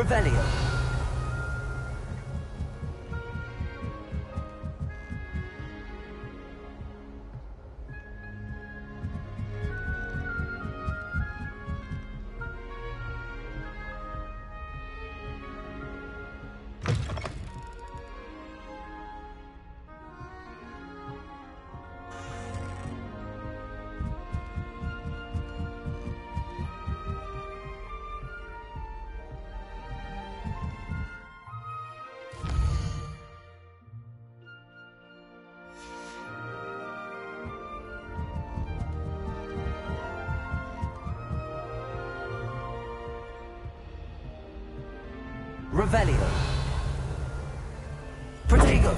Revelio. Revelio. Protego.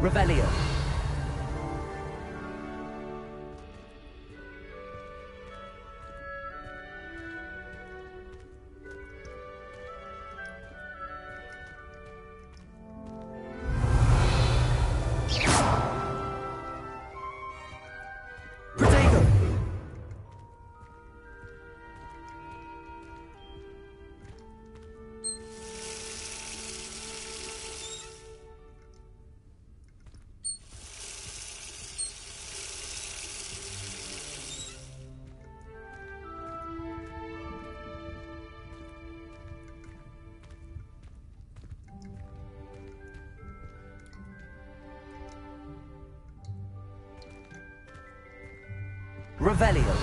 Revelio. Revelio.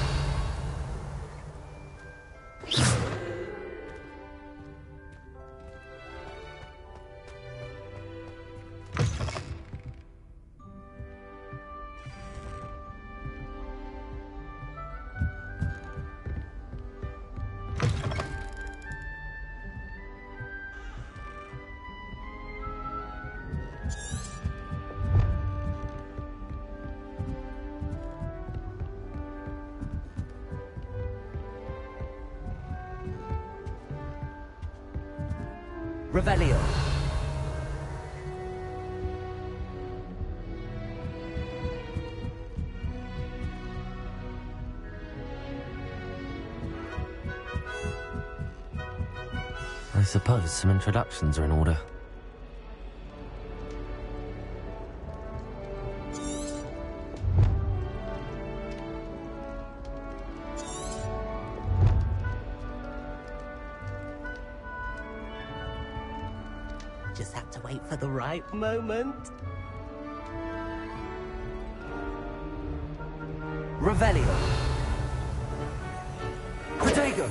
Revelio. I suppose some introductions are in order. Just have to wait for the right moment. Revelio. Protego.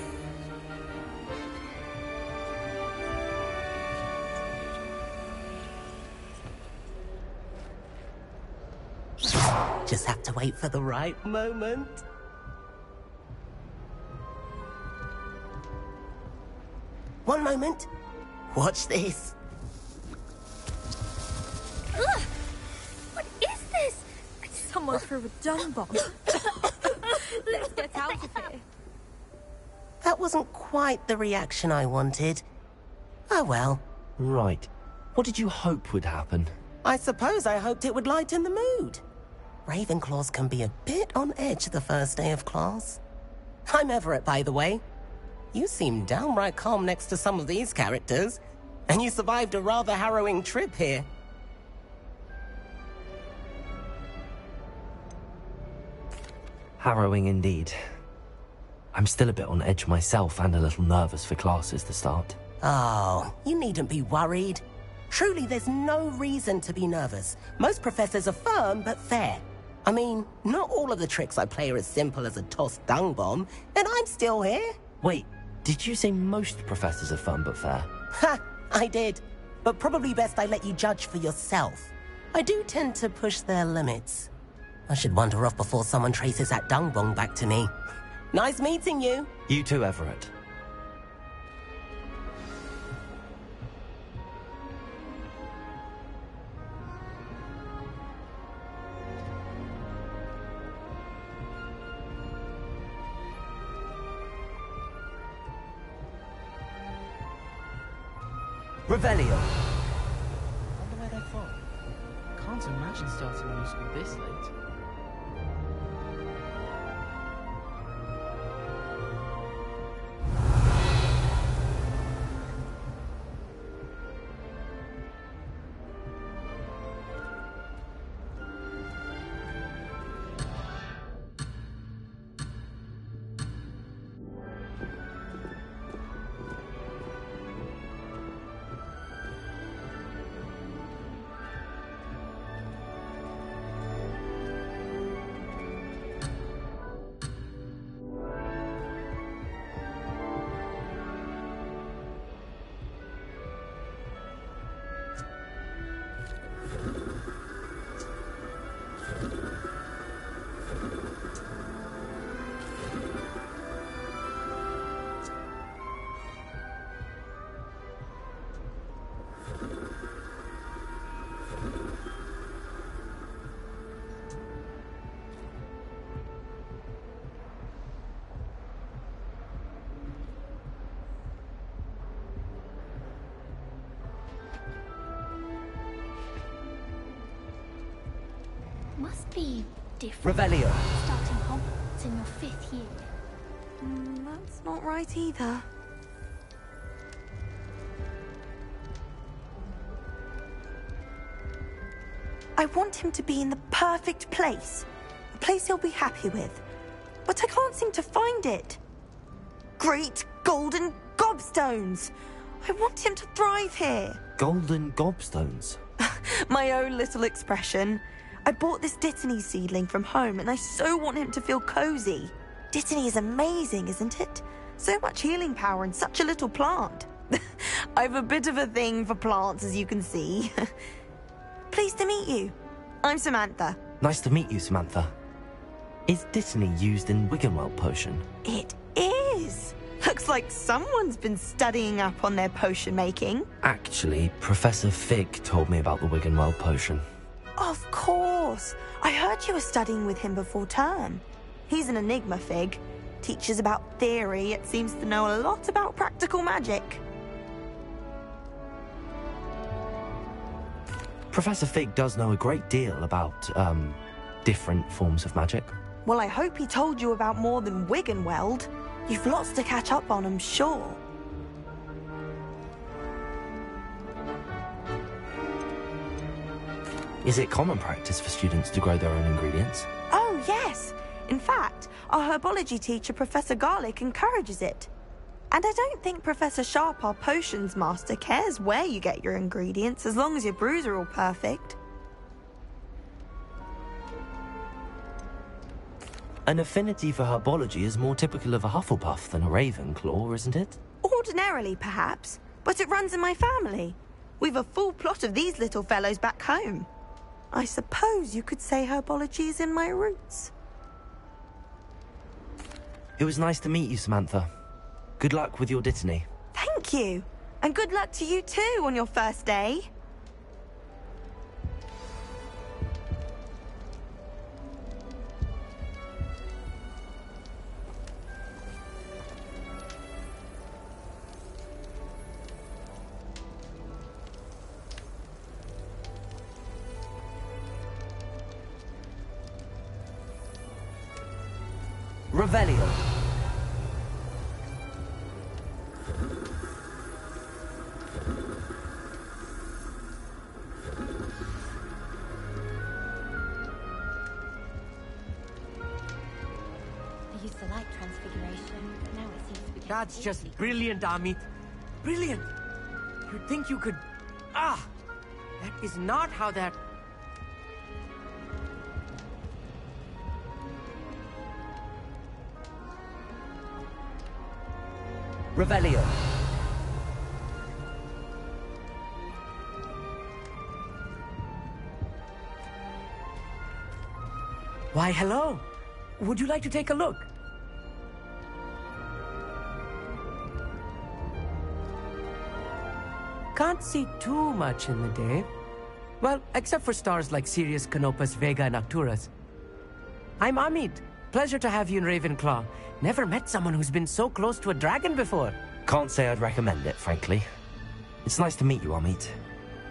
Just have to wait for the right moment. One moment. Watch this. Ugh! What is this? Someone threw a dung bomb. Let's get out of here. That wasn't quite the reaction I wanted. Oh well. Right. What did you hope would happen? I suppose I hoped it would lighten the mood. Ravenclaws can be a bit on edge the first day of class. I'm Everett, by the way. You seem downright calm next to some of these characters, and you survived a rather harrowing trip here. Harrowing indeed. I'm still a bit on edge myself and a little nervous for classes to start. Oh, you needn't be worried. Truly, there's no reason to be nervous. Most professors are firm but fair. I mean, not all of the tricks I play are as simple as a tossed dung bomb, and I'm still here. Wait, did you say most professors are fun but fair? Ha! I did. But probably best I let you judge for yourself. I do tend to push their limits. I should wander off before someone traces that dung bomb back to me. Nice meeting you. You too, Everett. Revelio. Wonder where they're from. Can't imagine starting a new school this late. Must be different. Revelio. Starting Hogwarts in your 5th year. That's not right either. I want him to be in the perfect place. A place he'll be happy with. But I can't seem to find it. Great golden gobstones! I want him to thrive here. Golden gobstones. My own little expression. I bought this Dittany seedling from home and I so want him to feel cozy. Dittany is amazing, isn't it? So much healing power in such a little plant. I've a bit of a thing for plants, as you can see. Pleased to meet you. I'm Samantha. Nice to meet you, Samantha. Is Dittany used in Wiggenweld potion? It is. Looks like someone's been studying up on their potion making. Actually, Professor Fig told me about the Wiggenweld potion. Of course. I heard you were studying with him before term. He's an enigma, Fig. Teaches about theory, yet seems to know a lot about practical magic. Professor Fig does know a great deal about, different forms of magic. Well, I hope he told you about more than Wiggenweld. You've lots to catch up on, I'm sure. Is it common practice for students to grow their own ingredients? Oh, yes. In fact, our herbology teacher, Professor Garlick, encourages it. And I don't think Professor Sharp, our potions master, cares where you get your ingredients, as long as your brews are all perfect. An affinity for herbology is more typical of a Hufflepuff than a Ravenclaw, isn't it? Ordinarily, perhaps, but it runs in my family. We've a full plot of these little fellows back home. I suppose you could say herbology is in my roots. It was nice to meet you, Samantha. Good luck with your Dittany. Thank you. And good luck to you too on your first day. Revelio. I used to like transfiguration, but now it seems to be... That's just brilliant, Amit. Brilliant. You'd think you could... Ah! That is not how that... Revelio. Why, hello. Would you like to take a look? Can't see too much in the day. Well, except for stars like Sirius, Canopus, Vega, and Arcturus. I'm Amit. Pleasure to have you in Ravenclaw. Never met someone who's been so close to a dragon before. Can't say I'd recommend it, frankly. It's nice to meet you, Amit.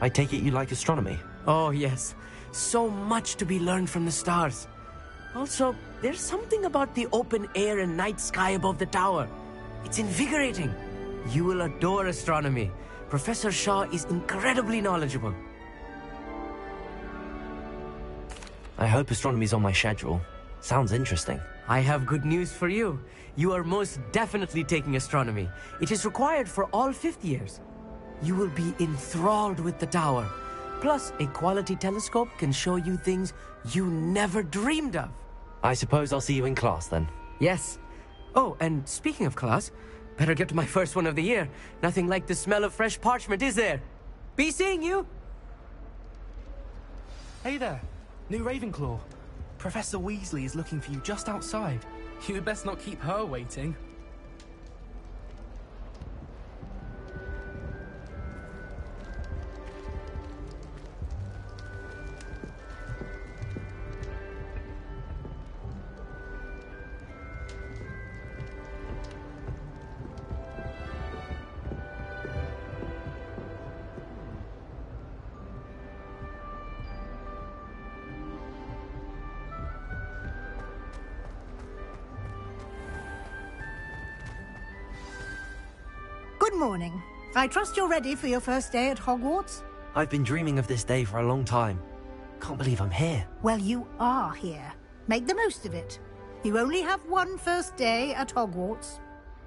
I take it you like astronomy? Oh, yes. So much to be learned from the stars. Also, there's something about the open air and night sky above the tower. It's invigorating. You will adore astronomy. Professor Shaw is incredibly knowledgeable. I hope astronomy's on my schedule. Sounds interesting. I have good news for you. You are most definitely taking astronomy. It is required for all fifth years. You will be enthralled with the tower. Plus, a quality telescope can show you things you never dreamed of. I suppose I'll see you in class then. Yes. Oh, and speaking of class, better get to my first one of the year. Nothing like the smell of fresh parchment, is there? Be seeing you! Hey there, new Ravenclaw. Professor Weasley is looking for you just outside. You'd best not keep her waiting. Good morning. I trust you're ready for your first day at Hogwarts? I've been dreaming of this day for a long time. Can't believe I'm here. Well, you are here. Make the most of it. You only have one first day at Hogwarts.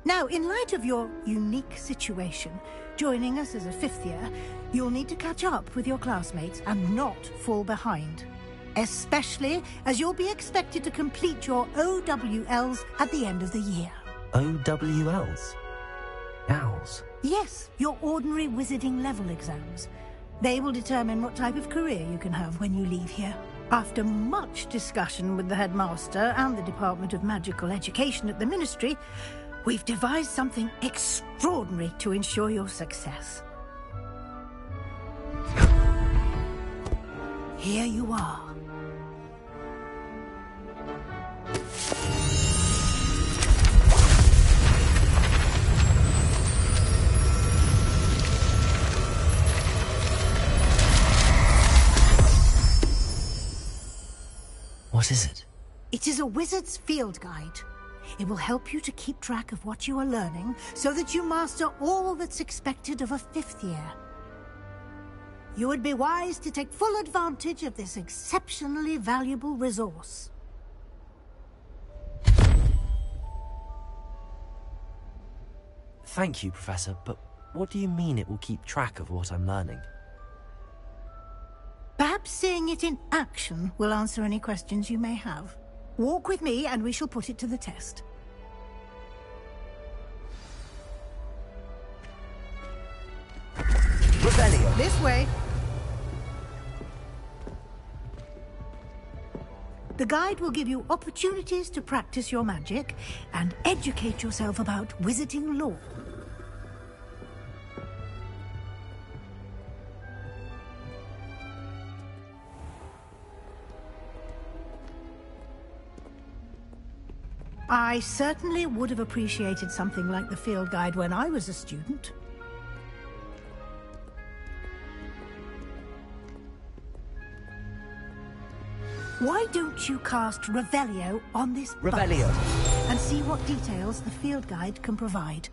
Now, in light of your unique situation, joining us as a fifth year, you'll need to catch up with your classmates and not fall behind. Especially as you'll be expected to complete your OWLs at the end of the year. OWLs? Owls? Yes, your ordinary wizarding level exams. They will determine what type of career you can have when you leave here. After much discussion with the headmaster and the Department of Magical Education at the Ministry, we've devised something extraordinary to ensure your success. Here you are. What is it? It is a wizard's field guide. It will help you to keep track of what you are learning so that you master all that's expected of a fifth year. You would be wise to take full advantage of this exceptionally valuable resource. Thank you, Professor, but what do you mean it will keep track of what I'm learning? Perhaps seeing it in action will answer any questions you may have. Walk with me and we shall put it to the test. Revelio. This way. The guide will give you opportunities to practice your magic and educate yourself about wizarding lore. I certainly would have appreciated something like the field guide when I was a student. Why don't you cast Revelio on this Revelio. bus and see what details the field guide can provide?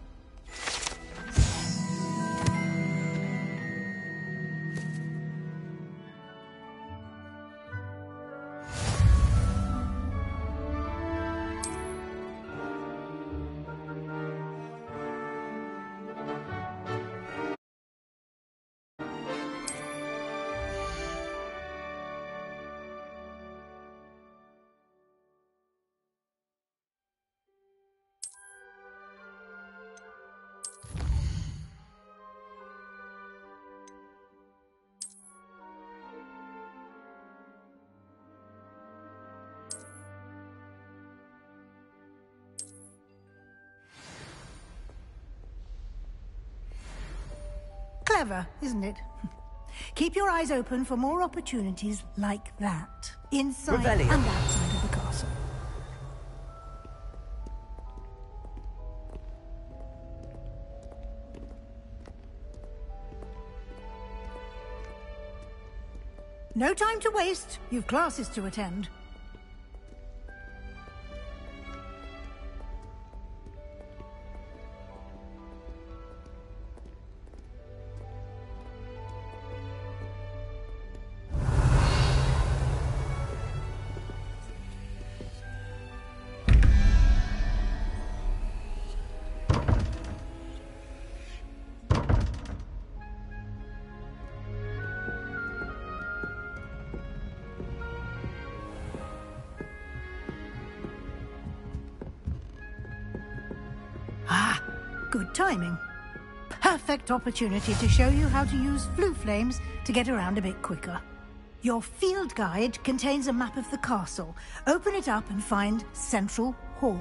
Clever, isn't it? Keep your eyes open for more opportunities like that, inside Revelio. and outside of the castle. No time to waste. You've classes to attend. Good timing. Perfect opportunity to show you how to use flue flames to get around a bit quicker. Your field guide contains a map of the castle. Open it up and find Central Hall.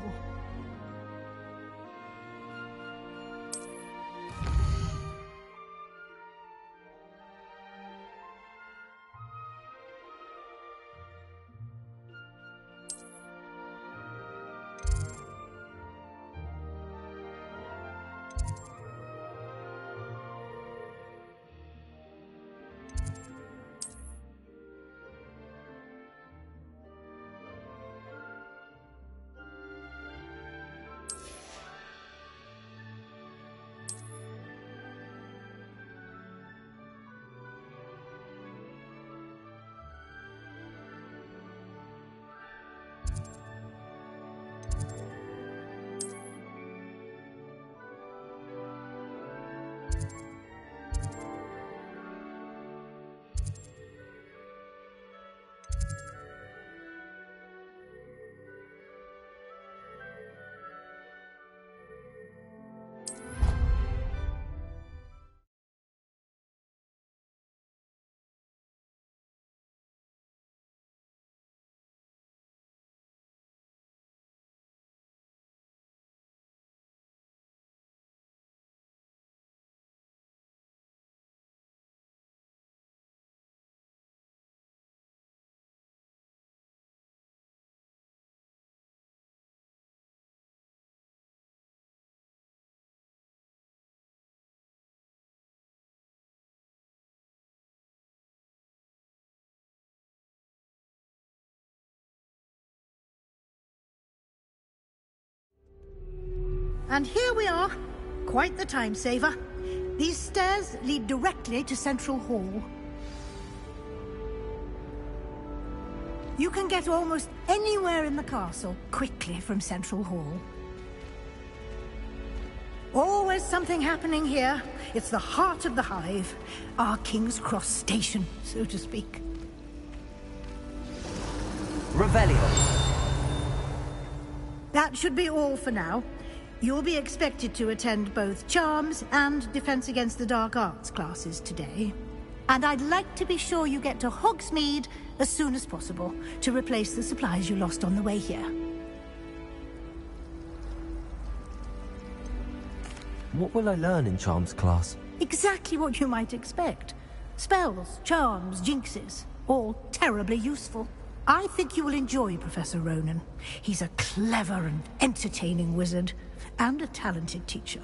And here we are. Quite the time saver. These stairs lead directly to Central Hall. You can get almost anywhere in the castle quickly from Central Hall. Always something happening here. It's the heart of the hive. Our King's Cross station, so to speak. Revelio. That should be all for now. You'll be expected to attend both Charms and Defense Against the Dark Arts classes today. And I'd like to be sure you get to Hogsmeade as soon as possible to replace the supplies you lost on the way here. What will I learn in Charms class? Exactly what you might expect. Spells, charms, jinxes, all terribly useful. I think you will enjoy Professor Ronan. He's a clever and entertaining wizard, and a talented teacher.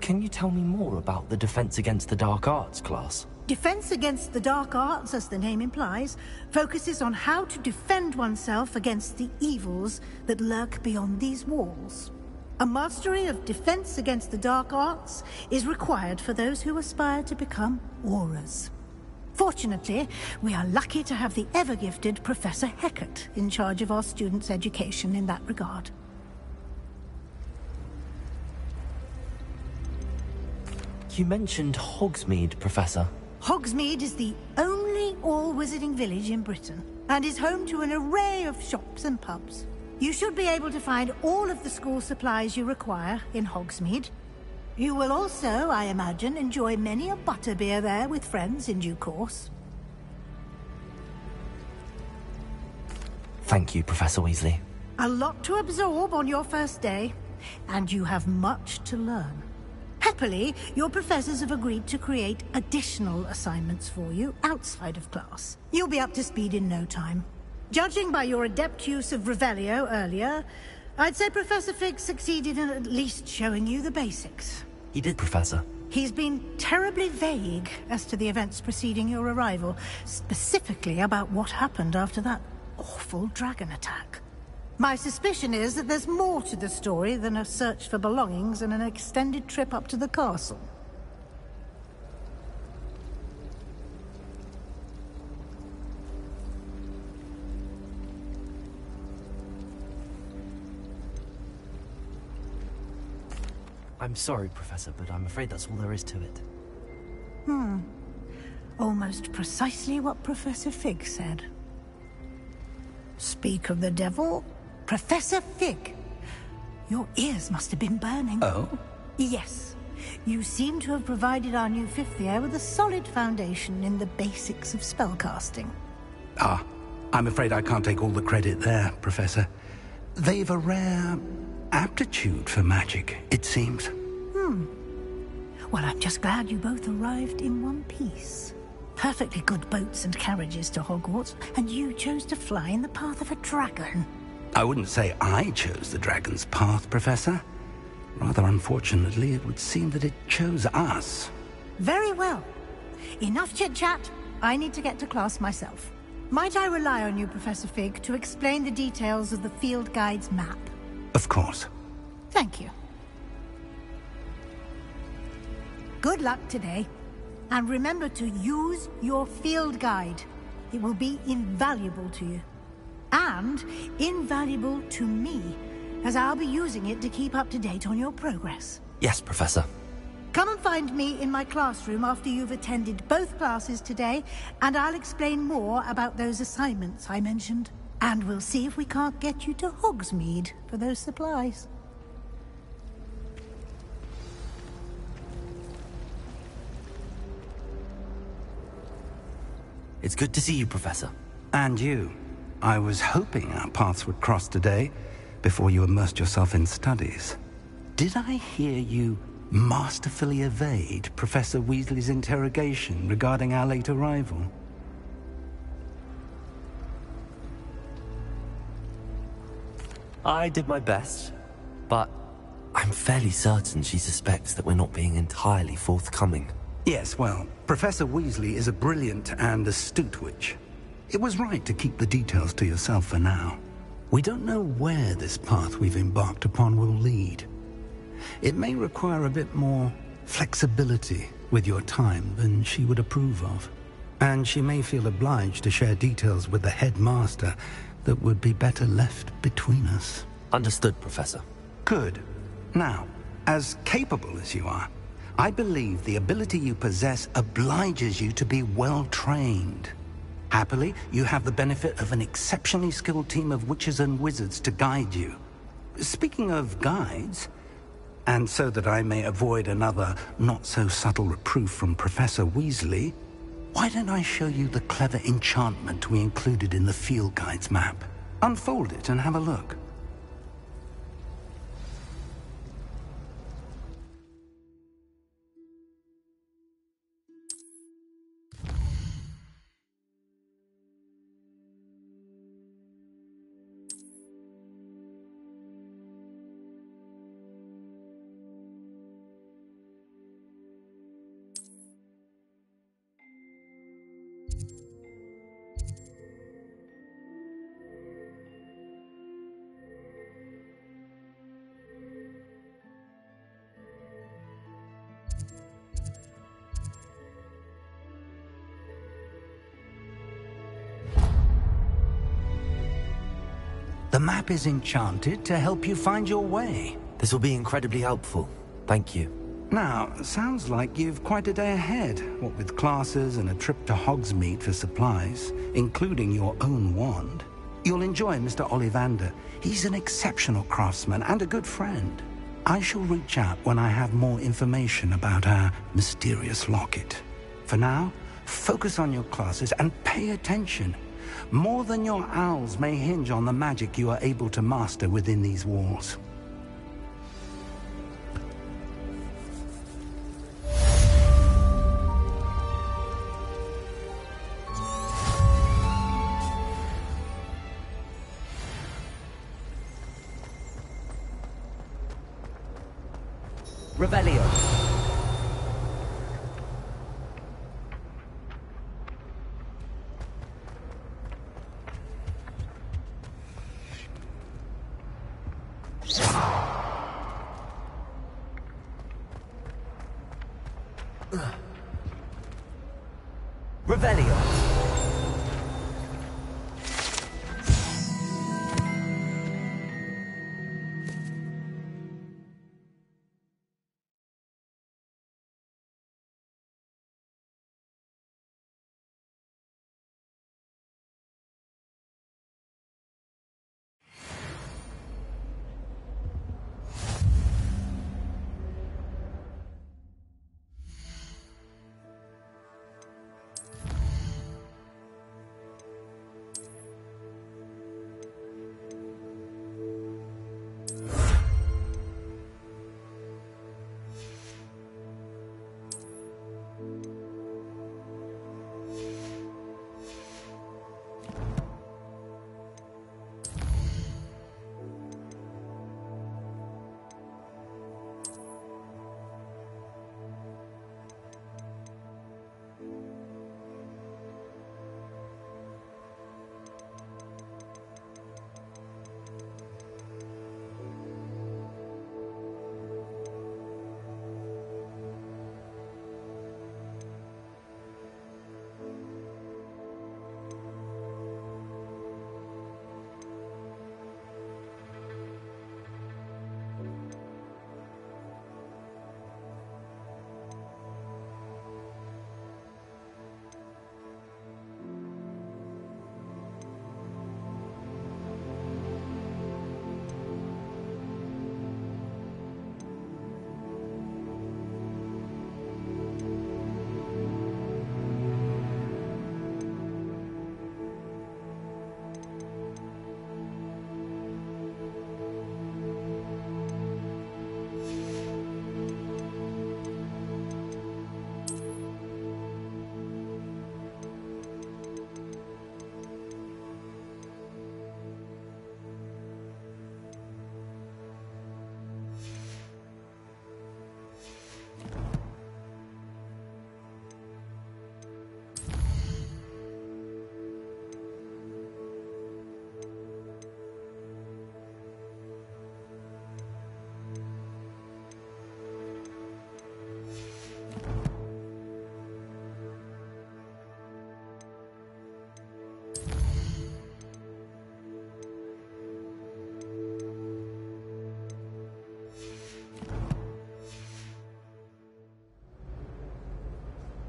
Can you tell me more about the Defense Against the Dark Arts class? Defense Against the Dark Arts, as the name implies, focuses on how to defend oneself against the evils that lurk beyond these walls. A mastery of Defense Against the Dark Arts is required for those who aspire to become Aurors. Fortunately, we are lucky to have the ever-gifted Professor Hecat in charge of our students' education in that regard. You mentioned Hogsmeade, Professor. Hogsmeade is the only all-wizarding village in Britain, and is home to an array of shops and pubs. You should be able to find all of the school supplies you require in Hogsmeade. You will also, I imagine, enjoy many a butterbeer there with friends in due course. Thank you, Professor Weasley. A lot to absorb on your first day, and you have much to learn. Happily, your professors have agreed to create additional assignments for you outside of class. You'll be up to speed in no time. Judging by your adept use of Revelio earlier, I'd say Professor Fig succeeded in at least showing you the basics. He did, Professor. He's been terribly vague as to the events preceding your arrival, specifically about what happened after that awful dragon attack. My suspicion is that there's more to the story than a search for belongings and an extended trip up to the castle. I'm sorry, Professor, but I'm afraid that's all there is to it. Almost precisely what Professor Fig said. Speak of the devil, Professor Fig. Your ears must have been burning. Oh? Yes. You seem to have provided our new fifth year with a solid foundation in the basics of spellcasting. Ah, I'm afraid I can't take all the credit there, Professor. They've a rare aptitude for magic, it seems. Well, I'm just glad you both arrived in one piece. Perfectly good boats and carriages to Hogwarts, and you chose to fly in the path of a dragon. I wouldn't say I chose the dragon's path, Professor. Rather unfortunately, it would seem that it chose us. Very well. Enough chit-chat. I need to get to class myself. Might I rely on you, Professor Fig, to explain the details of the field guide's map? Of course. Thank you. Good luck today. And remember to use your field guide. It will be invaluable to you. And invaluable to me, as I'll be using it to keep up to date on your progress. Yes, Professor. Come and find me in my classroom after you've attended both classes today, and I'll explain more about those assignments I mentioned. And we'll see if we can't get you to Hogsmeade for those supplies. It's good to see you, Professor. And you. I was hoping our paths would cross today, before you immersed yourself in studies. Did I hear you masterfully evade Professor Weasley's interrogation regarding our late arrival? I did my best, but I'm fairly certain she suspects that we're not being entirely forthcoming. Yes, well, Professor Weasley is a brilliant and astute witch. It was right to keep the details to yourself for now. We don't know where this path we've embarked upon will lead. It may require a bit more flexibility with your time than she would approve of. And she may feel obliged to share details with the headmaster that would be better left between us. Understood, Professor. Good. Now, as capable as you are, I believe the ability you possess obliges you to be well-trained. Happily, you have the benefit of an exceptionally skilled team of witches and wizards to guide you. Speaking of guides, and so that I may avoid another not-so-subtle reproof from Professor Weasley, why don't I show you the clever enchantment we included in the field guide's map? Unfold it and have a look. The map is enchanted to help you find your way. This will be incredibly helpful. Thank you. Now, sounds like you've quite a day ahead, what with classes and a trip to Hogsmeade for supplies, including your own wand. You'll enjoy Mr. Ollivander. He's an exceptional craftsman and a good friend. I shall reach out when I have more information about our mysterious locket. For now, focus on your classes and pay attention. More than your owls may hinge on the magic you are able to master within these walls. Revelio. Revelio. Revelio.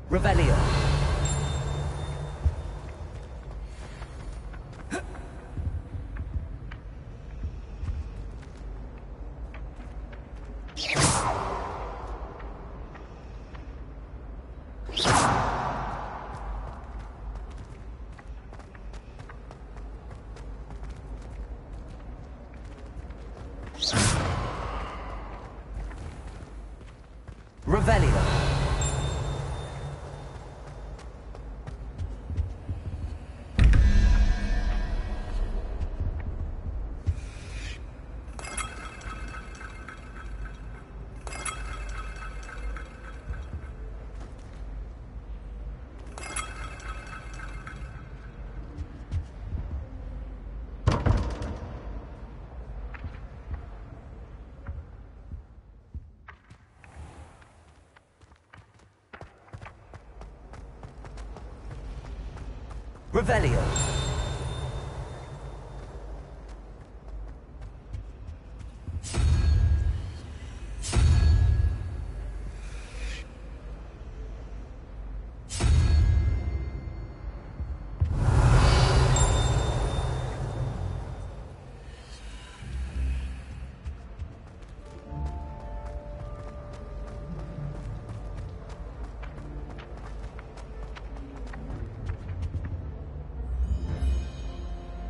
Revelio. Revelio.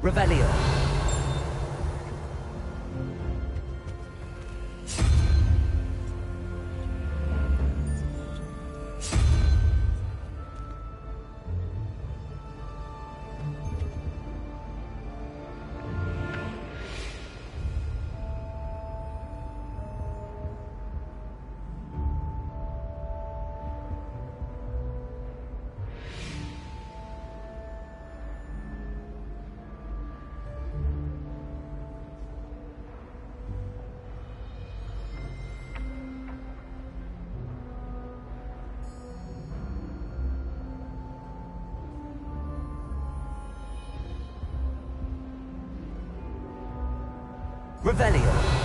Revelio. Revelio.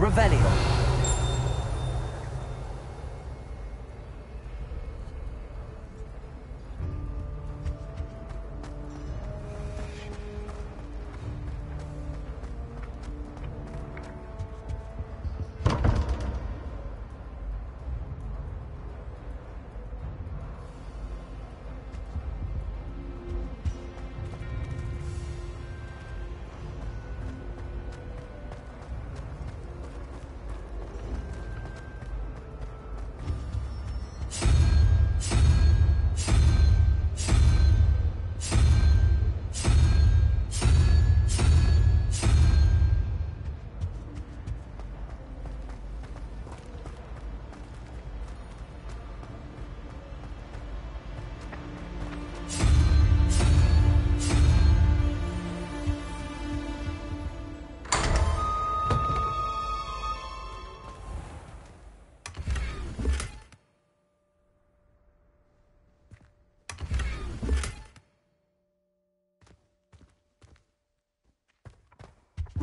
Revelio.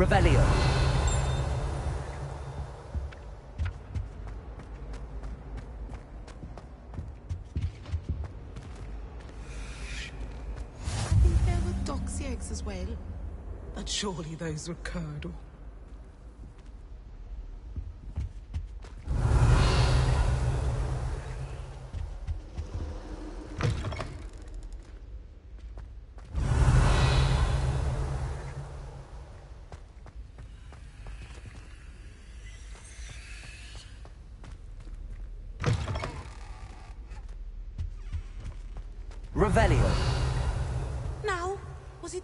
Revelio. I think there were doxy eggs as well. But surely those were curdle. Revelio. Now, was it...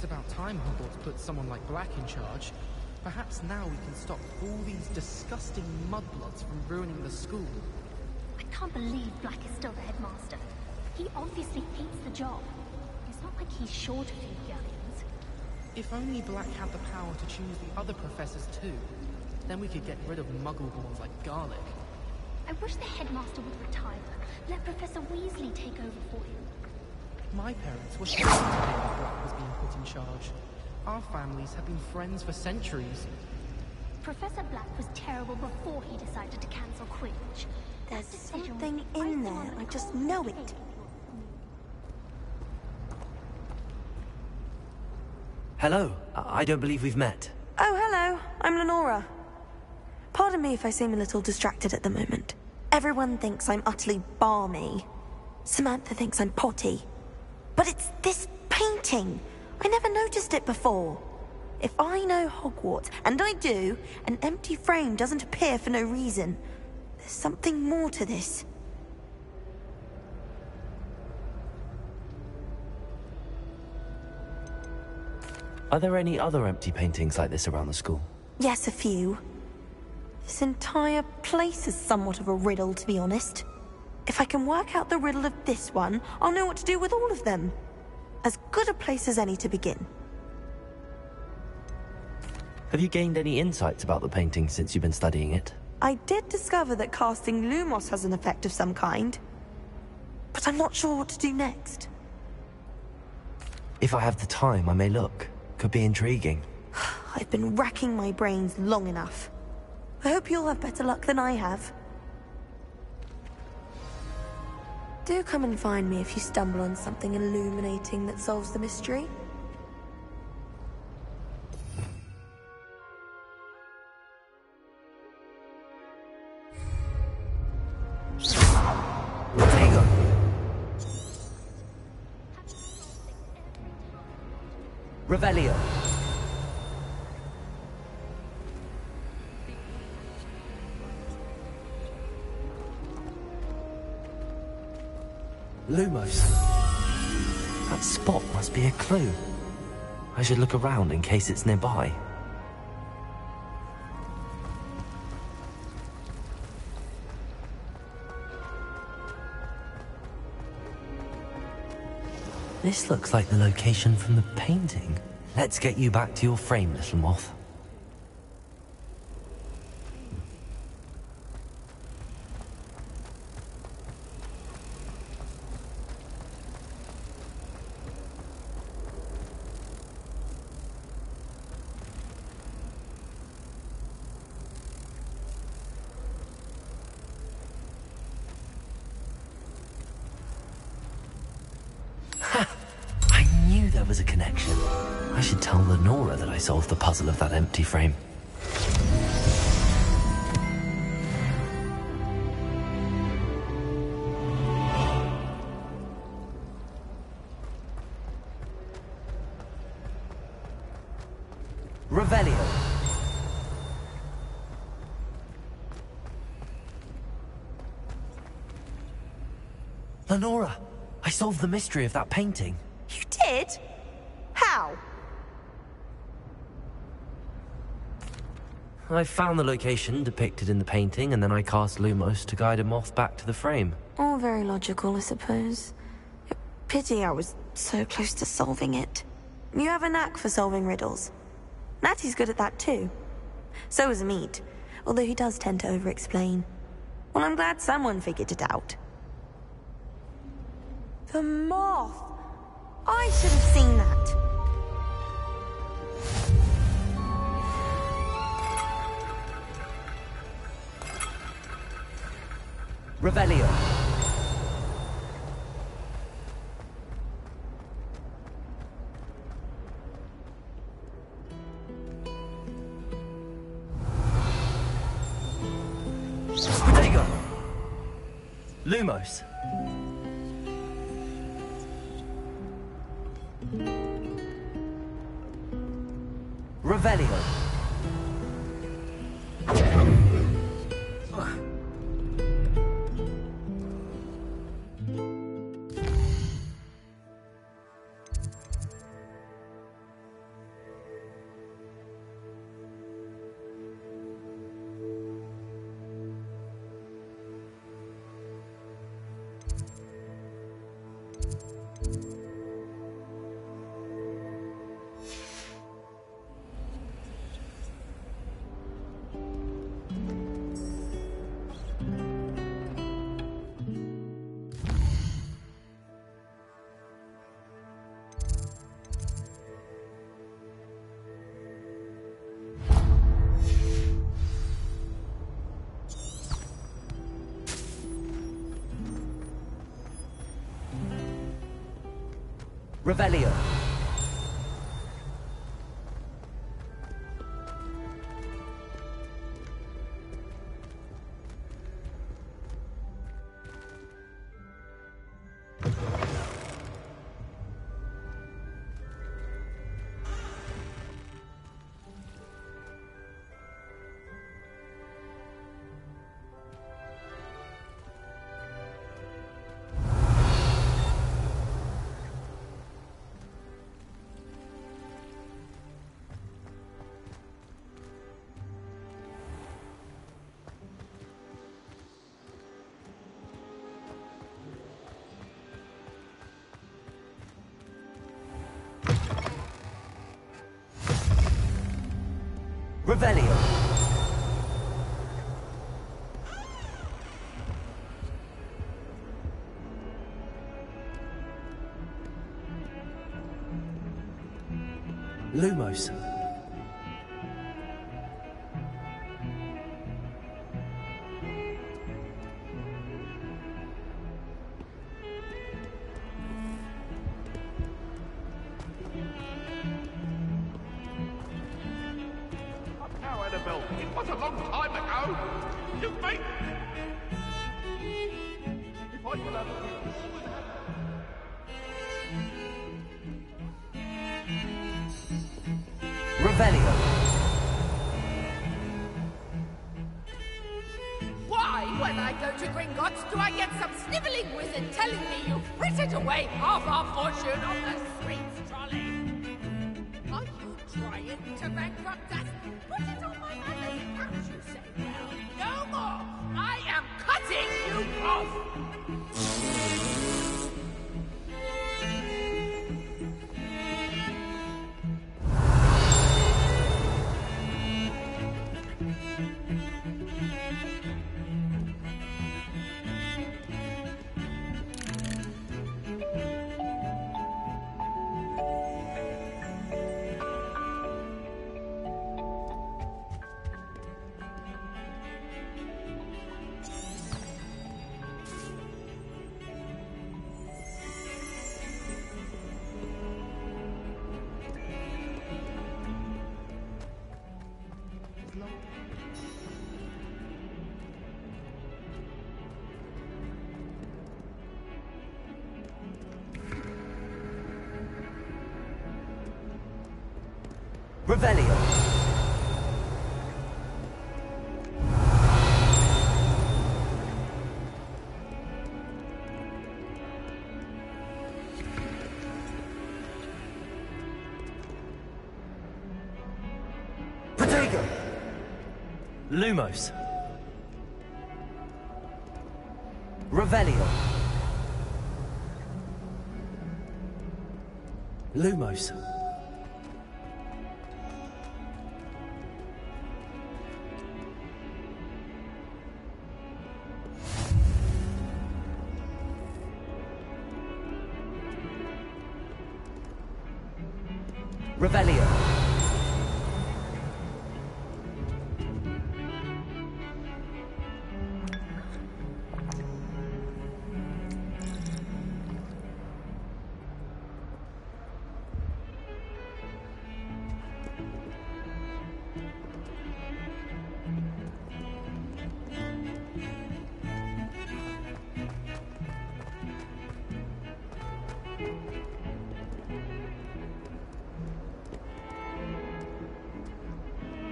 It's about time Hogwarts put someone like Black in charge. Perhaps now we can stop all these disgusting mudbloods from ruining the school. I can't believe Black is still the headmaster. He obviously hates the job. It's not like he's short of you youngins. If only Black had the power to choose the other professors too, then we could get rid of muggleborns like Garlic. I wish the headmaster would retire. Let Professor Weasley take over for him. My parents were shocked today that Black was being put in charge. Our families have been friends for centuries. Professor Black was terrible before he decided to cancel Quidditch. There's something in there. I just know it. Hello. I don't believe we've met. Oh, hello. I'm Lenora. Pardon me if I seem a little distracted at the moment. Everyone thinks I'm utterly balmy. Samantha thinks I'm potty. But it's this painting. I never noticed it before. If I know Hogwarts, and I do, an empty frame doesn't appear for no reason. There's something more to this. Are there any other empty paintings like this around the school? Yes, a few. This entire place is somewhat of a riddle, to be honest. If I can work out the riddle of this one, I'll know what to do with all of them. As good a place as any to begin. Have you gained any insights about the painting since you've been studying it? I did discover that casting Lumos has an effect of some kind. But I'm not sure what to do next. If I have the time, I may look. Could be intriguing. I've been racking my brains long enough. I hope you'll have better luck than I have. Do come and find me if you stumble on something illuminating that solves the mystery. There you go. Revelio. Lumos. That spot must be a clue. I should look around in case it's nearby. This looks like the location from the painting. Let's get you back to your frame, little moth. There was a connection. I should tell Lenora that I solved the puzzle of that empty frame. Revelio. Lenora, I solved the mystery of that painting. You did? How? I found the location depicted in the painting, and then I cast Lumos to guide a moth back to the frame. All very logical, I suppose. Pity I was so close to solving it. You have a knack for solving riddles. Natty's good at that too. So is Meat, although he does tend to over-explain. Well, I'm glad someone figured it out. The moth! I should have seen that. Revelio. There you go. Lumos. Revelio. Revelio. Revelio. Lumos. It was a long time ago. You think? If I could have Revelio. Why, when I go to Gringotts, do I get some snivelling wizard telling me you frittered away half our fortune on the streets trolley? Are you trying to bankrupt us? Put it on my mother's account, you say. Well, no more! I am cutting you off! Revelio. Protego. Lumos. Revelio. Lumos. Revelio.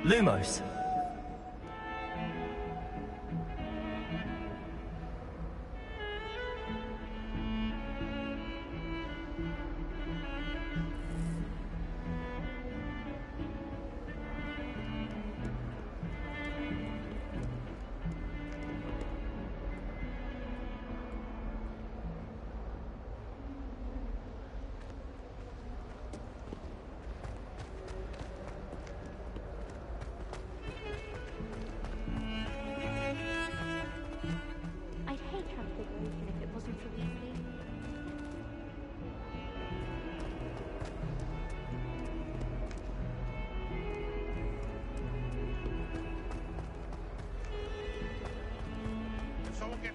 Lumos.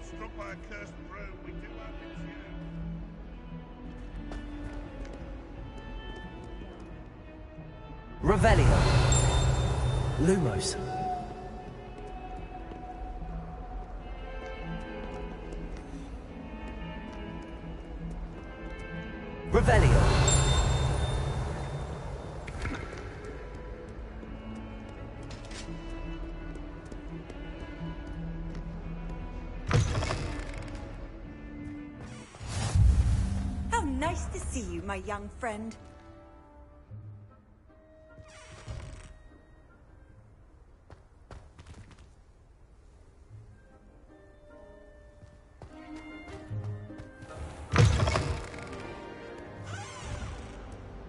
struck by a cursed broom, we do hope it's you. Revelio. Lumos. Revelio. How nice to see you, my young friend.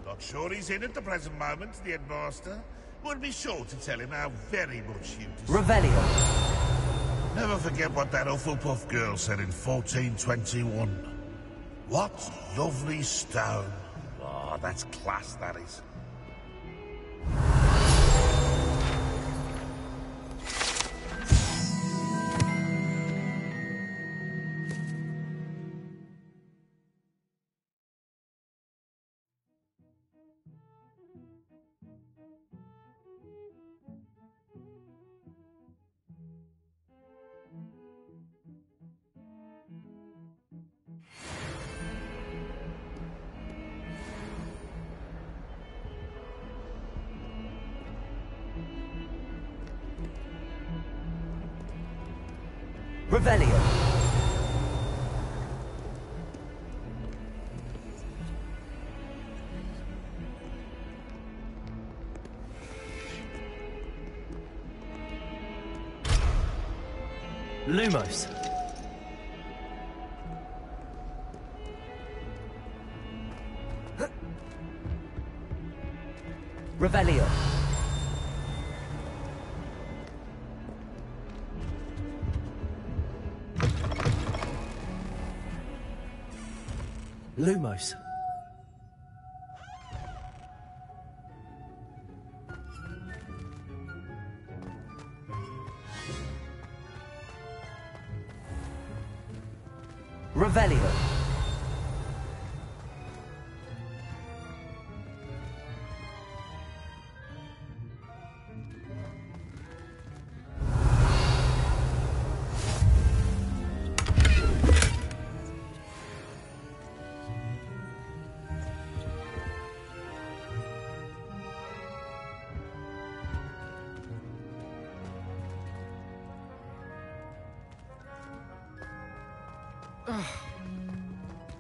Not sure he's in at the present moment, the headmaster. We'll be sure to tell him how very much you deserve. Revelio. Never forget what that Hufflepuff girl said in 1421. What lovely stone. Oh, that's class, that is. Revelio. Lumos. Revelio. Lumos. Revelio.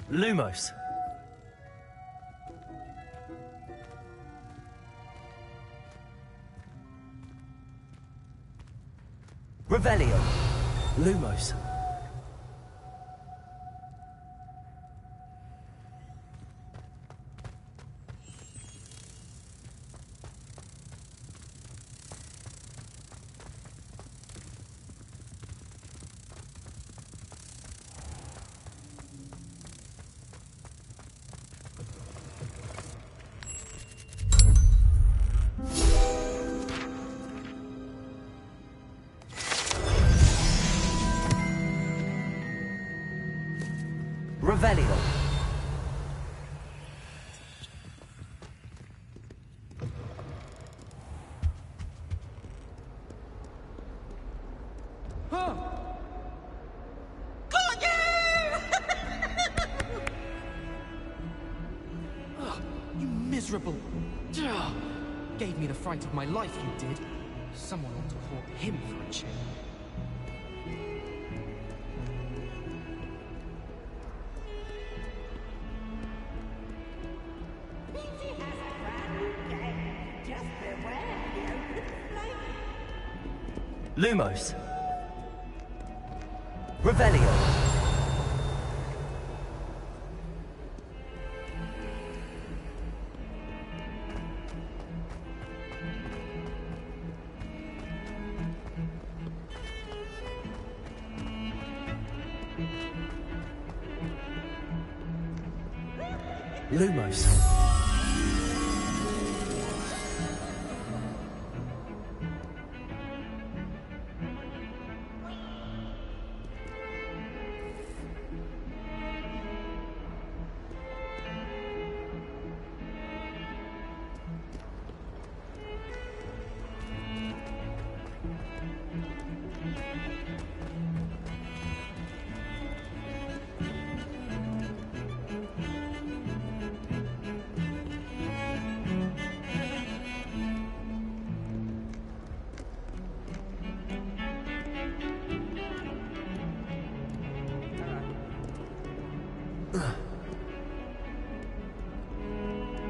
Lumos. Revelio. Lumos. Revelio. You miserable. Ugh. Gave me the fright of my life, you did. Someone ought to haunt him for a change. Lumos. Revelio. Lumos.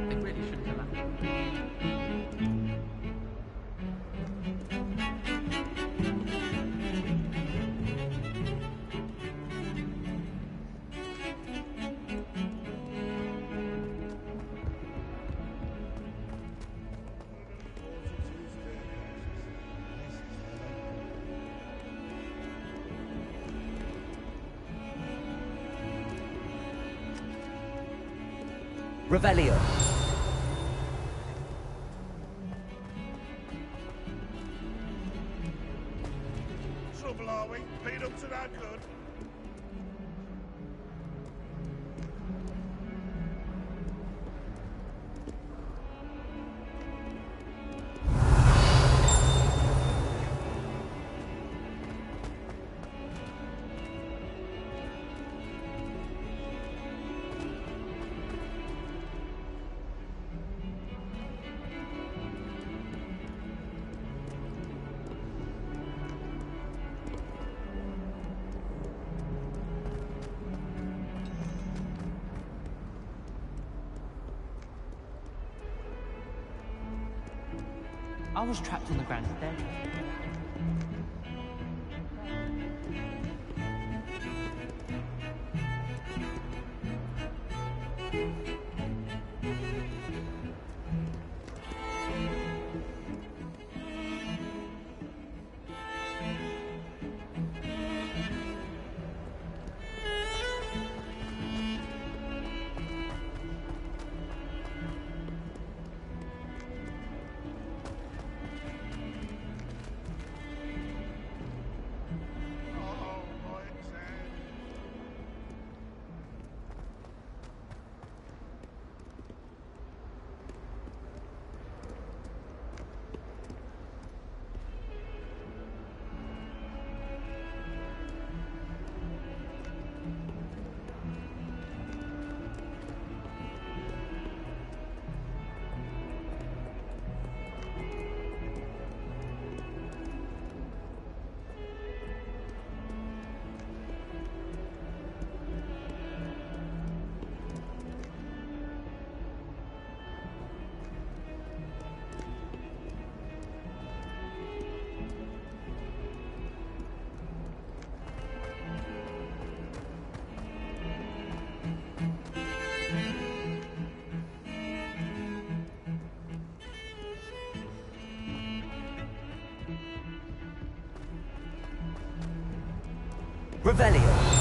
They really shouldn't allow. Revelio. Trouble, are we? Been up to no good? I was trapped on the grand staircase. Revelio.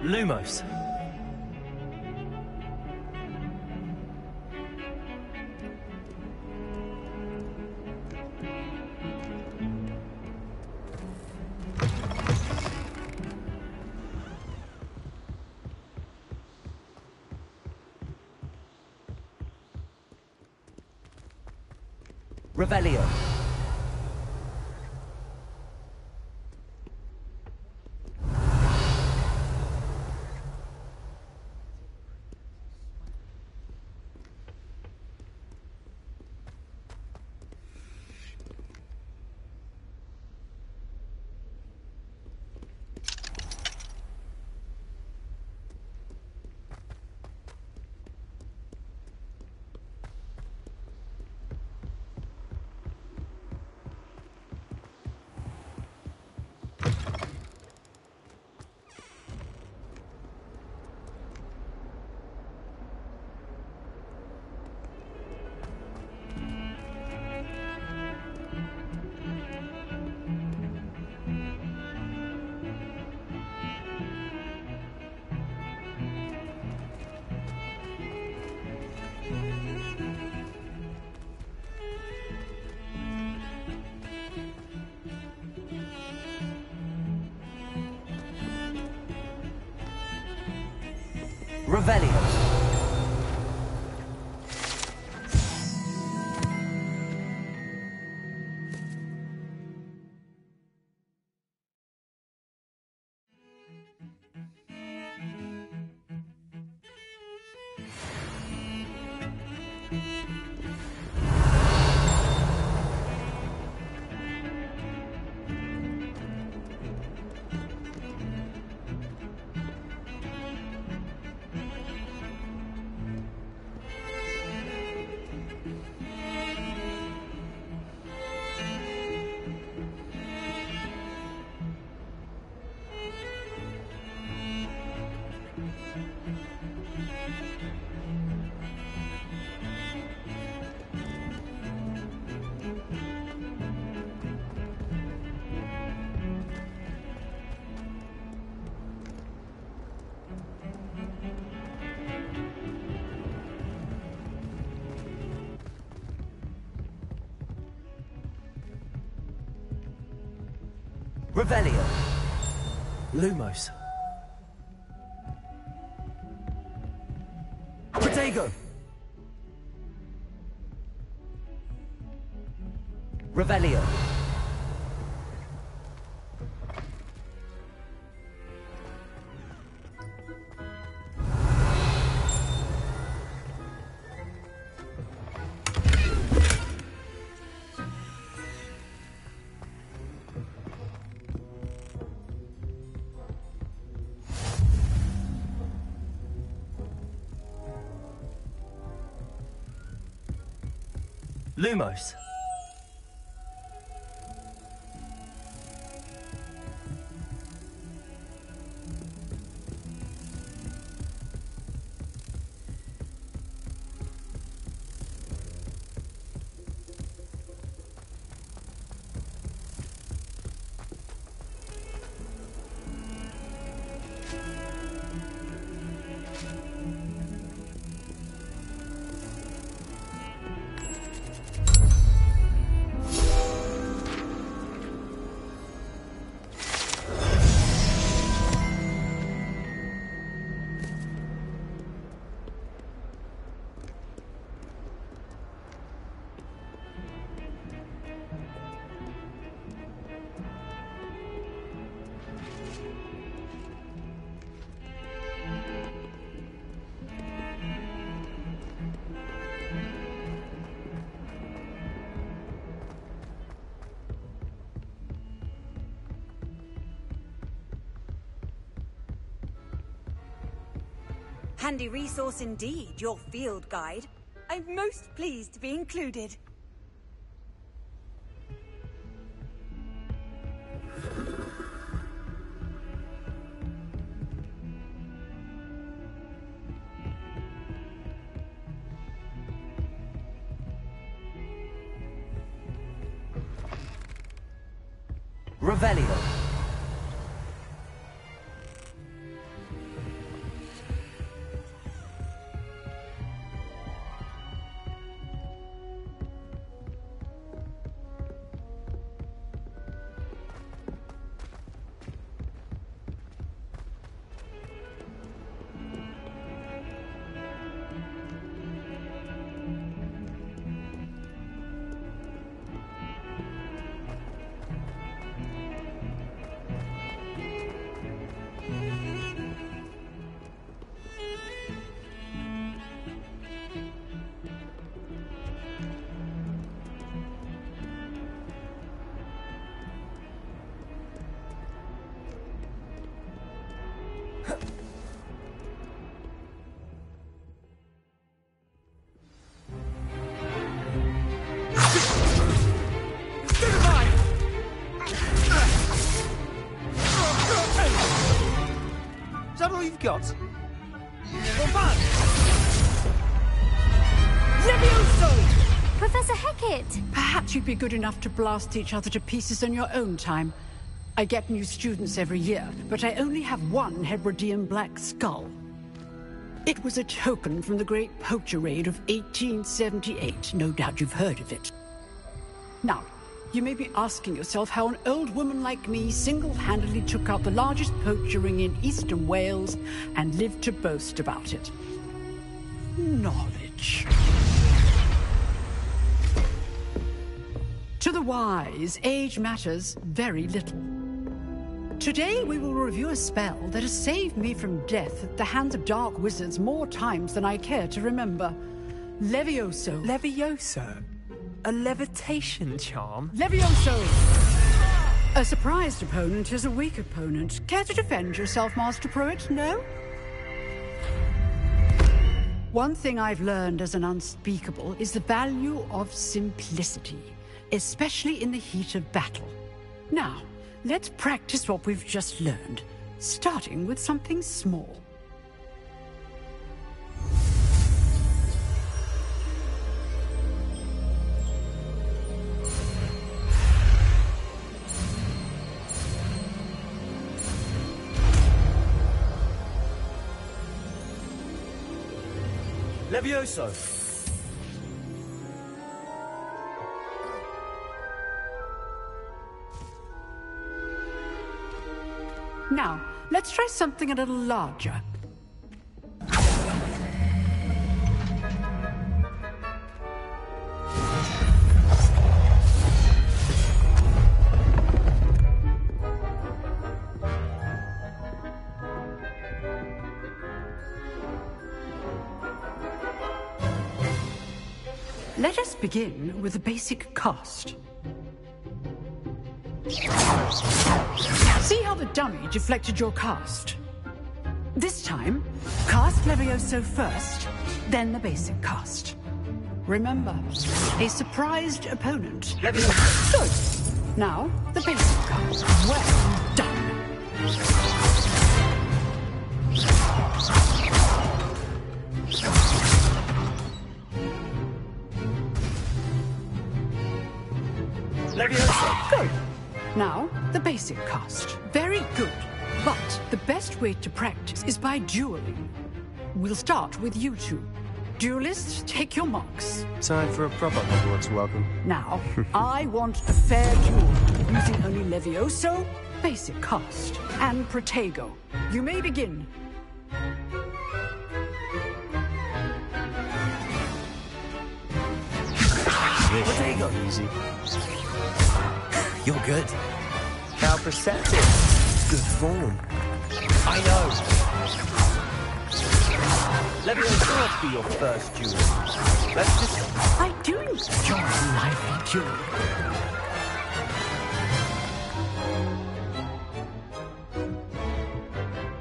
Lumos. Revelio. Revelio. Revelio. Lumos. Protego. Revelio. Lumos. Handy resource indeed, your field guide. I'm most pleased to be included. Revelio. Is that all you've got? Professor Hecat! Perhaps you'd be good enough to blast each other to pieces in your own time. I get new students every year, but I only have one Hebridean black skull. It was a token from the Great Poacher Raid of 1878. No doubt you've heard of it. Now, You may be asking yourself how an old woman like me single-handedly took out the largest poacher ring in eastern Wales and lived to boast about it. Knowledge. To the wise, age matters very little. Today we will review a spell that has saved me from death at the hands of dark wizards more times than I care to remember. Levioso. Levioso? A levitation charm? Levioso! A surprised opponent is a weak opponent. Care to defend yourself, Master Pruitt? No? One thing I've learned as an unspeakable is the value of simplicity, especially in the heat of battle. Now, let's practice what we've just learned, starting with something small. Levioso! Now, let's try something a little larger. Let us begin with the basic cast. See how the dummy deflected your cast? This time, cast Levioso first, then the basic cast. Remember, a surprised opponent. Levioso. Good. Now, the basic cast. Well done. Levioso. Good. Now, the basic cast. Very good. But the best way to practice is by dueling. We'll start with you two. Duelists, take your marks. Time for a proper Hogwarts welcome. Now, I want a fair duel, using only Levioso, basic cast, and Protego. You may begin. Protego. Easy. You're good. How perceptive. Good form. I know. Levioso must be your first duel. Let's just... I do enjoy lively duel.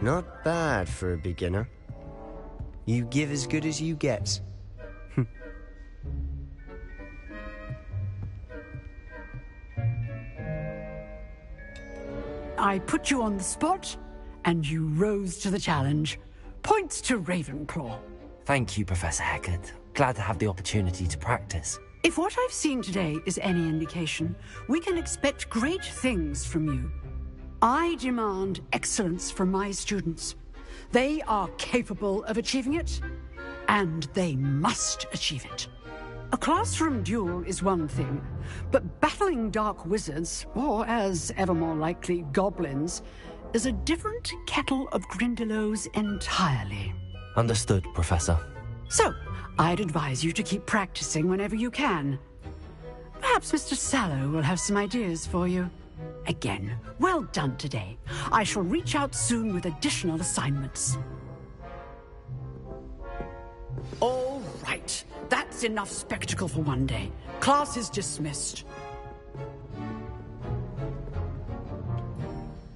Not bad for a beginner. You give as good as you get. I put you on the spot, and you rose to the challenge. Points to Ravenclaw. Thank you, Professor Hecat. Glad to have the opportunity to practice. If what I've seen today is any indication, we can expect great things from you. I demand excellence from my students. They are capable of achieving it, and they must achieve it. A classroom duel is one thing, but battling dark wizards, or as ever more likely, goblins, is a different kettle of Grindylows entirely. Understood, Professor. So, I'd advise you to keep practicing whenever you can. Perhaps Mr. Sallow will have some ideas for you. Again, well done today. I shall reach out soon with additional assignments. All right. That's enough spectacle for one day. Class is dismissed.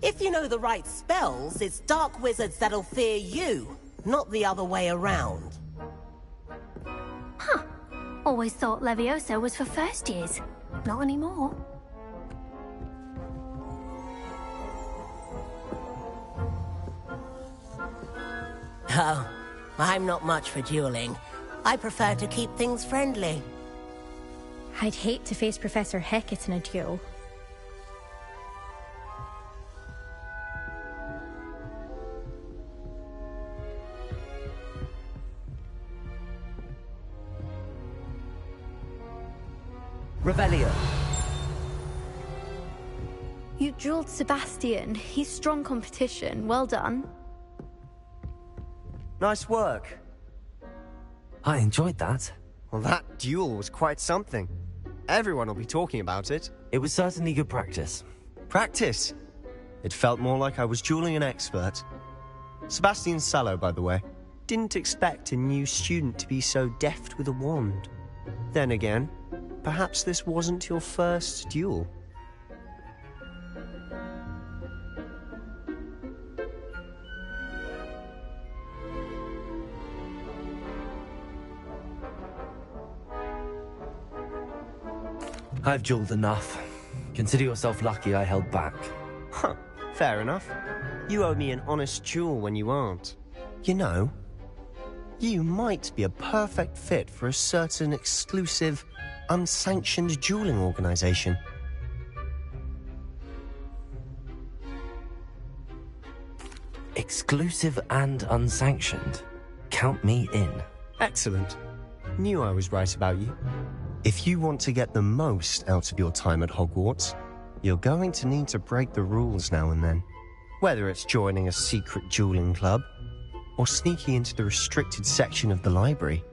If you know the right spells, it's dark wizards that'll fear you, not the other way around. Huh. Always thought Levioso was for first years. Not anymore. Oh, I'm not much for dueling. I prefer to keep things friendly. I'd hate to face Professor Hecat in a duel. Revelio. You drilled Sebastian. He's strong competition. Well done. Nice work. I enjoyed that. Well, that duel was quite something. Everyone will be talking about it. It was certainly good practice. Practice? It felt more like I was dueling an expert. Sebastian Sallow, by the way. Didn't expect a new student to be so deft with a wand. Then again, perhaps this wasn't your first duel. I've dueled enough. Consider yourself lucky I held back. Huh, fair enough. You owe me an honest duel when you aren't. You know, you might be a perfect fit for a certain exclusive, unsanctioned dueling organization. Exclusive and unsanctioned. Count me in. Excellent. Knew I was right about you. If you want to get the most out of your time at Hogwarts, you're going to need to break the rules now and then. Whether it's joining a secret dueling club, or sneaking into the restricted section of the library,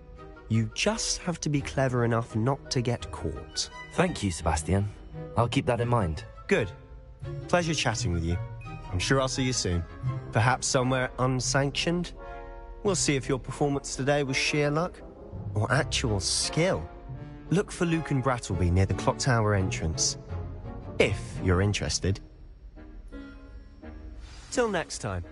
you just have to be clever enough not to get caught. Thank you, Sebastian. I'll keep that in mind. Good. Pleasure chatting with you. I'm sure I'll see you soon. Perhaps somewhere unsanctioned? We'll see if your performance today was sheer luck, or actual skill. Look for Luke and Brattleby near the clock tower entrance. If you're interested. Till next time.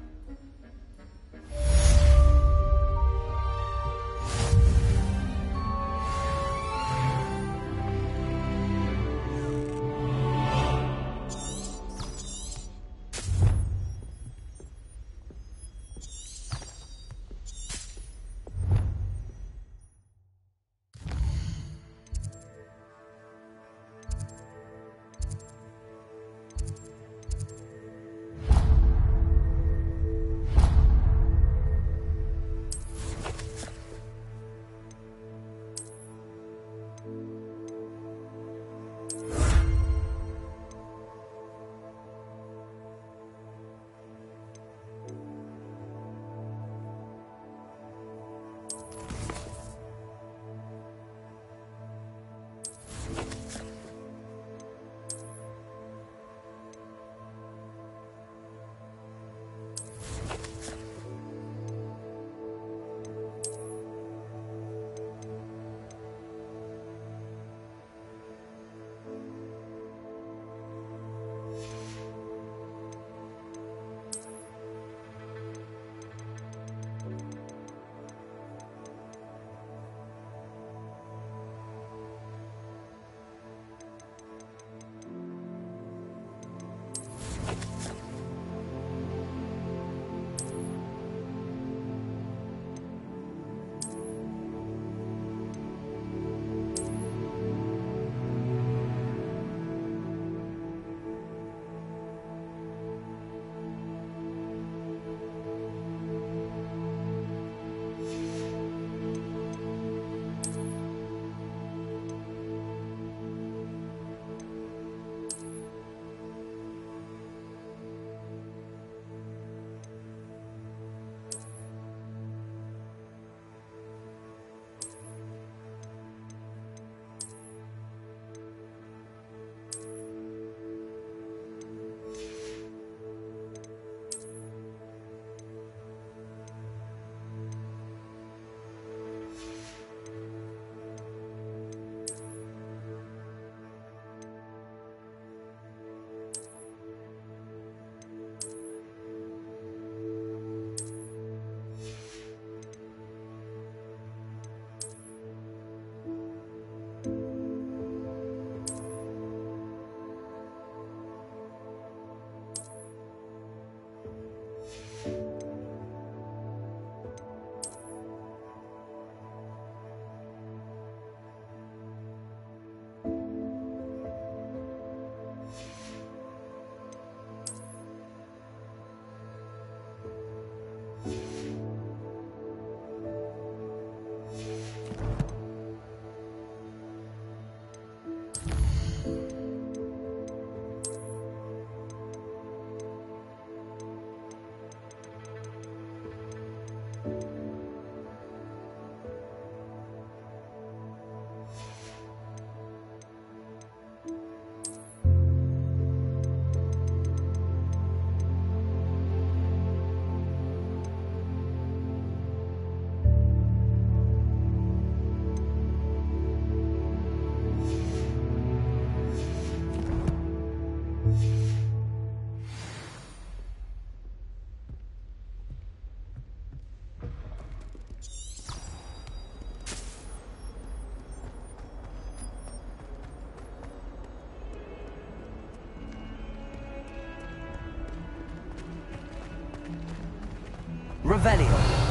Revelio.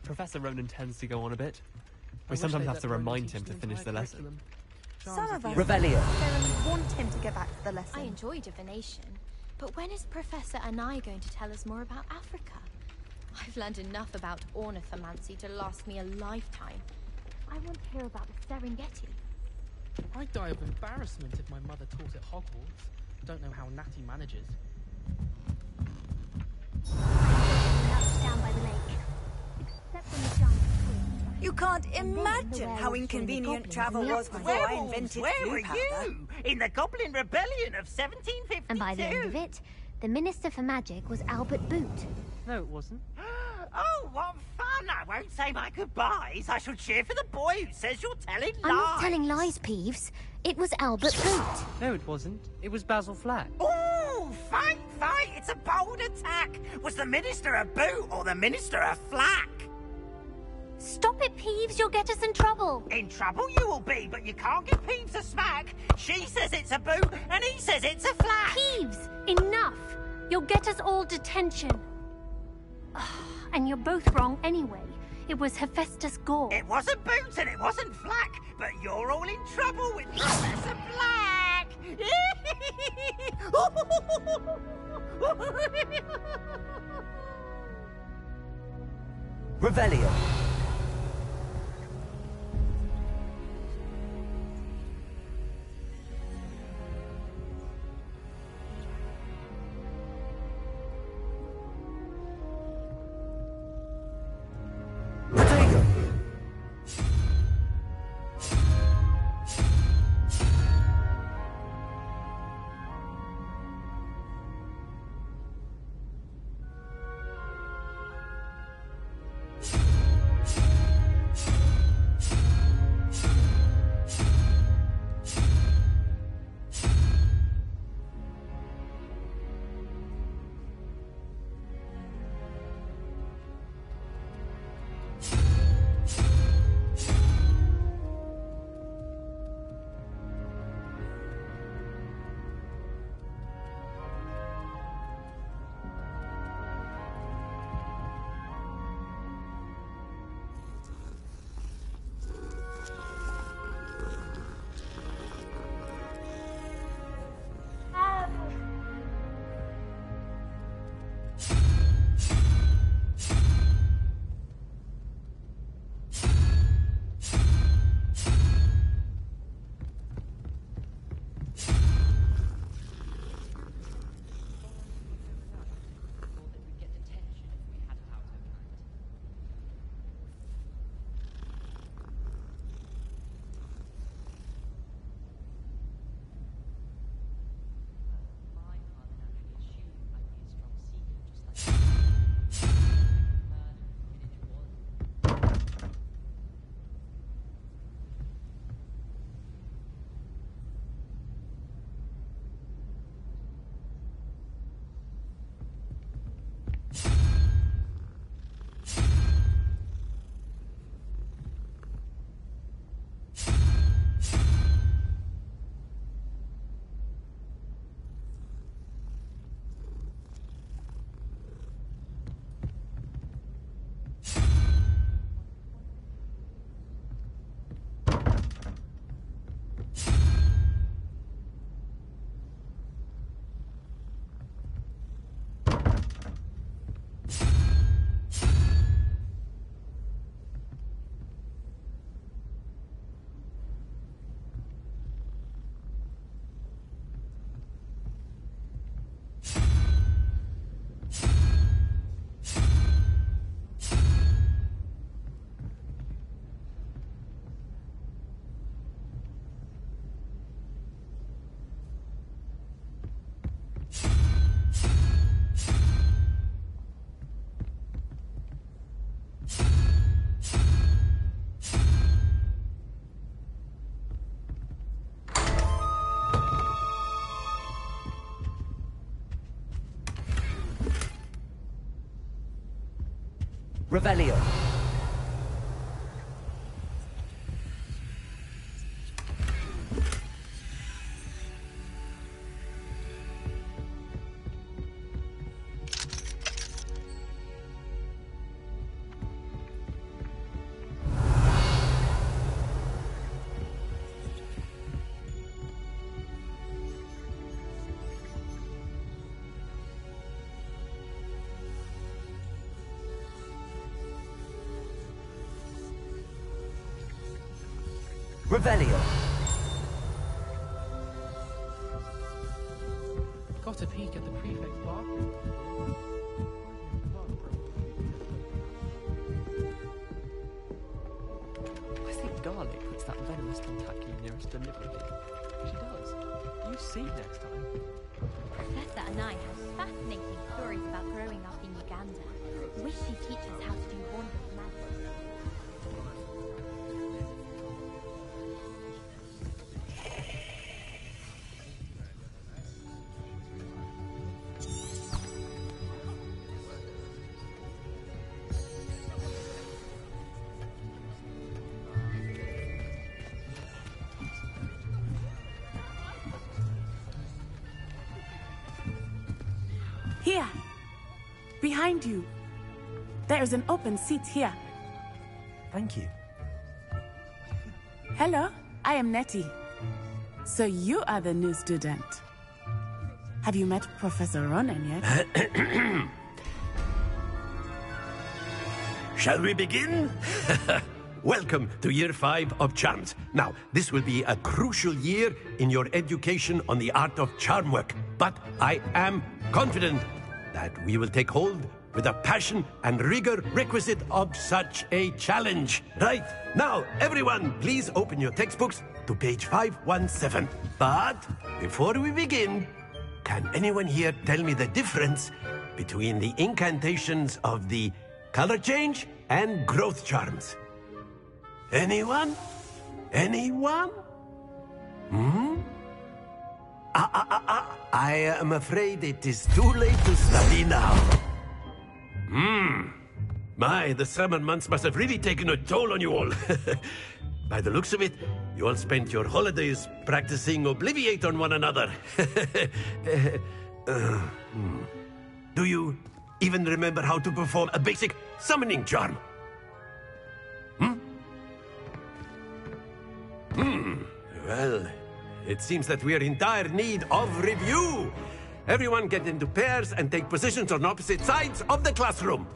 Professor Ronan tends to go on a bit. We sometimes have to remind him to finish the lesson. Some of us Revelio. necessarily want him to get back to the lesson. I enjoy divination, but when is Professor Anai going to tell us more about Africa? I've learned enough about ornithomancy to last me a lifetime. I want to hear about the Serengeti. I'd die of embarrassment if my mother taught at Hogwarts. Don't know how Natty manages. Down by the lake. Except when the giant twins. You can't imagine how inconvenient travel was before I invented Where blue were powder. you? In the Goblin Rebellion of 1752. And by the end of it, the Minister for Magic was Albert Boot. No, it wasn't. Oh, what fun! I won't say my goodbyes. I shall cheer for the boy who says you're telling lies. I'm not telling lies, Peeves. It was Albert Boot. No, it wasn't. It was Basil Flack. Oh, fight! It's a bold attack. Was the Minister a boot or the Minister a flack? Stop it, Peeves. You'll get us in trouble. In trouble you will be, but you can't give Peeves a smack. She says it's a boot, and he says it's a flack. Peeves, enough. You'll get us all detention. And you're both wrong anyway. It was Hephaestus Gore. It wasn't Boots and it wasn't Flack, but you're all in trouble with Professor Black. Revelio. Revelio. Revelio. Got a peek at the prefect's bathroom. I think Garlic puts that venomous tentacle near us deliberately. She does. You see next time. Professor and I have fascinating stories about growing up in Uganda. Wish she'd teach us how to do hornbill magic. Here. Behind you. There is an open seat here. Thank you. Hello, I am Nettie. So you are the new student. Have you met Professor Ronan yet? Shall we begin? Welcome to Year 5 of Charms. Now, this will be a crucial year in your education on the art of charm work. But I am confident that we will take hold with the passion and rigor requisite of such a challenge. Right, now, everyone, please open your textbooks to page 517. But before we begin, can anyone here tell me the difference between the incantations of the color change and growth charms? Anyone? Anyone? I am afraid it is too late to study now. My, the summer months must have really taken a toll on you all. By the looks of it, you all spent your holidays practicing Obliviate on one another. Do you even remember how to perform a basic summoning charm? Well, it seems that we are in dire need of review. Everyone get into pairs and take positions on opposite sides of the classroom.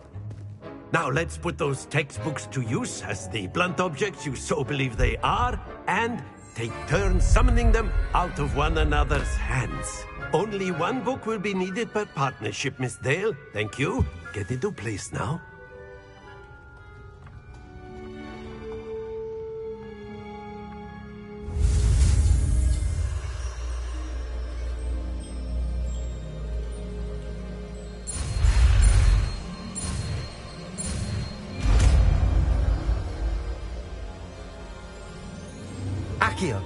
Now let's put those textbooks to use as the blunt objects you so believe they are, and take turns summoning them out of one another's hands. Only one book will be needed per partnership, Miss Dale. Thank you. Get into place now. Accio.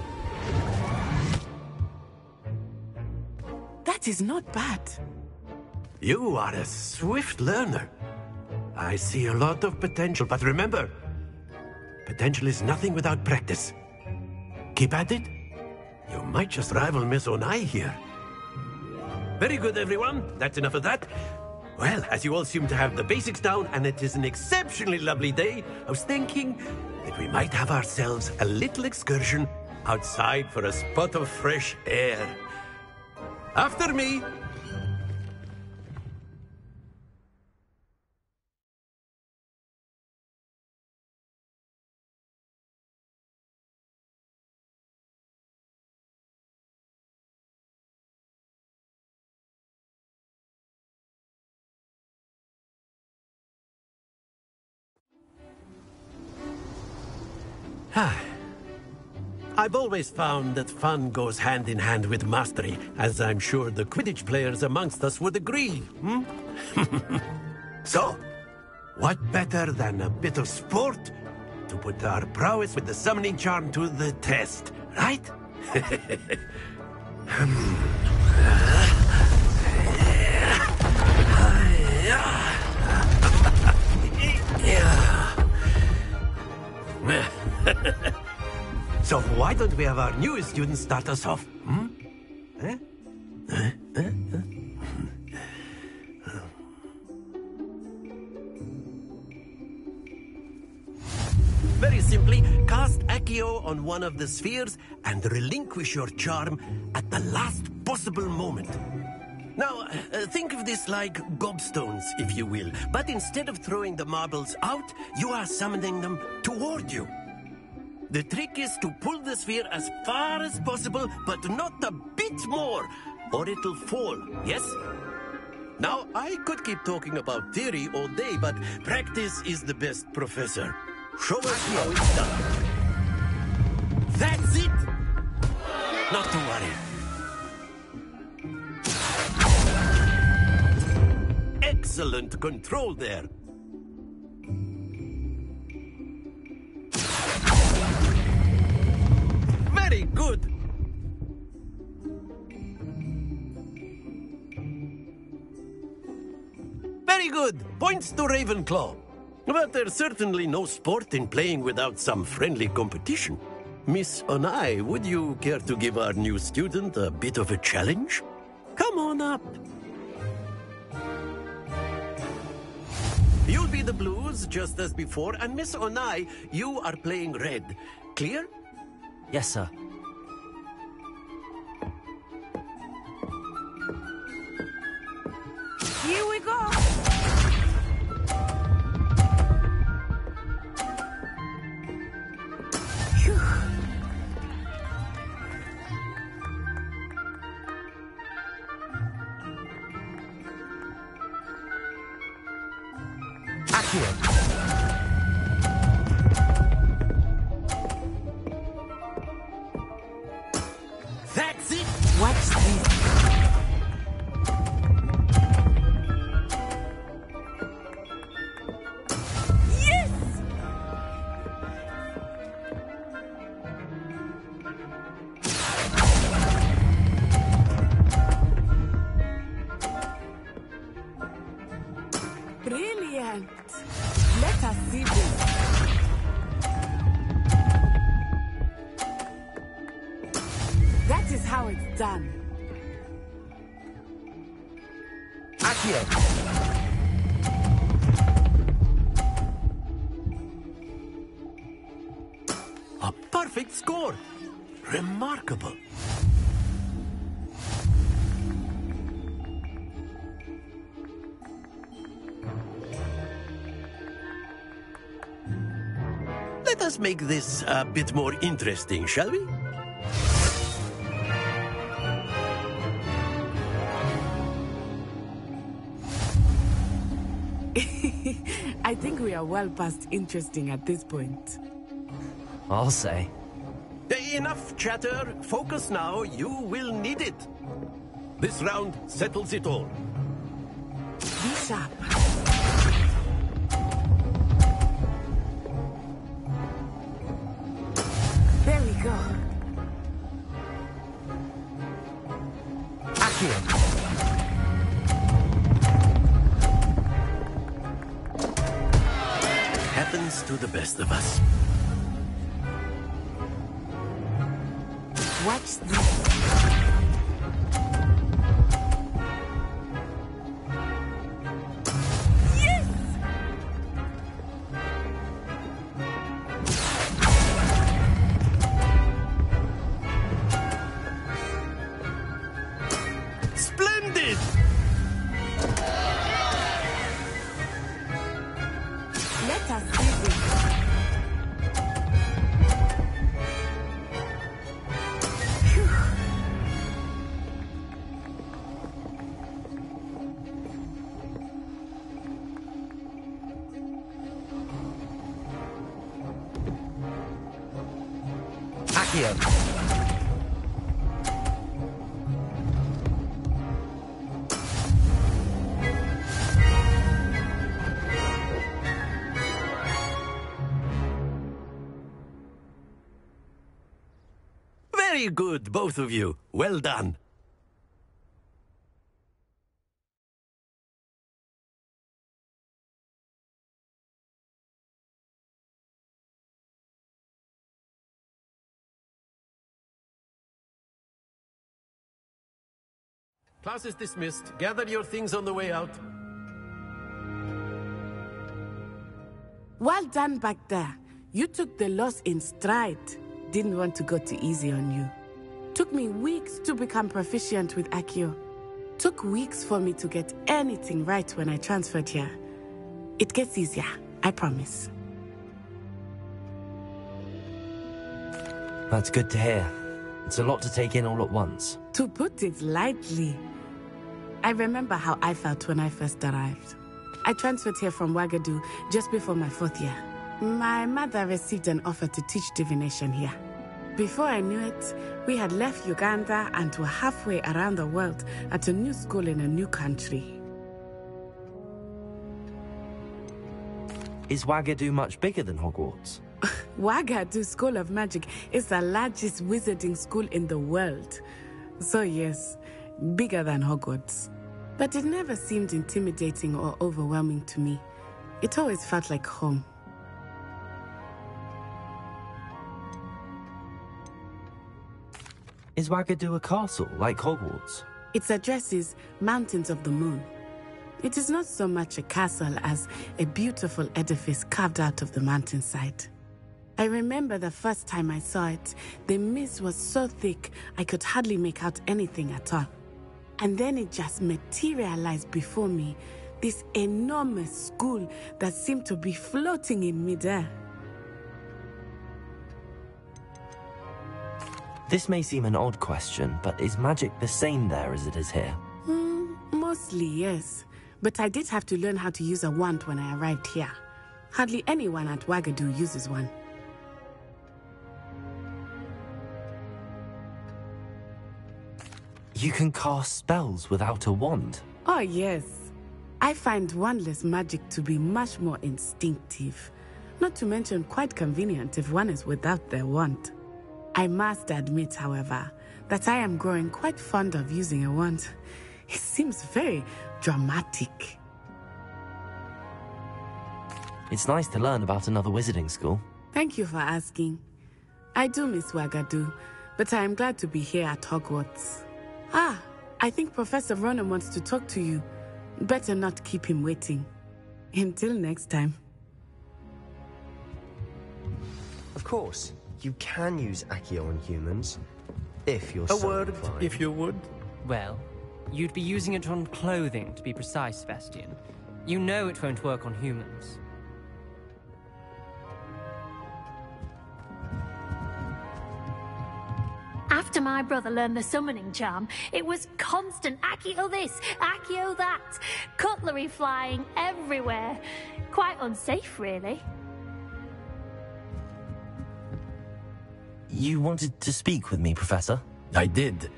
That is not bad. You are a swift learner. I see a lot of potential, but remember, potential is nothing without practice. Keep at it. You might just rival Miss Onai here. Very good, everyone. That's enough of that. Well, as you all seem to have the basics down, and it is an exceptionally lovely day, I was thinking that we might have ourselves a little excursion outside for a spot of fresh air. After me. I've always found that fun goes hand in hand with mastery, as I'm sure the Quidditch players amongst us would agree. So, what better than a bit of sport to put our prowess with the summoning charm to the test, right? don't we have our newest student start us off? Very simply, cast Accio on one of the spheres and relinquish your charm at the last possible moment. Now, think of this like gobstones, if you will. But instead of throwing the marbles out, you are summoning them toward you. The trick is to pull the sphere as far as possible, but not a bit more, or it'll fall, yes? Now, I could keep talking about theory all day, but practice is the best professor. Show us how it's done. That's it! Not to worry. Excellent control there. Very good. Very good. Points to Ravenclaw. But there's certainly no sport in playing without some friendly competition. Miss Onai, would you care to give our new student a bit of a challenge? Come on up. You'll be the blues, just as before, and Miss Onai, you are playing red. Clear? Yes, sir. Here we go. That's it! Watch this. Yes! Brilliant. Let us see this. That is how it's done. Accio. A perfect score. Remarkable. Let us make this a bit more interesting, shall we? I think we are well past interesting at this point. I'll say. Enough chatter. Focus now. You will need it. This round settles it all. Be sharp. There we go. Accio. Happens to the best of us. Watch this. Yes! Splendid! Let us see this. Accio. Very good, both of you. Well done. Class is dismissed. Gather your things on the way out. Well done back there. You took the loss in stride. Didn't want to go too easy on you. Took me weeks to become proficient with Accio. Took weeks for me to get anything right when I transferred here. It gets easier, I promise. That's good to hear. It's a lot to take in all at once. To put it lightly, I remember how I felt when I first arrived. I transferred here from Ouagadougou just before my 4th year. My mother received an offer to teach divination here. Before I knew it, we had left Uganda and were halfway around the world at a new school in a new country. Is Ouagadougou much bigger than Hogwarts? Ouagadougou School of Magic is the largest wizarding school in the world. So yes, bigger than Hogwarts. But it never seemed intimidating or overwhelming to me. It always felt like home. Is Ouagadougou a castle, like Hogwarts? Its address is Mountains of the Moon. It is not so much a castle as a beautiful edifice carved out of the mountainside. I remember the first time I saw it, the mist was so thick I could hardly make out anything at all. And then it just materialized before me, this enormous school that seemed to be floating in midair. This may seem an odd question, but is magic the same there as it is here? Mostly, yes. But I did have to learn how to use a wand when I arrived here. Hardly anyone at Ouagadougou uses one. You can cast spells without a wand? Oh, yes. I find wandless magic to be much more instinctive. Not to mention quite convenient if one is without their wand. I must admit, however, that I am growing quite fond of using a wand. It seems very dramatic. It's nice to learn about another wizarding school. Thank you for asking. I do miss Ouagadougou, but I am glad to be here at Hogwarts. Ah, I think Professor Ronan wants to talk to you. Better not keep him waiting. Until next time. Of course, you can use Accio on humans, if you're A so word, inclined. if you would. Well, you'd be using it on clothing, to be precise, Sebastian. You know it won't work on humans. After my brother learned the summoning charm, it was constant Accio this, Accio that. Cutlery flying everywhere. Quite unsafe, really. You wanted to speak with me, Professor? I did.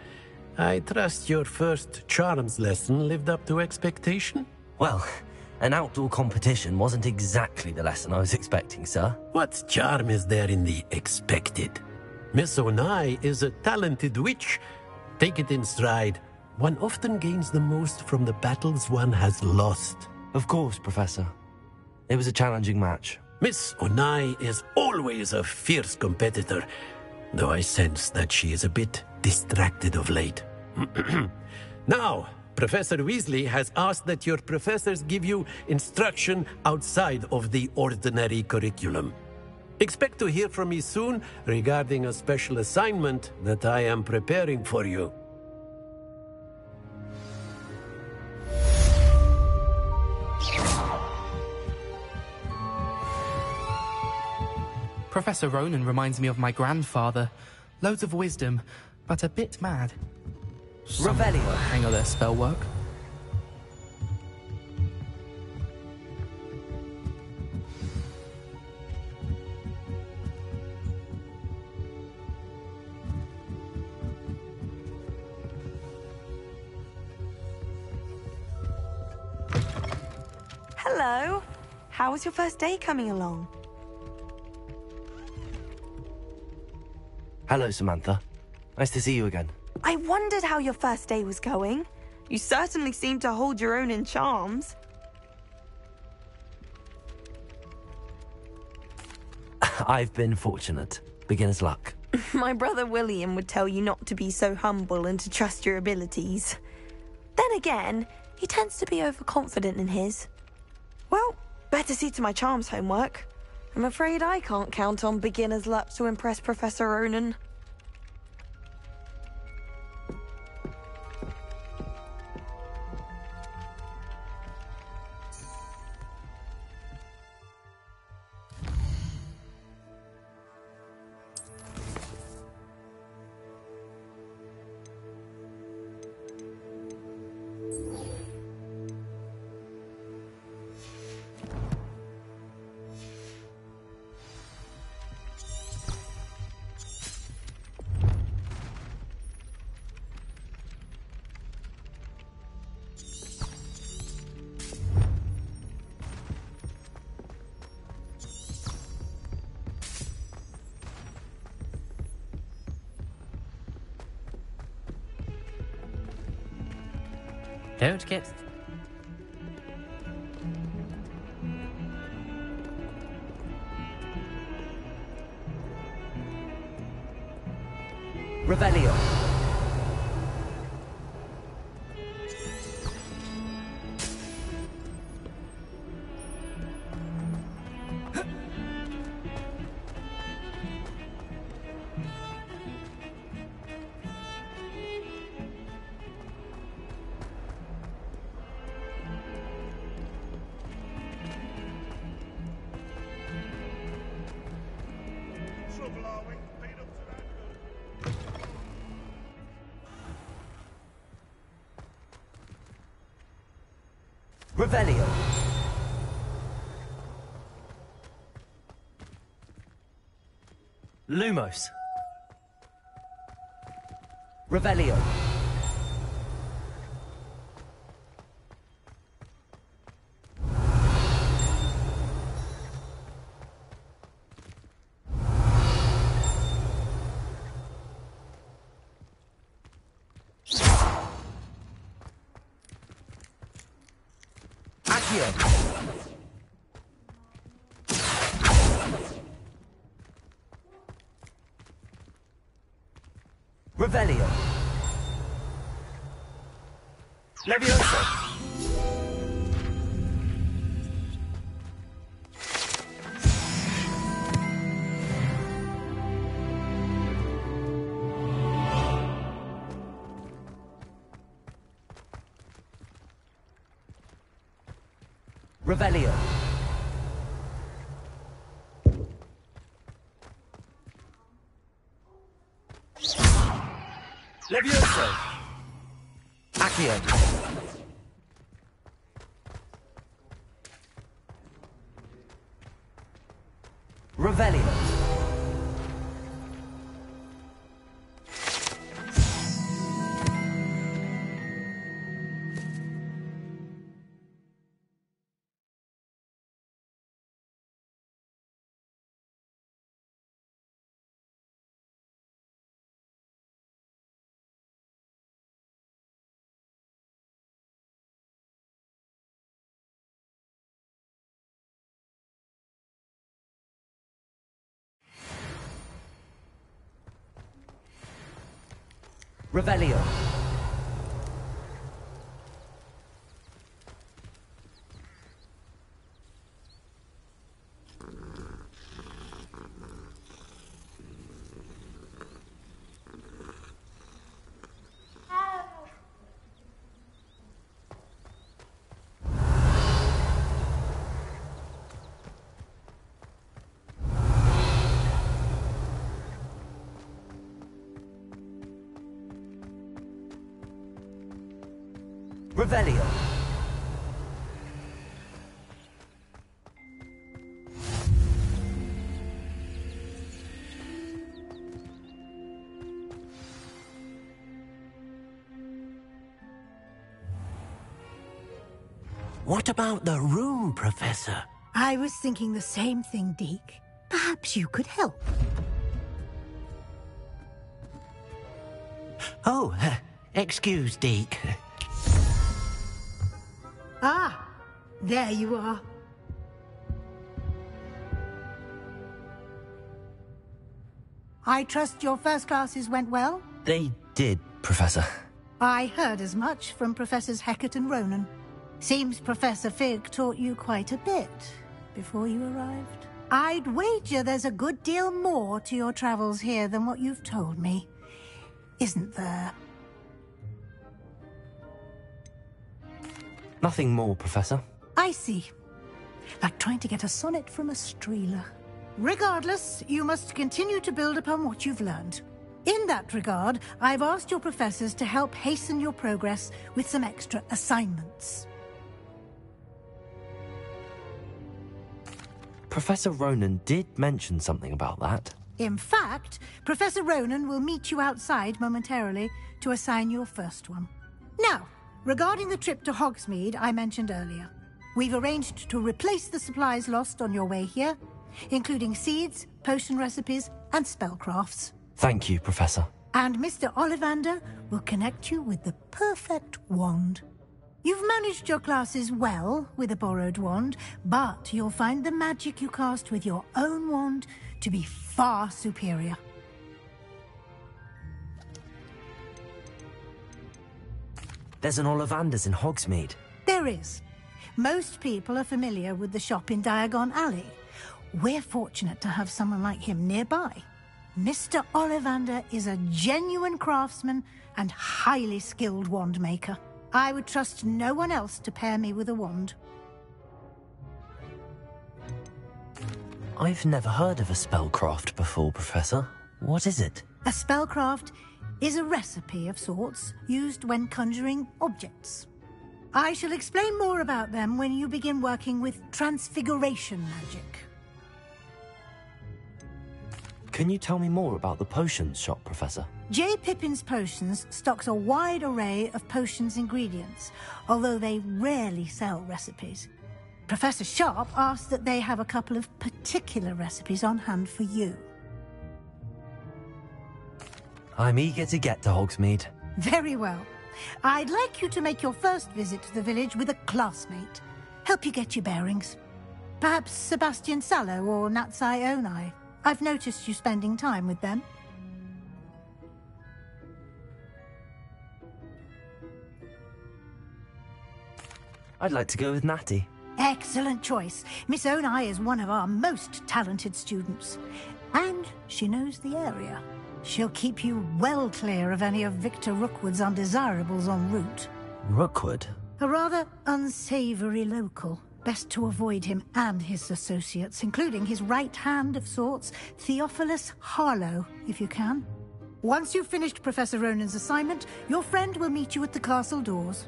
I trust your first charms lesson lived up to expectation? Well, an outdoor competition wasn't exactly the lesson I was expecting, sir. What charm is there in the expected? Miss Onai is a talented witch. Take it in stride. One often gains the most from the battles one has lost. Of course, Professor. It was a challenging match. Miss Onai is always a fierce competitor, though I sense that she is a bit distracted of late. Now, Professor Weasley has asked that your professors give you instruction outside of the ordinary curriculum. Expect to hear from me soon regarding a special assignment that I am preparing for you. Professor Ronan reminds me of my grandfather. Loads of wisdom, but a bit mad. Revelio. Hang on their spell work. Hello. How was your first day coming along? Hello, Samantha. Nice to see you again. I wondered how your first day was going. You certainly seem to hold your own in charms. I've been fortunate. Beginner's luck. My brother William would tell you not to be so humble and to trust your abilities. Then again, he tends to be overconfident in his. Well, better see to my charms homework. I'm afraid I can't count on beginner's luck to impress Professor Ronan. Don't get... Revelio. Revelio. Lumos. Revelio. Revelio. Levioso. Revelio. Levioso. Accio. Revelio. Revelio. Revelio. What about the room, Professor? I was thinking the same thing, Deke. Perhaps you could help. Oh, excuse, Deke. Ah, there you are. I trust your first classes went well? They did, Professor. I heard as much from Professors Hecat and Ronan. Seems Professor Fig taught you quite a bit before you arrived. I'd wager there's a good deal more to your travels here than what you've told me. Isn't there? Nothing more, Professor. I see. Like trying to get a sonnet from a streeler. Regardless, you must continue to build upon what you've learned. In that regard, I've asked your professors to help hasten your progress with some extra assignments. Professor Ronan did mention something about that. In fact, Professor Ronan will meet you outside momentarily to assign your first one. Now, regarding the trip to Hogsmeade I mentioned earlier, we've arranged to replace the supplies lost on your way here, including seeds, potion recipes, and spellcrafts. Thank you, Professor. And Mr. Ollivander will connect you with the perfect wand. You've managed your classes well with a borrowed wand, but you'll find the magic you cast with your own wand to be far superior. There's an Ollivander's in Hogsmeade. There is. Most people are familiar with the shop in Diagon Alley. We're fortunate to have someone like him nearby. Mr. Ollivander is a genuine craftsman and highly skilled wand maker. I would trust no one else to pair me with a wand. I've never heard of a spellcraft before, Professor. What is it? A spellcraft is a recipe of sorts used when conjuring objects. I shall explain more about them when you begin working with transfiguration magic. Can you tell me more about the potions shop, Professor? J. Pippin's Potions stocks a wide array of potions ingredients, although they rarely sell recipes. Professor Sharp asked that they have a couple of particular recipes on hand for you. I'm eager to get to Hogsmeade. Very well. I'd like you to make your first visit to the village with a classmate. Help you get your bearings. Perhaps Sebastian Sallow or Natsai Onai. I've noticed you spending time with them. I'd like to go with Natty. Excellent choice. Miss Onai is one of our most talented students. And she knows the area. She'll keep you well clear of any of Victor Rookwood's undesirables en route. Rookwood? A rather unsavory local. Best to avoid him and his associates, including his right hand of sorts, Theophilus Harlow, if you can. Once you've finished Professor Ronan's assignment, your friend will meet you at the castle doors.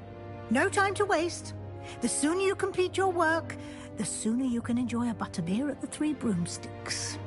No time to waste. The sooner you complete your work, the sooner you can enjoy a butterbeer at the Three Broomsticks.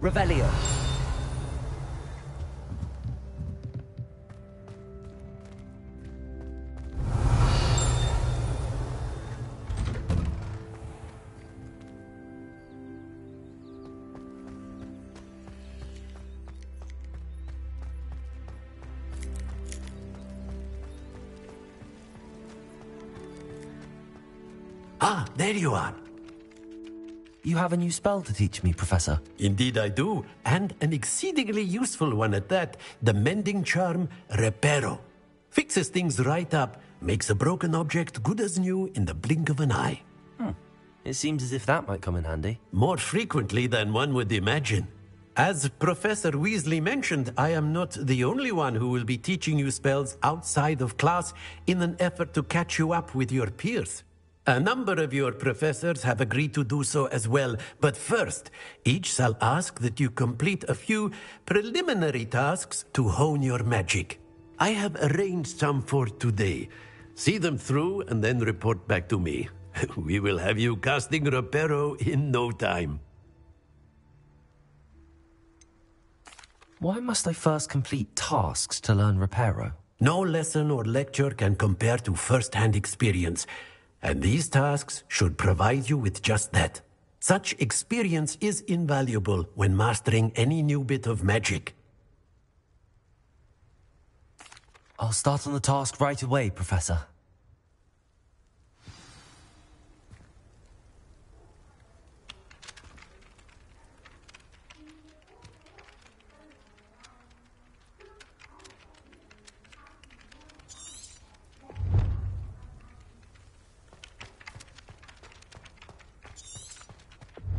Revelio. Ah, there you are. You have a new spell to teach me, Professor? Indeed I do, and an exceedingly useful one at that. The mending charm, Reparo. Fixes things right up, makes a broken object good as new in the blink of an eye. It seems as if that might come in handy. More frequently than one would imagine. As Professor Weasley mentioned, I am not the only one who will be teaching you spells outside of class in an effort to catch you up with your peers. A number of your professors have agreed to do so as well, but first, each shall ask that you complete a few preliminary tasks to hone your magic. I have arranged some for today. See them through and then report back to me. We will have you casting Reparo in no time. Why must I first complete tasks to learn Reparo? No lesson or lecture can compare to first-hand experience, and these tasks should provide you with just that. Such experience is invaluable when mastering any new bit of magic. I'll start on the task right away, Professor.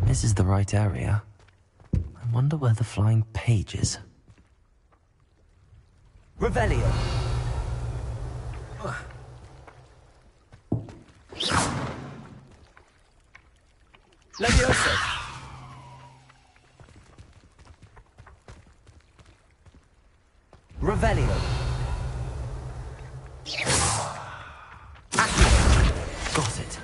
This is the right area. I wonder where the flying page is. Revelio! Leviosa! Revelio! Accio! Got it.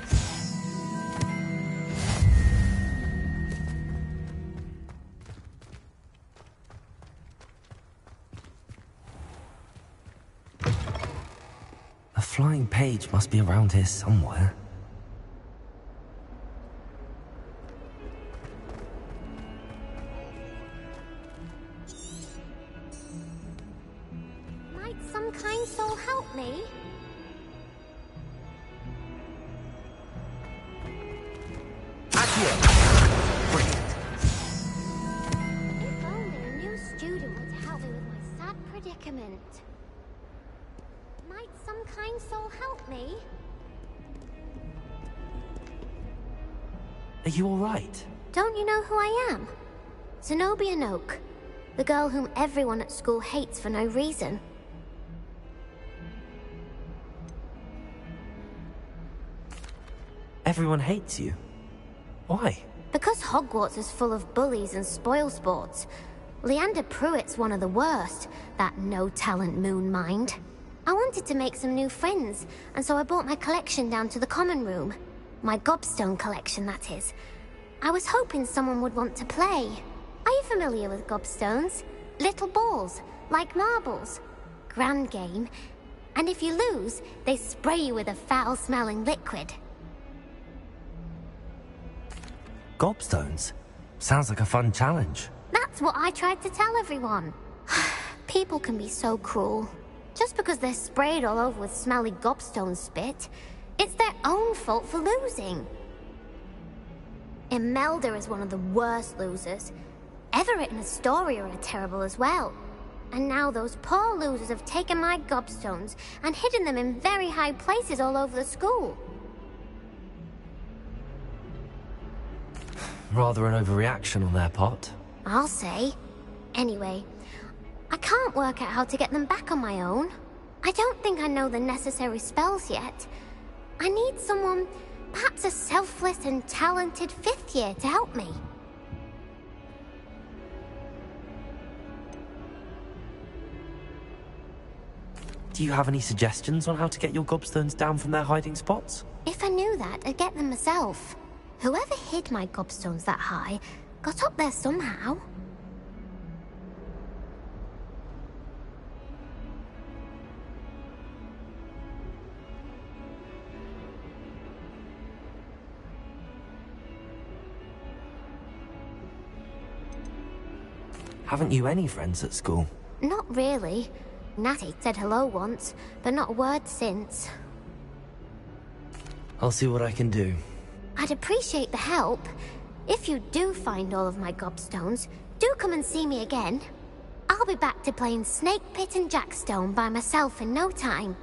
A flying page must be around here somewhere. Might some kind soul help me? If only a new student were to help me with my sad predicament. Might some kind soul help me? Are you all right? Don't you know who I am? Zenobia Noak, the girl whom everyone at school hates for no reason. Everyone hates you. Why? Because Hogwarts is full of bullies and spoilsports. Leander Pruitt's one of the worst, that no-talent moon mind. I wanted to make some new friends, and so I brought my collection down to the common room. My gobstone collection, that is. I was hoping someone would want to play. Are you familiar with gobstones? Little balls, like marbles. Grand game. And if you lose, they spray you with a foul-smelling liquid. Gobstones? Sounds like a fun challenge. That's what I tried to tell everyone. People can be so cruel. Just because they're sprayed all over with smelly gobstone spit, it's their own fault for losing. Imelda is one of the worst losers. Everett and Astoria are terrible as well. And now those poor losers have taken my gobstones and hidden them in very high places all over the school. Rather an overreaction on their part. I'll say. Anyway, I can't work out how to get them back on my own. I don't think I know the necessary spells yet. I need someone, perhaps a selfless and talented fifth year to help me. Do you have any suggestions on how to get your gobstones down from their hiding spots? If I knew that, I'd get them myself. Whoever hid my gobstones that high got up there somehow. Haven't you any friends at school? Not really. Natty said hello once, but not a word since. I'll see what I can do. I'd appreciate the help. If you do find all of my gobstones, do come and see me again. I'll be back to playing Snake Pit and Jackstone by myself in no time.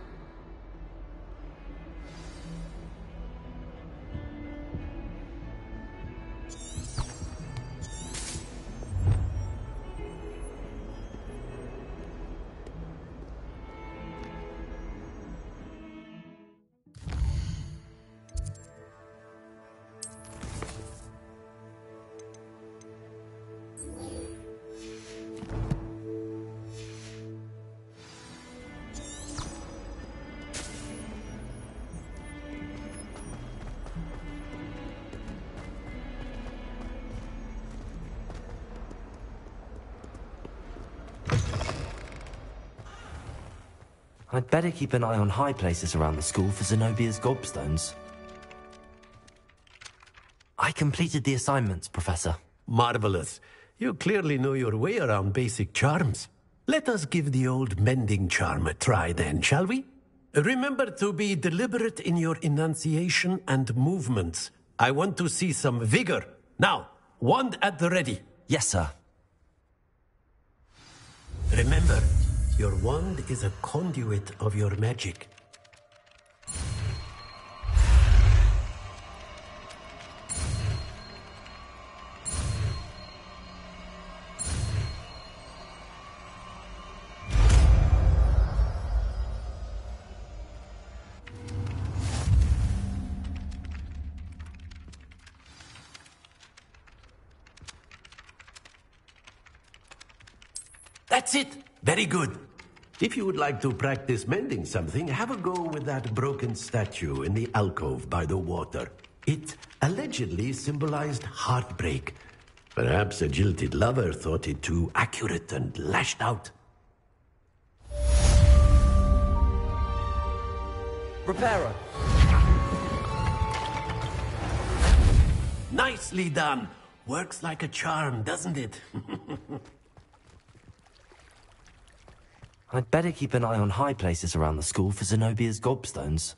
I'd better keep an eye on high places around the school for Zenobia's gobstones. I completed the assignments, Professor. Marvelous. You clearly know your way around basic charms. Let us give the old mending charm a try then, shall we? Remember to be deliberate in your enunciation and movements. I want to see some vigor. Now, wand at the ready. Yes, sir. Remember, your wand is a conduit of your magic. That's it! Very good. If you would like to practice mending something, have a go with that broken statue in the alcove by the water. It allegedly symbolized heartbreak. Perhaps a jilted lover thought it too accurate and lashed out. Repairer. Nicely done. Works like a charm, doesn't it? I'd better keep an eye on high places around the school for Zenobia's gobstones.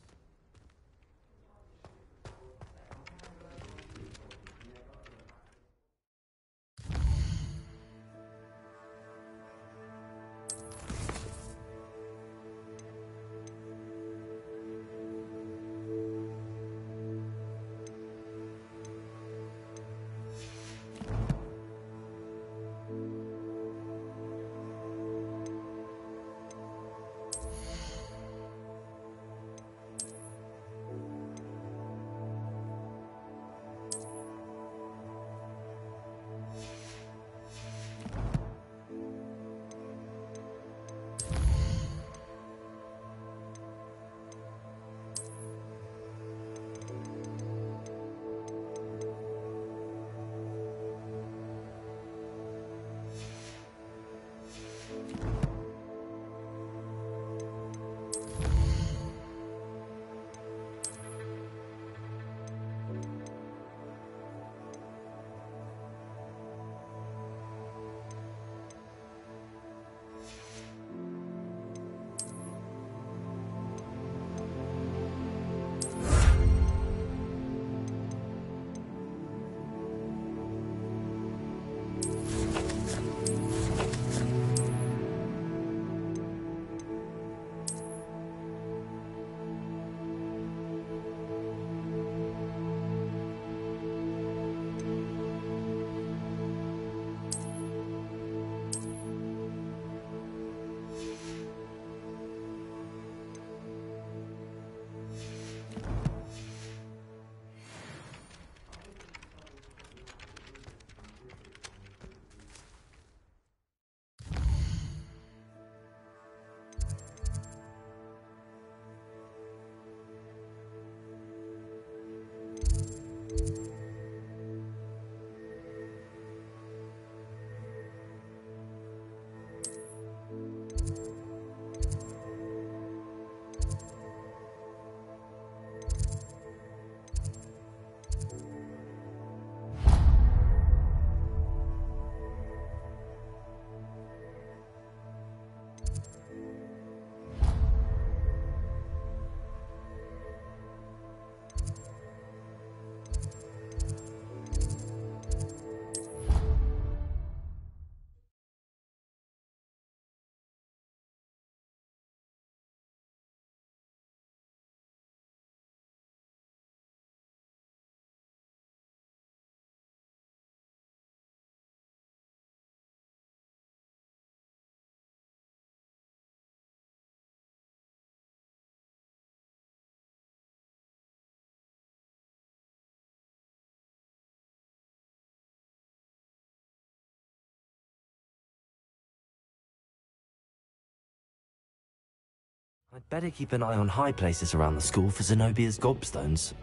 I'd better keep an eye on high places around the school for Zenobia's gobstones.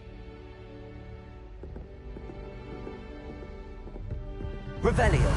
Revelio.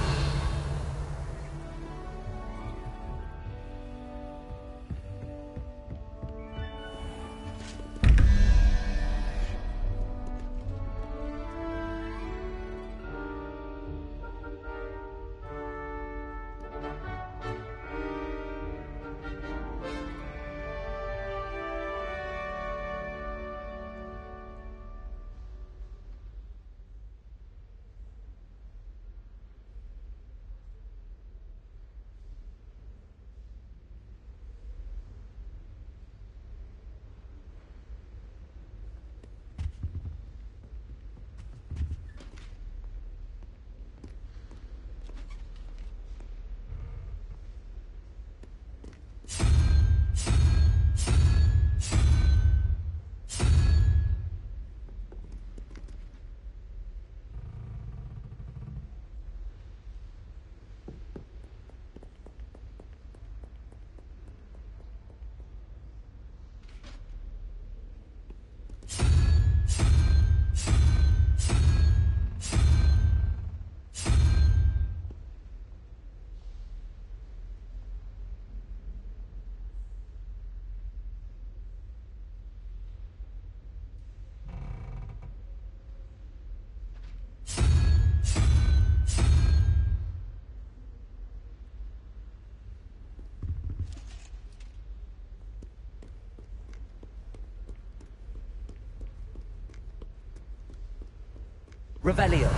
Revelio.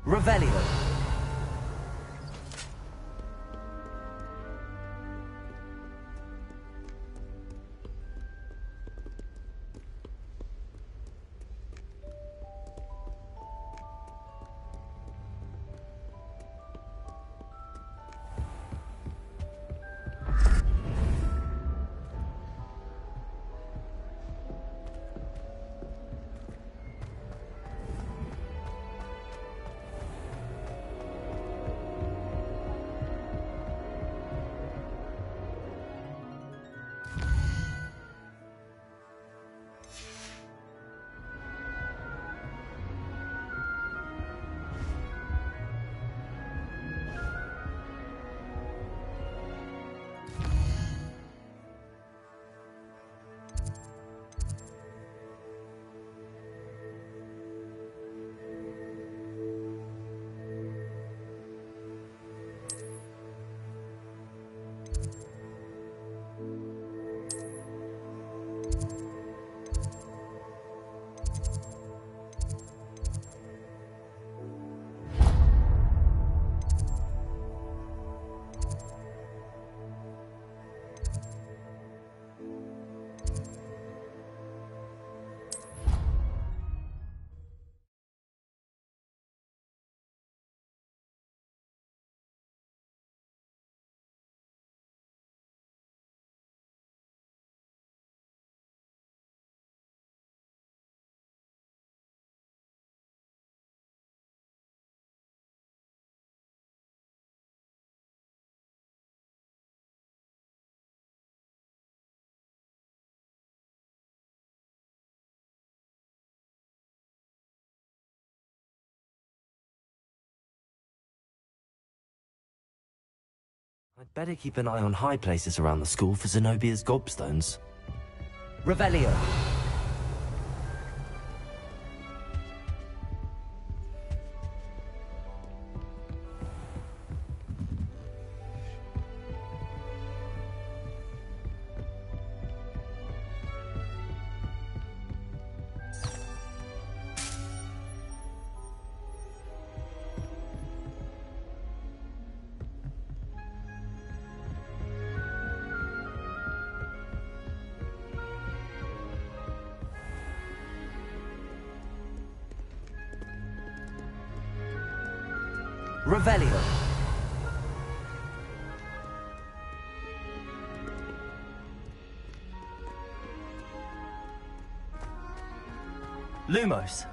Revelio. I'd better keep an eye on high places around the school for Zenobia's gobstones. Revelio. Revelio. Lumos.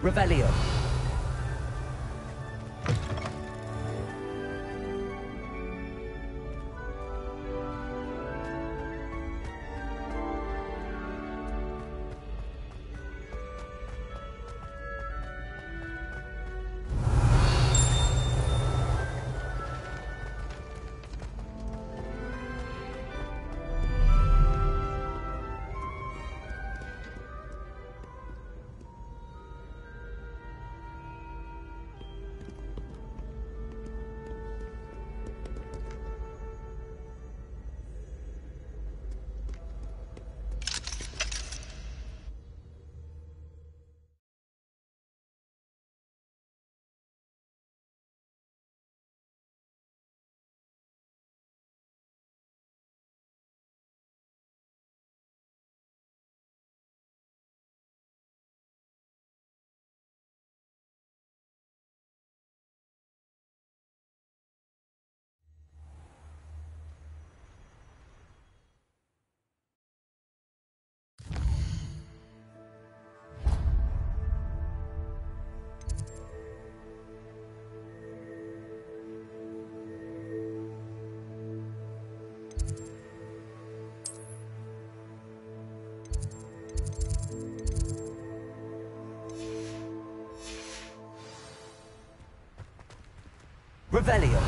Revelio. Revelio.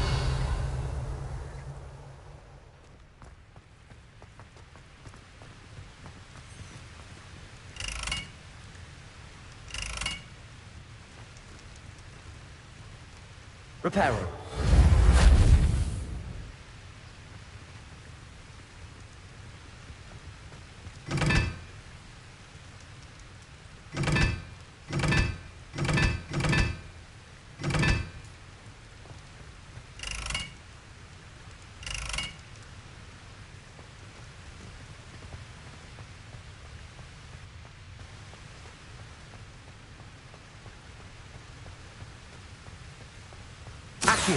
Reparo. Accio.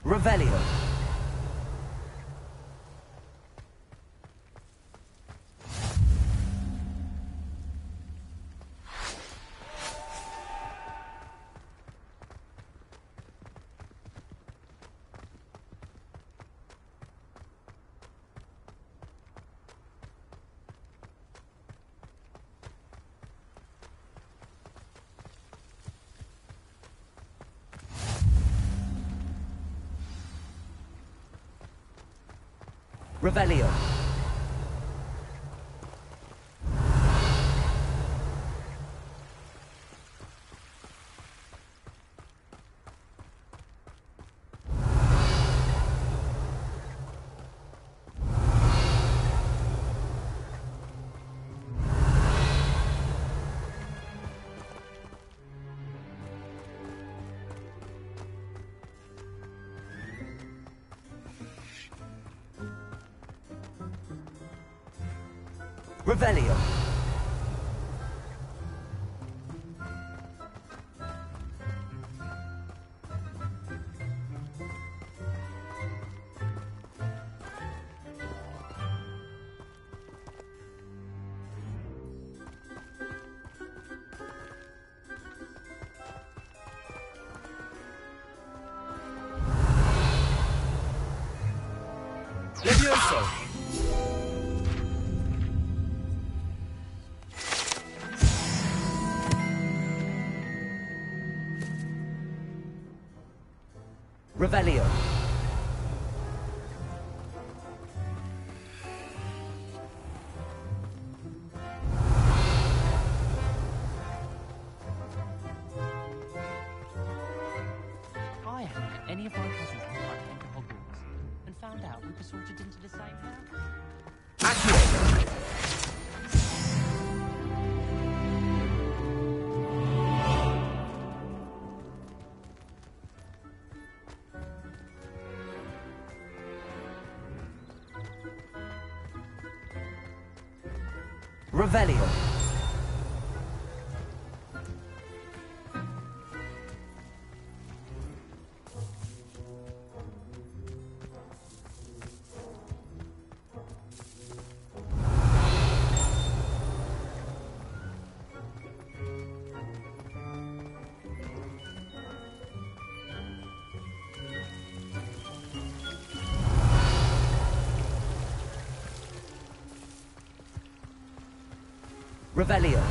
Revelio. Revelio. Revelio. Levioso! Revelio. I haven't met any of my cousins before I came to Hogwarts, and found out we were sorted into the same house. Revelio. Revelio.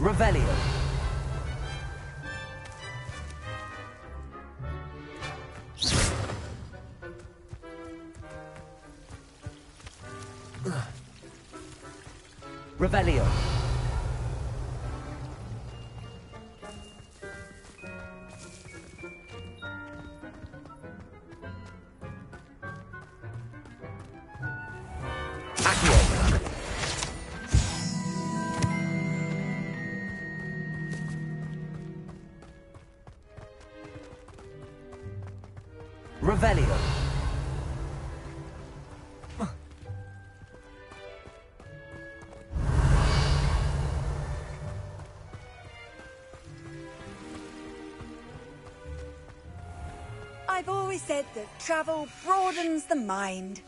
Revelio. Revelio. Revelio. I've always said that travel broadens the mind.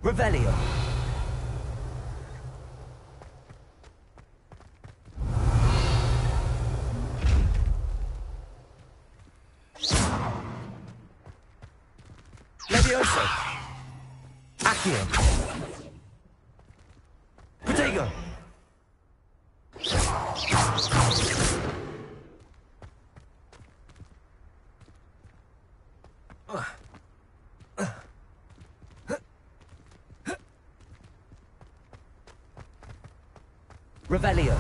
Revelio. Levioso. Accio. Protego. Revelio.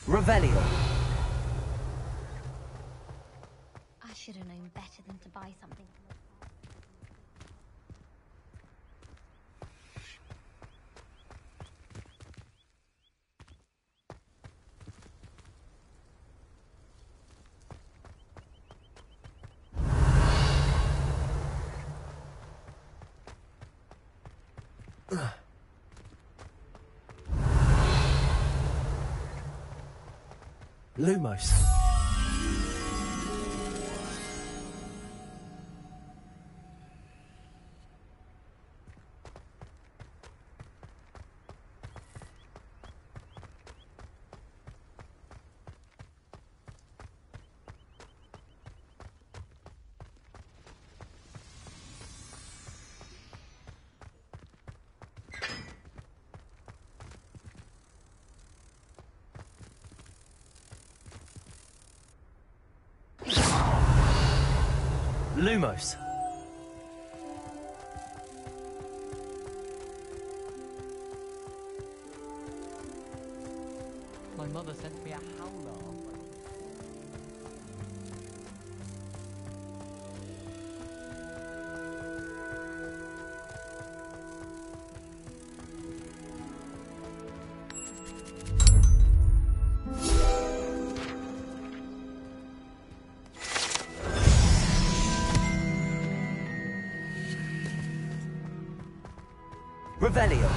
Revelio. I should have known better than to buy something. Lumos. Lumos. My mother sent me a howler. Revelio.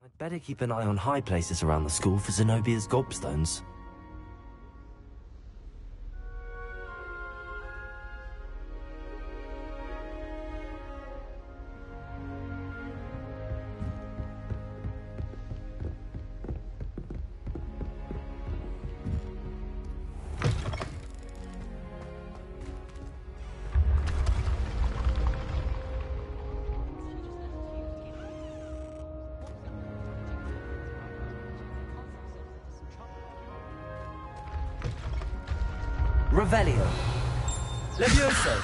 I'd better keep an eye on high places around the school for Zenobia's gobstones. Revelio. Levioso.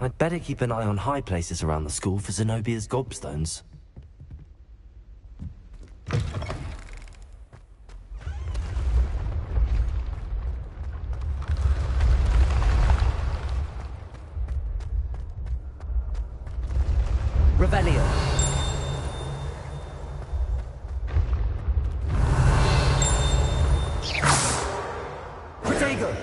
I'd better keep an eye on high places around the school for Zenobia's gobstones. Revelio. Protego.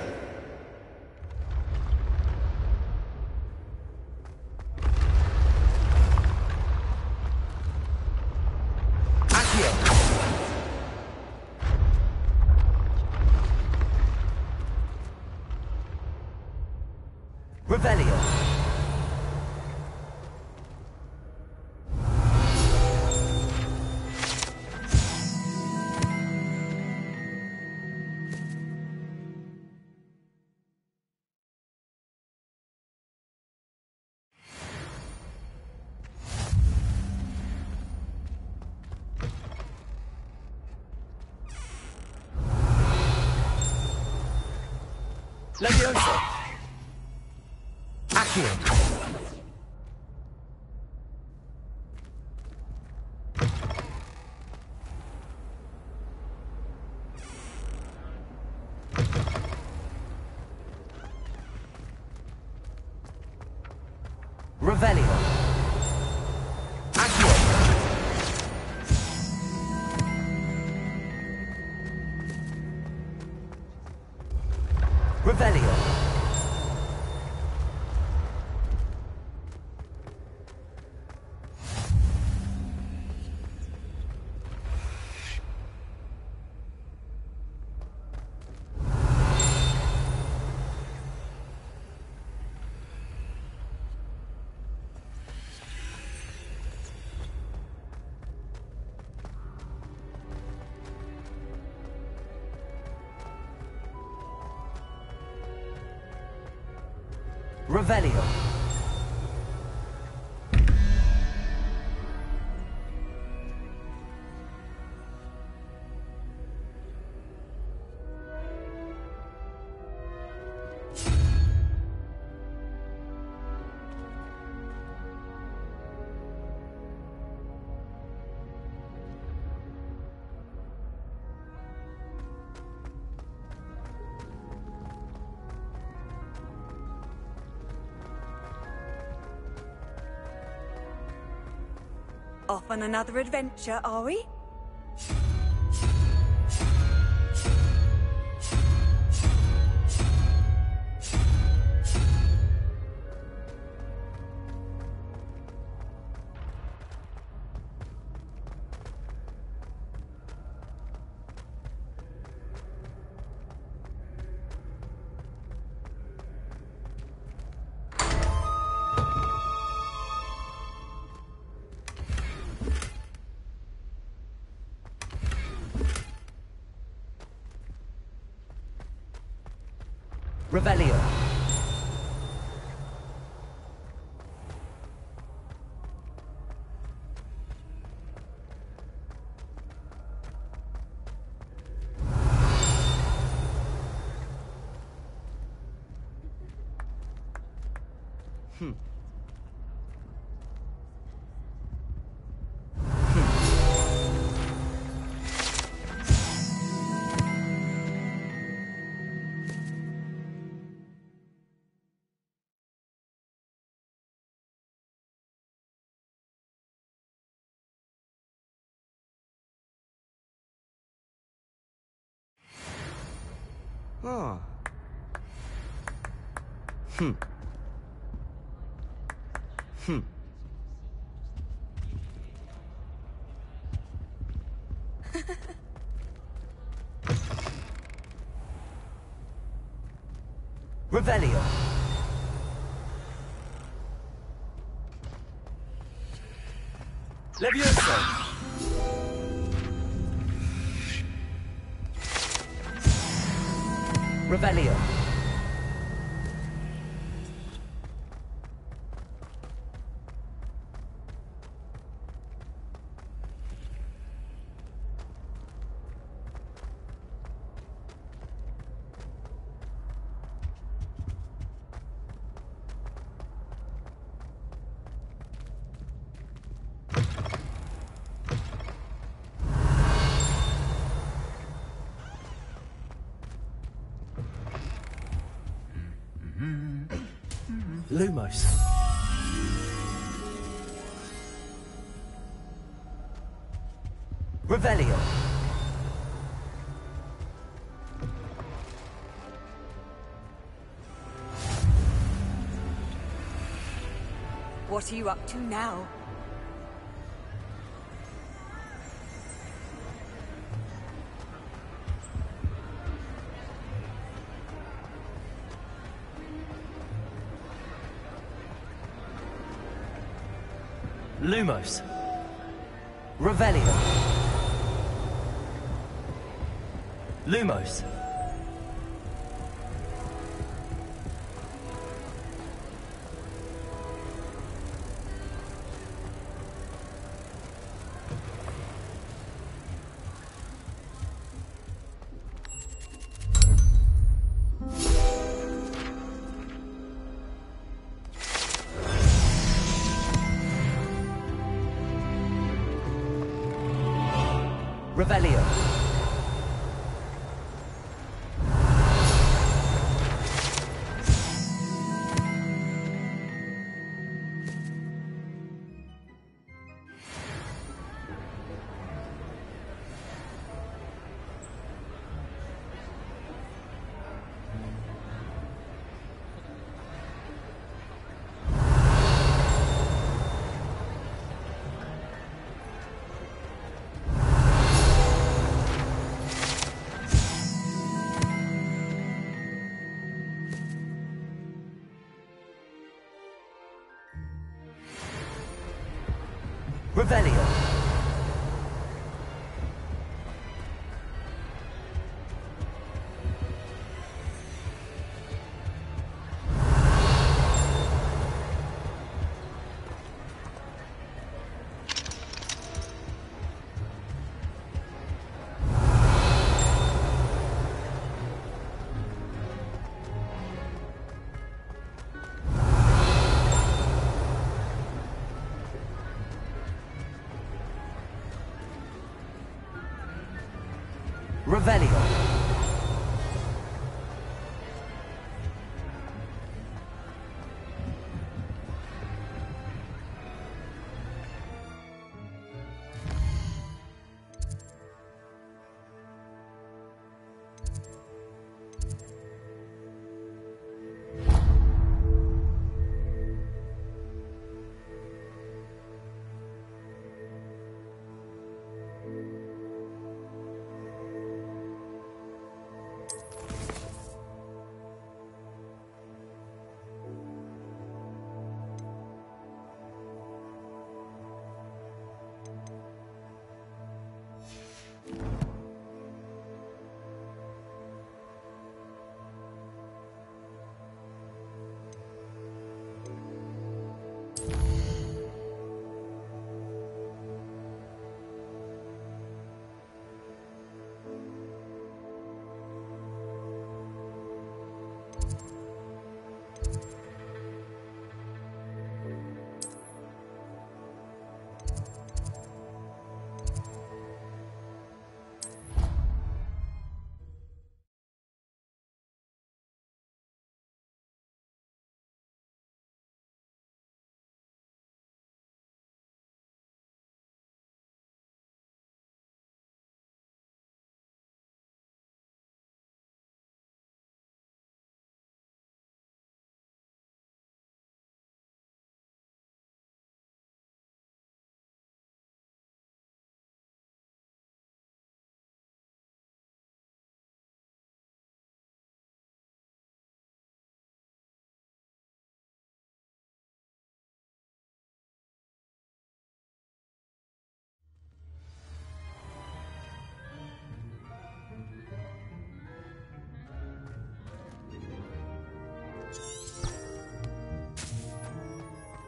Revelio. Levioso. Accio. Revelio. Accio. Revelio. Revelio. Off on another adventure, are we? Revelio. Oh. Revelio. Levioso. Revelio. Lumos. Revelio. What are you up to now? Lumos. Revelio. Lumos. Revelio. Revelio. Revelio.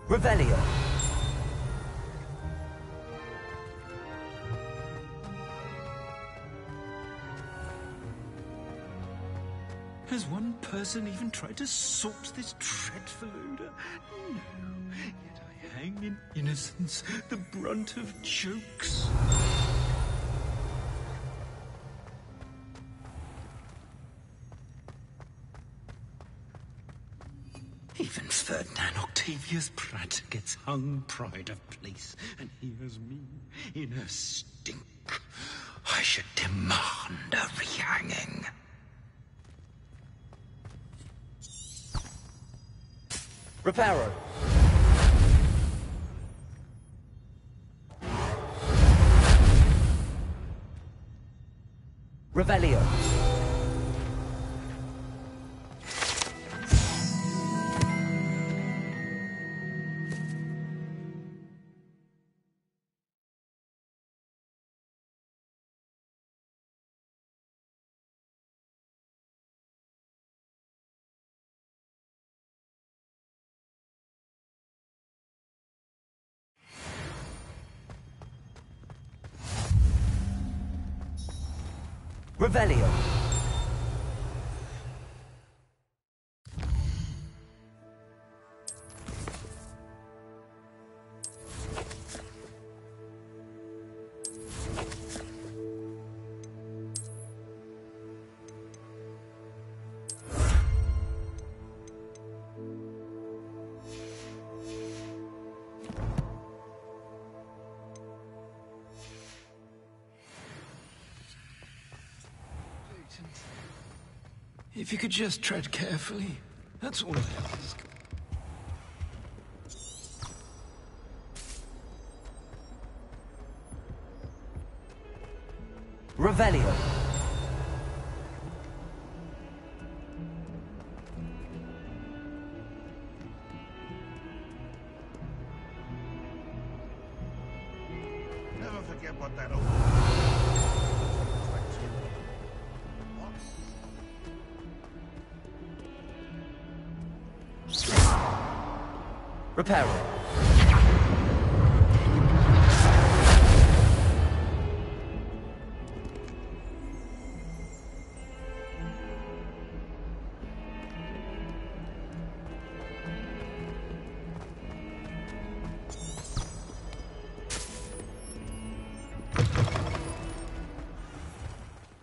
Revelio. Has one person even tried to sort this dreadful odor? No. Yet I hang in innocence, the brunt of jokes. Even Ferdinand Octavius Pratt gets hung pride of place, and here's me in a stink. I should demand a rehanging. Reparo. Revelio. Revelio. If you could just tread carefully, that's all I ask. Revelio. Never forget what that old... Reparo.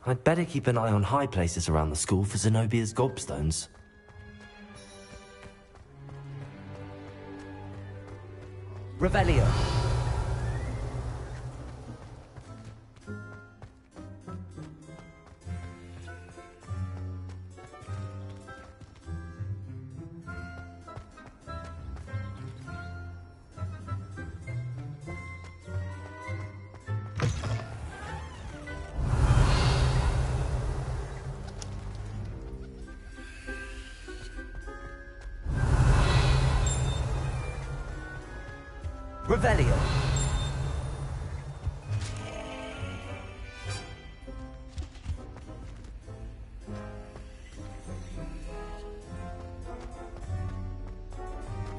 I'd better keep an eye on high places around the school for Zenobia's gobstones. Revelio. Revelio.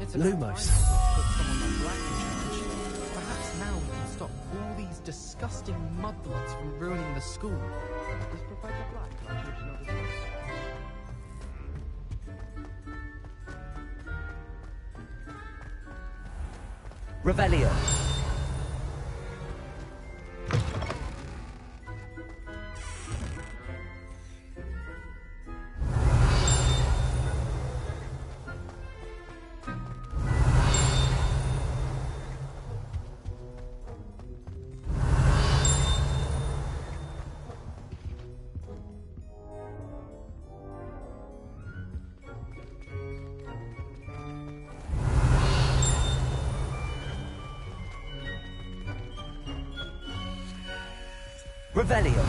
It's Lumos. Put someone like Black in charge. Perhaps now we can stop all these disgusting mudbloods from ruining the school. Does Professor Black like to know this? Revelio. Revelio.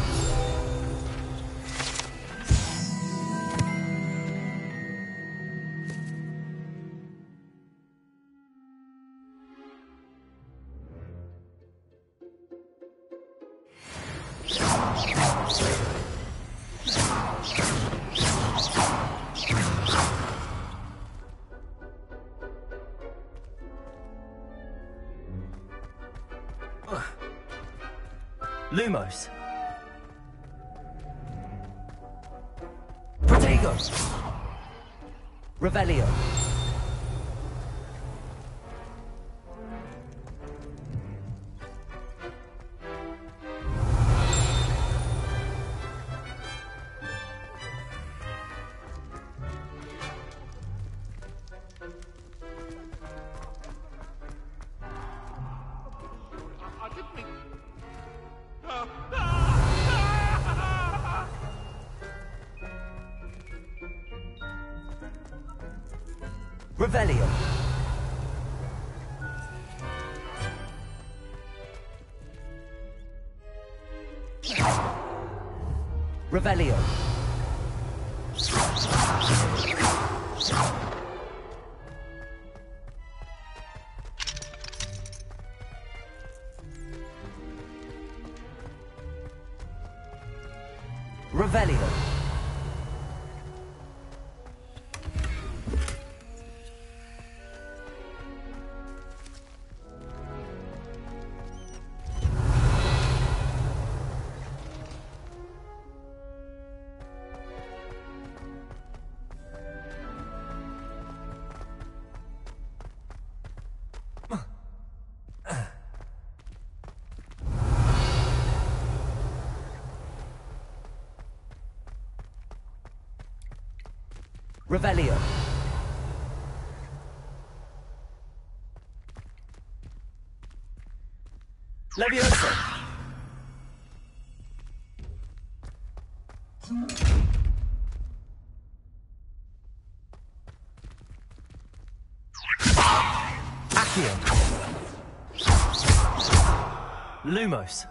Lumos. Protego. Revelio. I didn't mean... Revelio. Revelio. Revelio. Revelio. Leviosa. Accio. Lumos.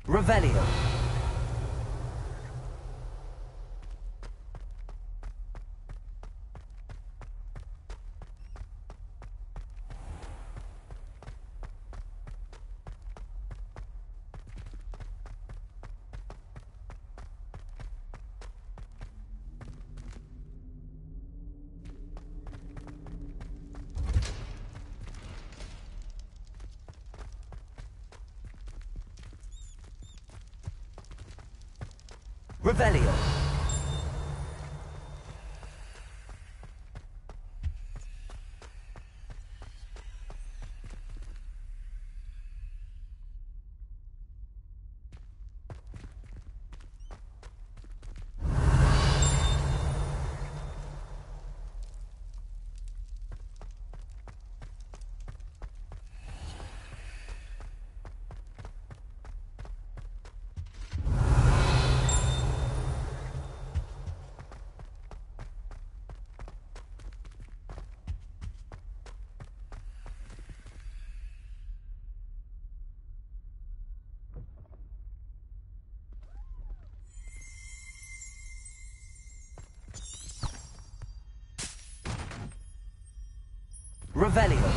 Revelio. Revelio. Revelio.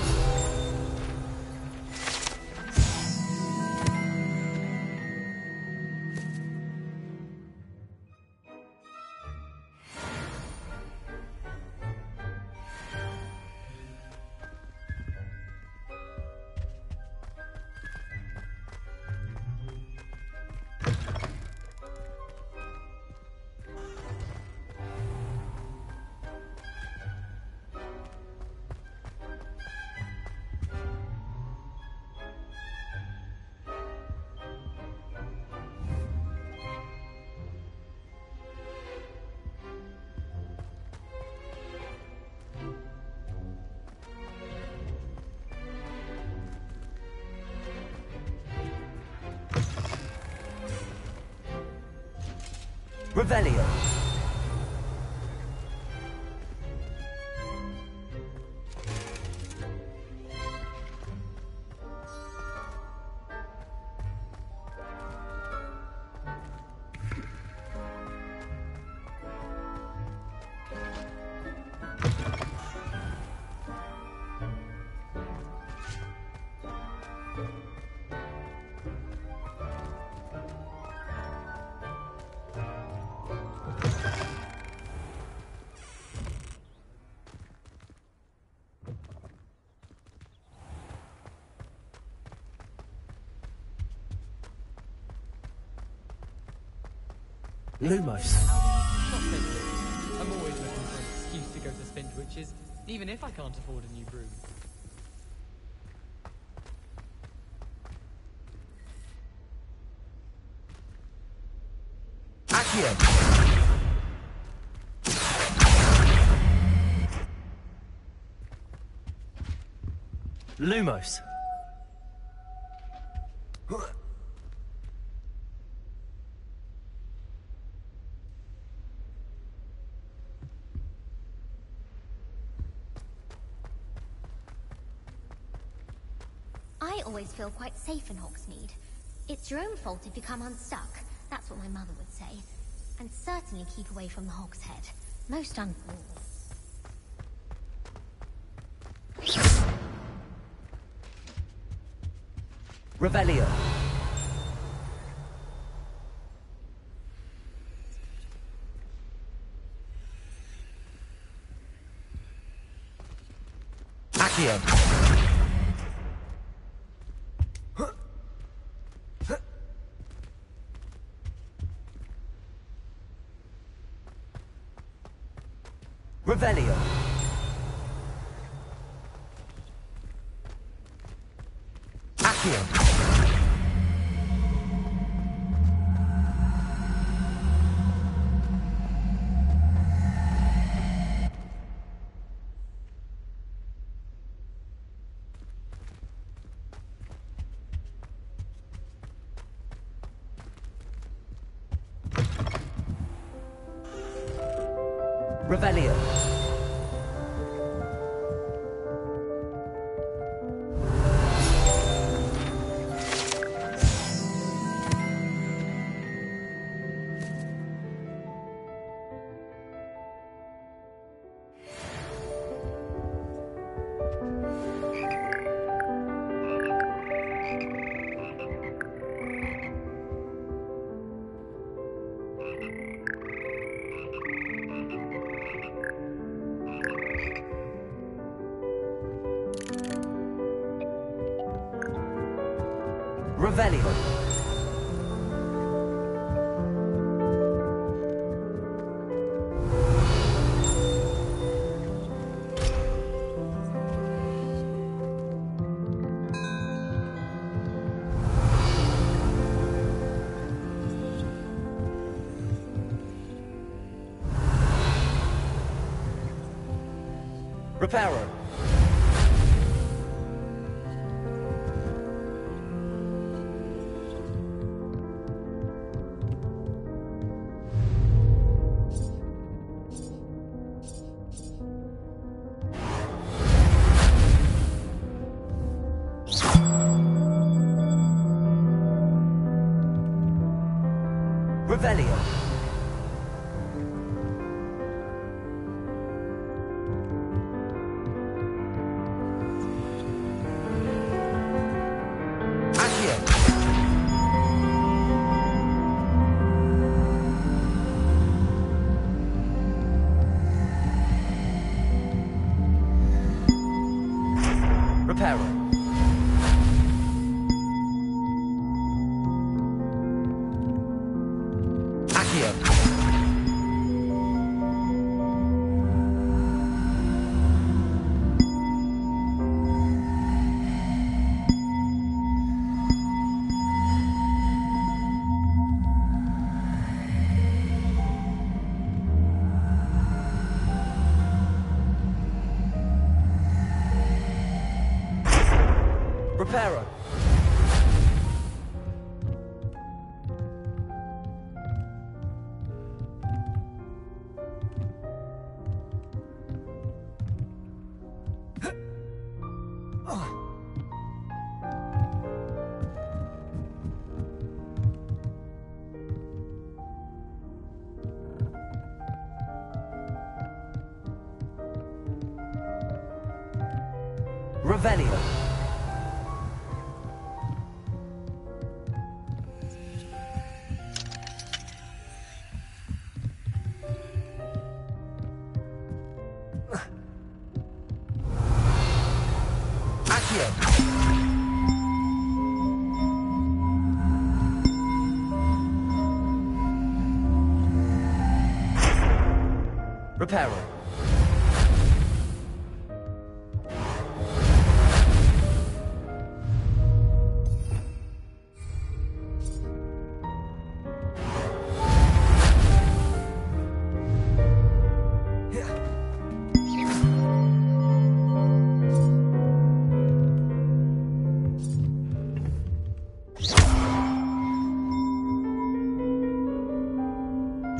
Revelio. Lumos. I'm always looking for an excuse to go to Spinch Witches, even if I can't afford a new broom. Accio. Lumos. I always feel quite safe in Hogsmeade. It's your own fault if you come unstuck. That's what my mother would say. And certainly keep away from the Hog's Head. Most uncool. Revelio. Accio. Revelio. Accio. Revelio. Revelio. Reparo. Revelio. Accio. Reparo. Accio. Reparo. Revelio. Accio. Reparo.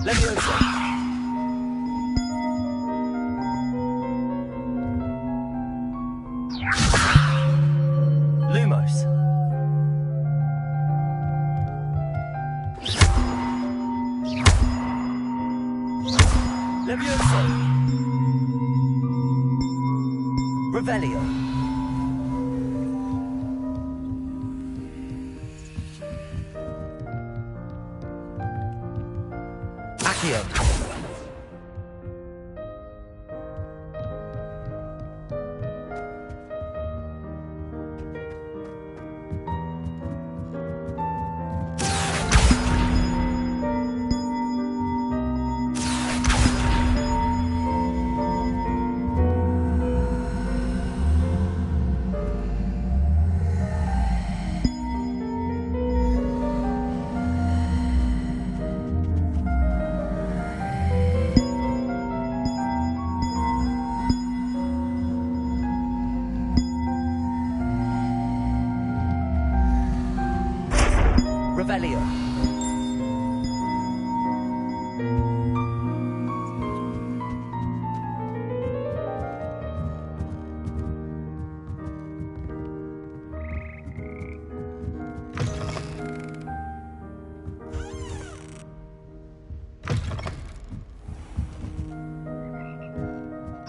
Leviosa. Lumos. Leviosa. Revelio. Accio. Revelio.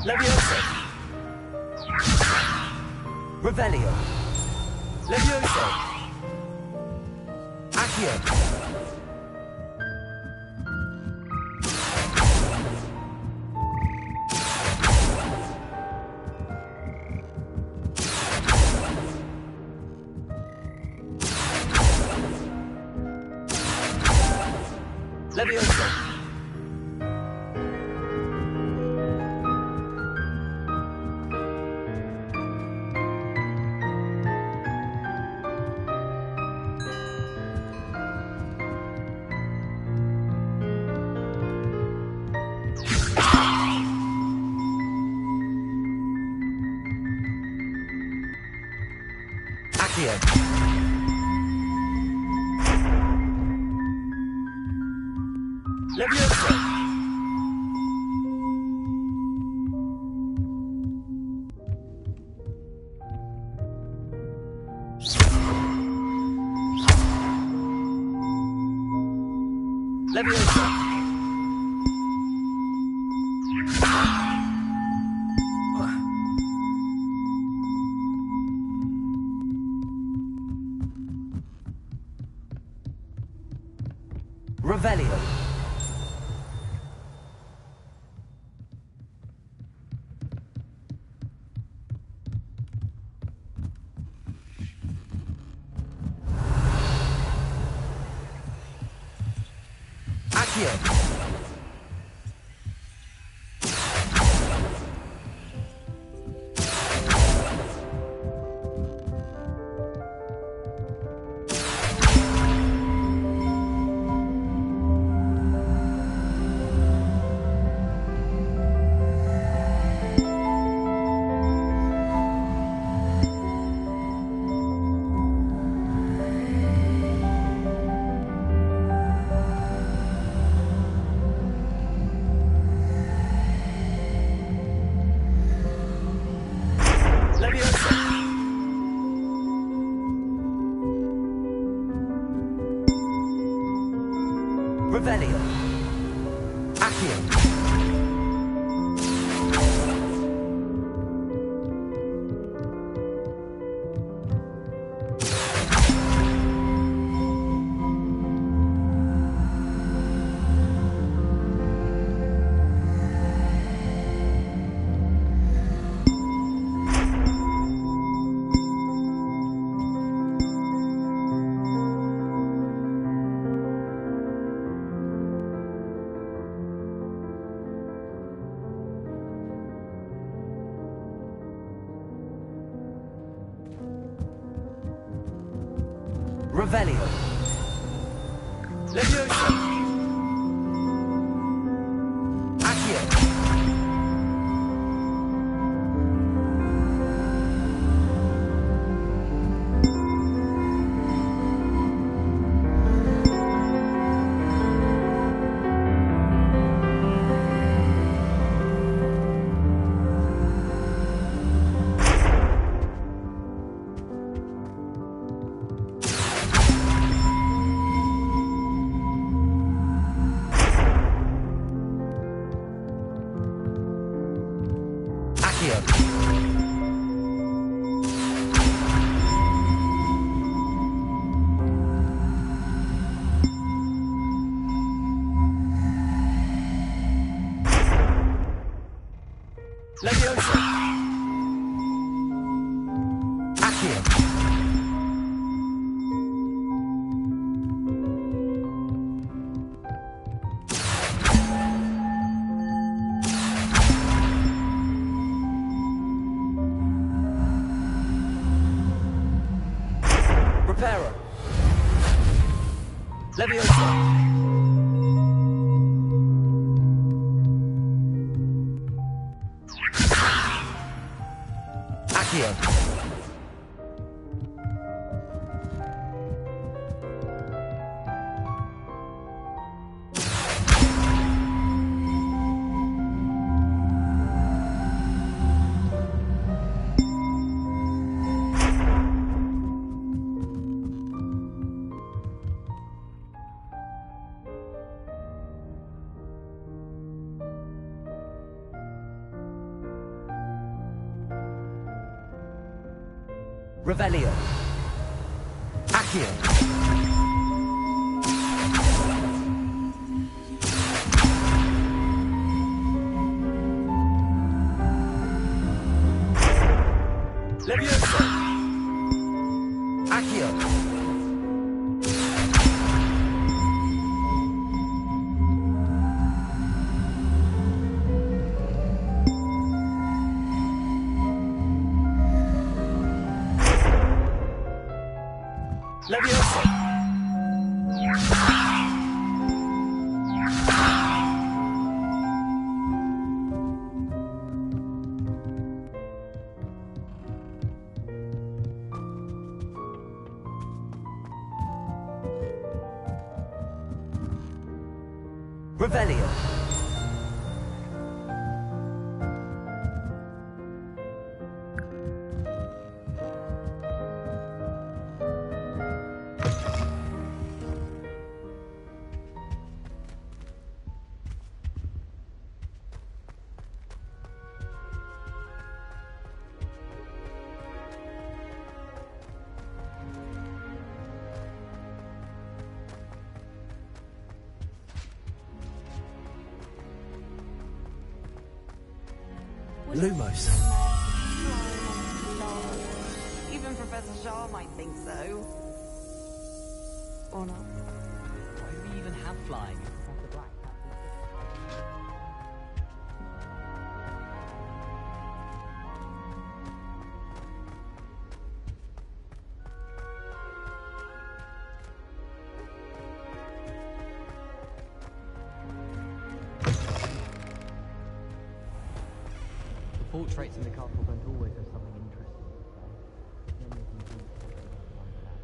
Leviosa. Revelio. Leviosa. Accio. Leviosa. Accio. Leviosa. Leviosa. Revelio. Accio. Leviosa. Revelio. Accio. Revelio. Leviosa. Accio. Leviosa. Accio. Reparo. Leviosa. Accio. Revelio. Accio. Levioso. Accio. Levioso. Revelio. Lumos. Even Professor Shah might think so. Or not. Why do we even have flying if Professor Black The portraits in the castle don't always have something interesting to say. Many of them do like that.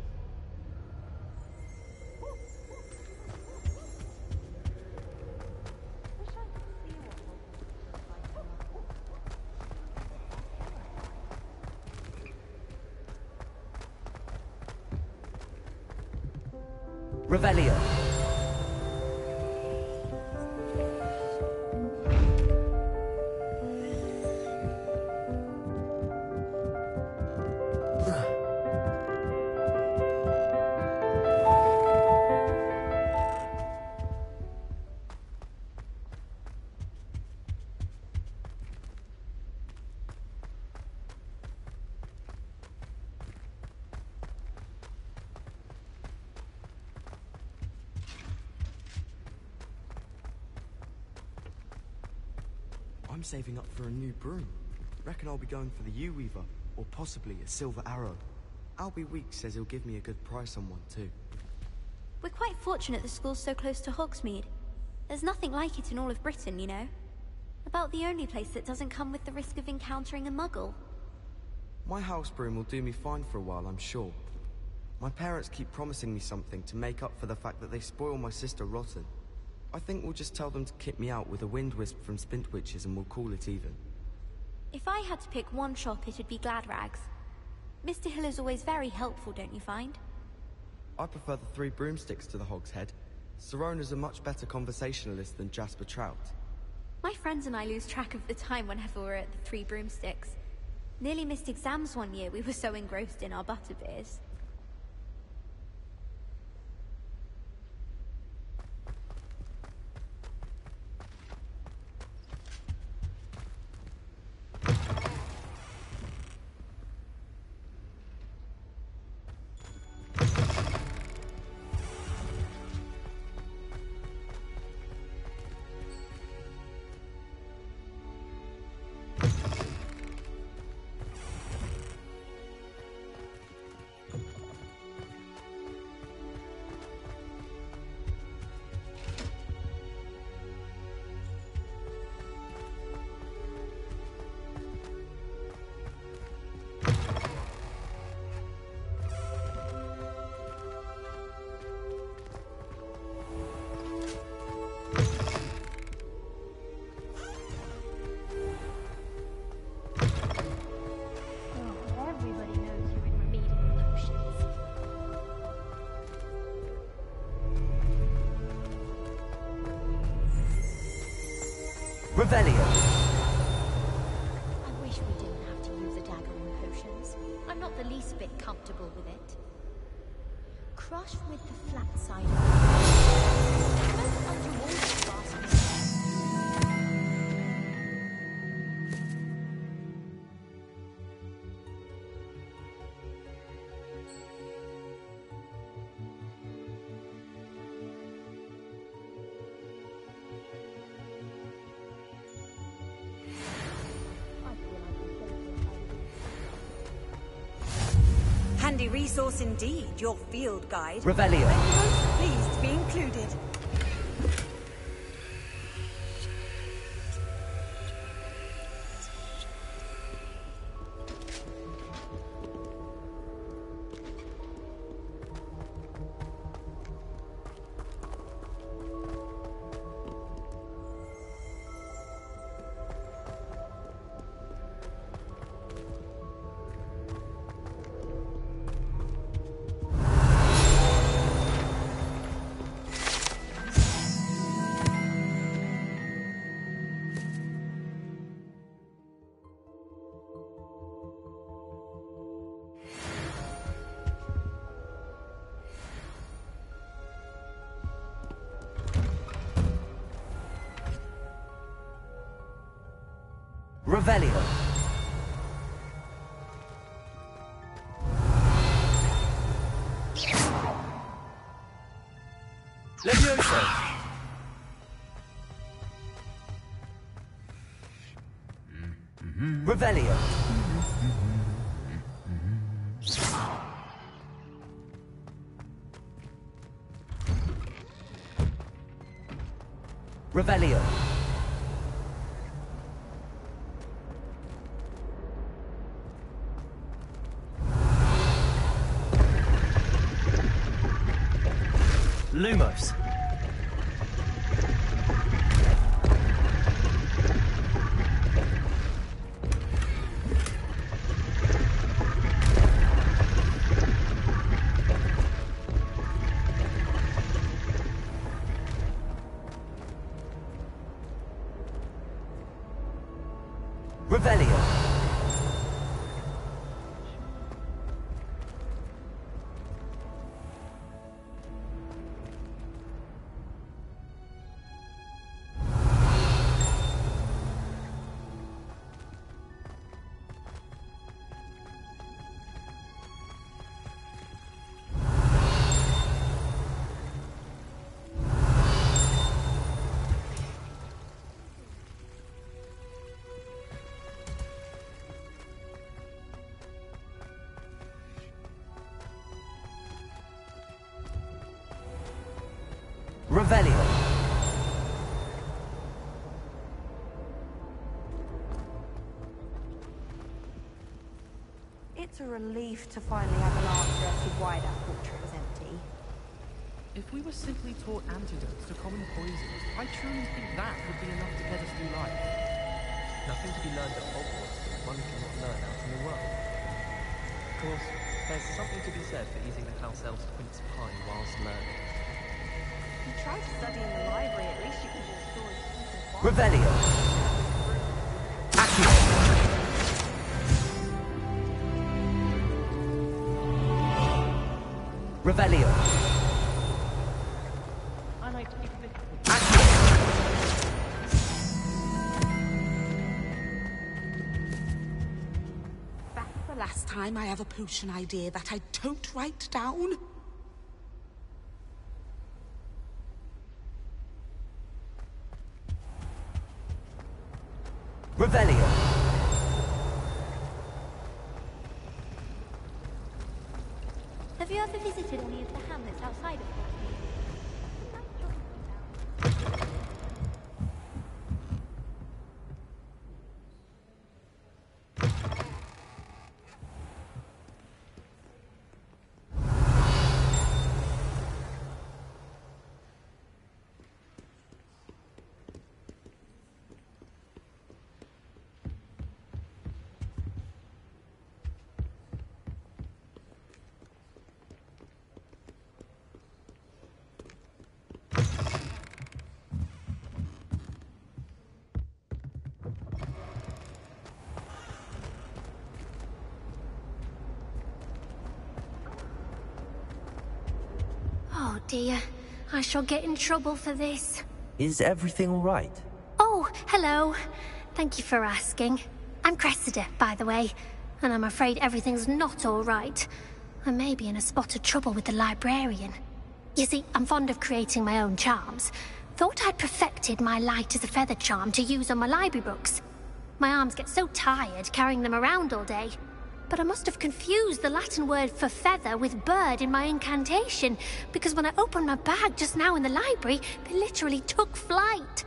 Revelio. I'm saving up for a new broom. Reckon I'll be going for the U-Weaver, or possibly a silver arrow. Albie Weeks says he'll give me a good price on one too. We're quite fortunate the school's so close to Hogsmeade. There's nothing like it in all of Britain, you know. About the only place that doesn't come with the risk of encountering a muggle. My house broom will do me fine for a while, I'm sure. My parents keep promising me something to make up for the fact that they spoil my sister rotten. I think we'll just tell them to kit me out with a wind wisp from Spintwitches and we'll call it even. If I had to pick one shop, it'd be Gladrags. Mr. Hill is always very helpful, don't you find? I prefer the Three Broomsticks to the Hogshead. Sirona's a much better conversationalist than Jasper Trout. My friends and I lose track of the time whenever we're at the Three Broomsticks. Nearly missed exams one year, we were so engrossed in our butterbeers. Revelio. I wish we didn't have to use a dagger on potions. I'm not the least bit deal with it. Crush with the flat side. Most underwater grass. Handy resource indeed, your field guide. Revelio. I'm most pleased to be included. Revelio. Levioso. Revelio. Revelio. Lumos. Revelio. Revelio. It's a relief to finally have an answer as to why that portrait was empty. If we were simply taught antidotes to common poisons, I truly think that would be enough to get us through life. Nothing to be learned at Hogwarts that one cannot learn out in the world. Of course, there's something to be said for eating the house elf's quince pie whilst learning. If you try to study in the library, at least you can hear stories of people. Revelio. Accio. Revelio. I like to keep a bit. That's the last time I have a potion idea that I don't write down. Revelio. Have you ever visited any of the hamlets outside of Hogsmeade? dear. I shall get in trouble for this. Is everything all right? Oh, hello. Thank you for asking. I'm Cressida, by the way, and I'm afraid everything's not all right. I may be in a spot of trouble with the librarian. You see, I'm fond of creating my own charms. Thought I'd perfected my light as a feather charm to use on my library books. My arms get so tired carrying them around all day. But I must have confused the Latin word for feather with bird in my incantation, because when I opened my bag just now in the library, they literally took flight.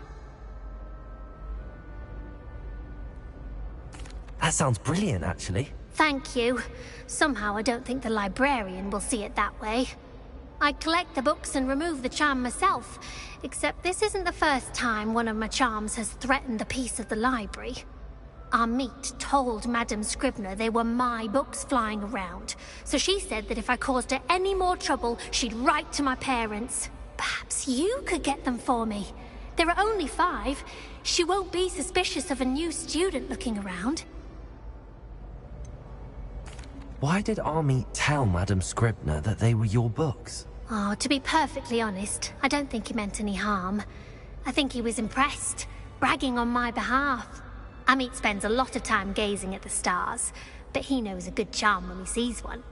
That sounds brilliant, actually. Thank you. Somehow I don't think the librarian will see it that way. I collect the books and remove the charm myself, except this isn't the first time one of my charms has threatened the peace of the library. Our meet told Madame Scribner they were my books flying around, so she said that if I caused her any more trouble, she'd write to my parents. Perhaps you could get them for me. There are only 5. She won't be suspicious of a new student looking around. Why did our meet tell Madame Scribner that they were your books? Oh, to be perfectly honest, I don't think he meant any harm. I think he was impressed, bragging on my behalf. Amit spends a lot of time gazing at the stars, but he knows a good charm when he sees one.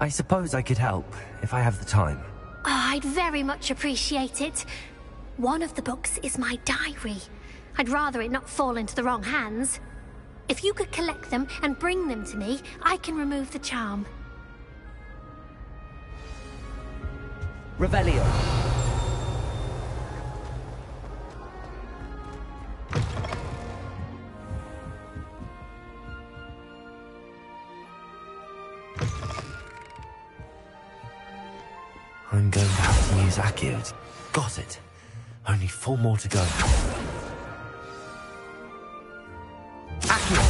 I suppose I could help, if I have the time. Oh, I'd very much appreciate it. One of the books is my diary. I'd rather it not fall into the wrong hands. If you could collect them and bring them to me, I can remove the charm. Revelio. I'm going to have to use Accio. Got it. Only 4 more to go. Accio!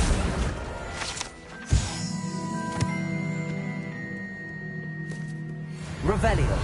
Revelio.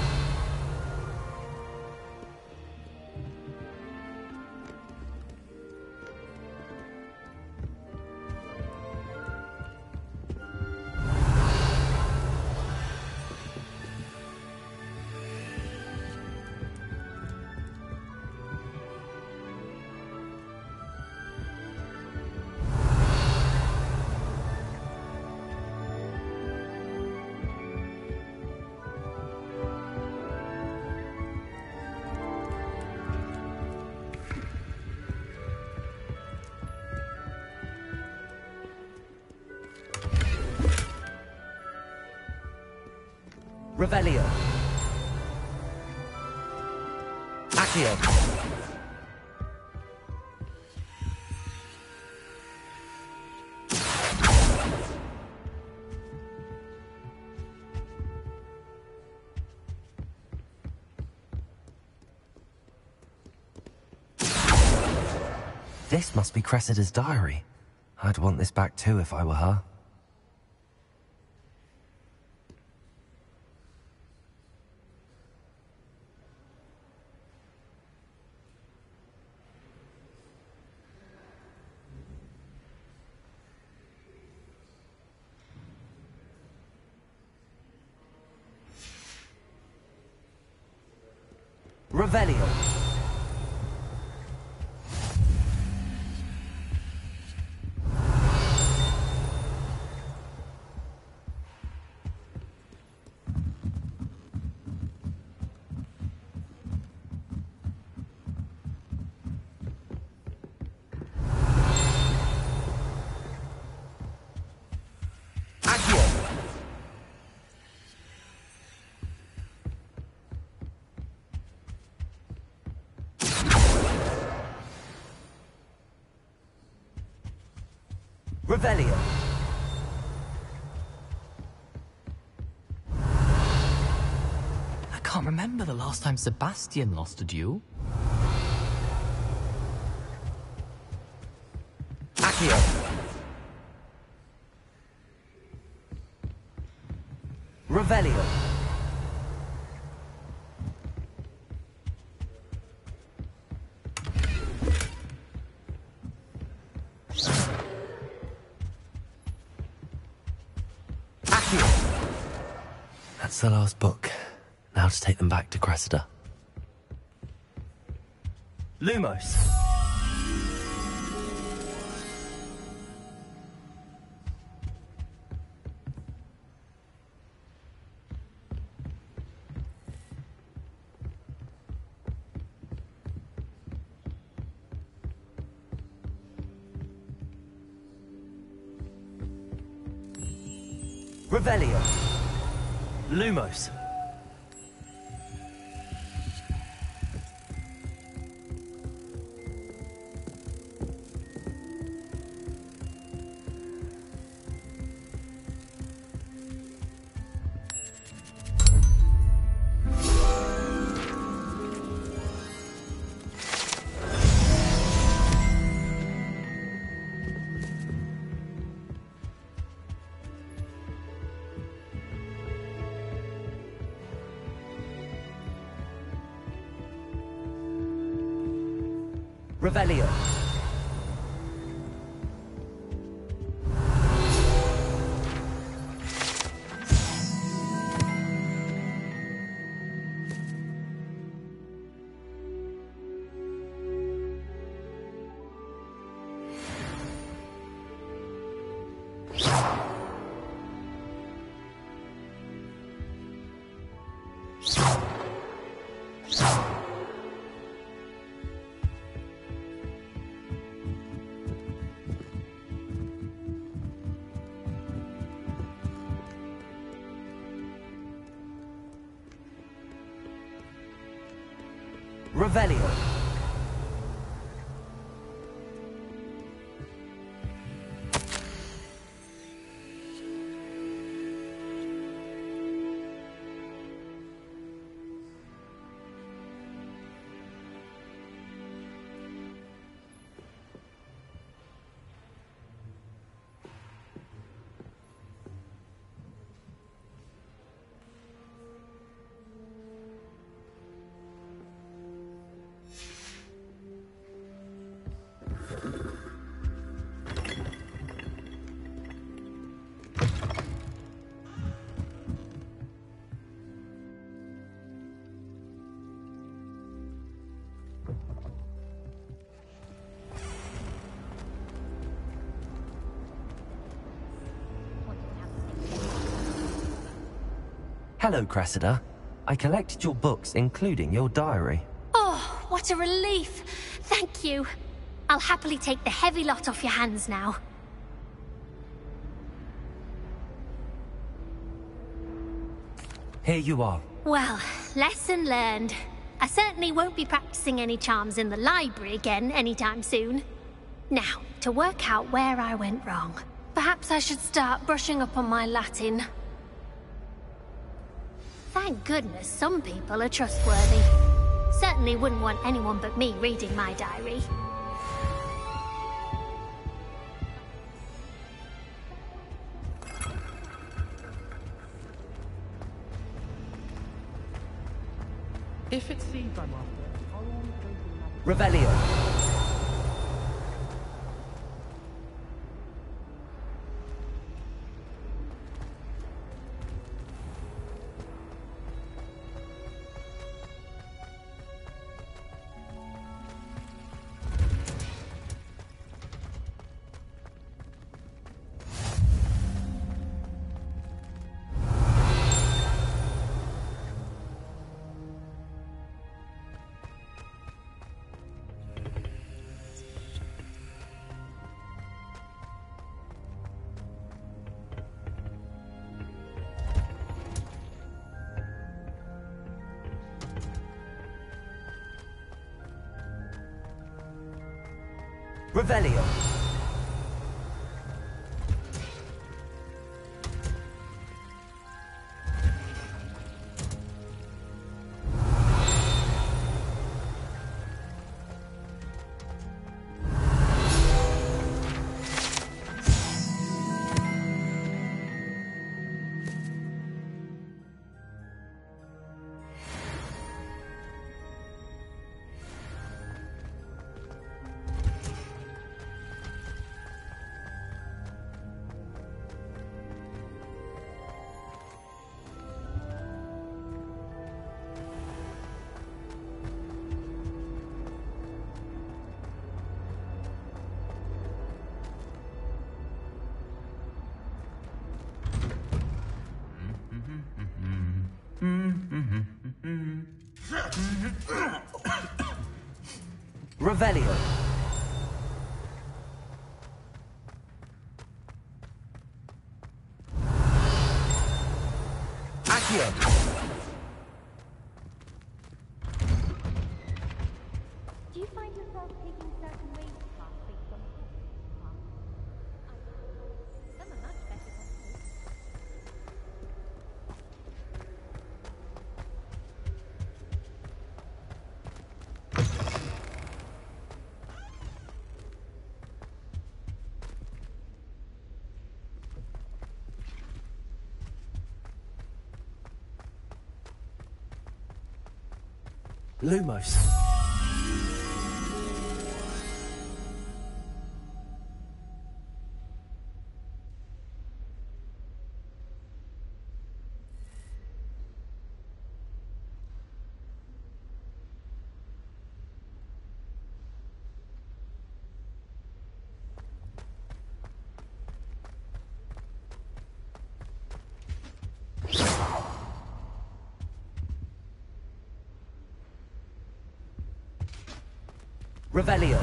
Revelio. Accio. This must be Cressida's diary. I'd want this back too if I were her. Revelio. Revelio. I can't remember the last time Sebastian lost a duel. Accio. Revelio. the last book. Now to take them back to Cressida. Lumos! Revelio. Lumos. Revelio. Revelio. Hello, Cressida. I collected your books, including your diary. Oh, what a relief. Thank you. I'll happily take the heavy lot off your hands now. Here you are. Well, lesson learned. I certainly won't be practicing any charms in the library again anytime soon. Now, to work out where I went wrong. Perhaps I should start brushing up on my Latin. Thank goodness some people are trustworthy. Certainly wouldn't want anyone but me reading my diary. If it's seeds I'm after, I'll always go to the Revelio. Revelio. Revelio. Accio. Do you find yourself taking certain ways past based on some are much better than others. Lumos. Revelio.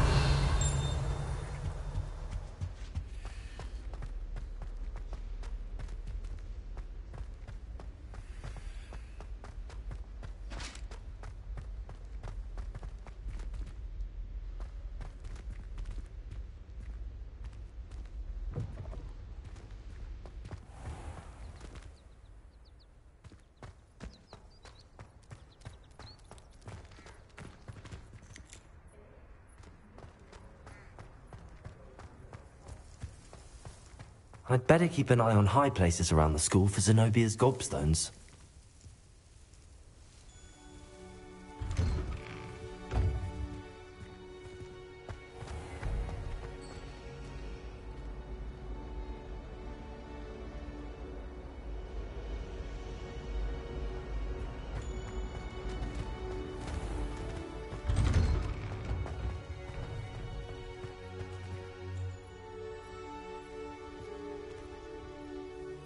I'd better keep an eye on high places around the school for Zenobia's gobstones.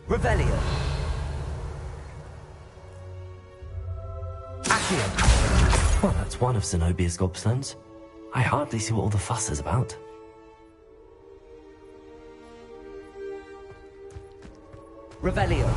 Revelio. Accio. Well, that's one of Zenobia's gobstones. I hardly see what all the fuss is about. Revelio.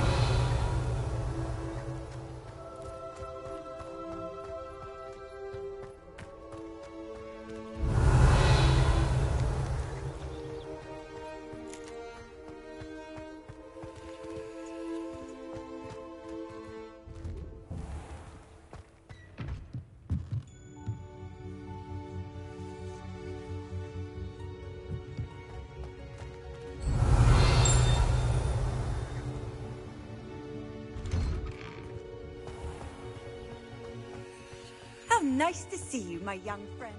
How nice to see you, my young friend.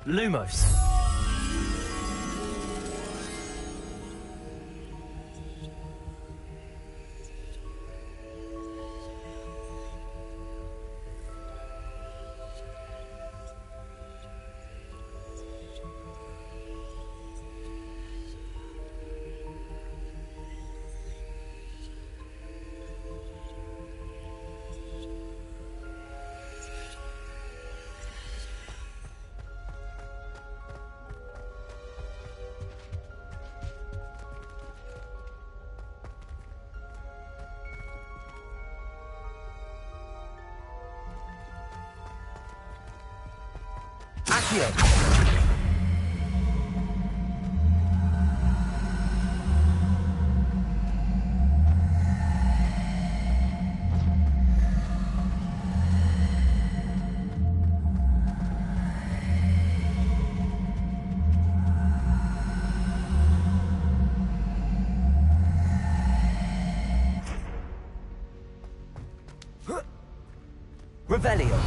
Lumos. Accio. Revelio.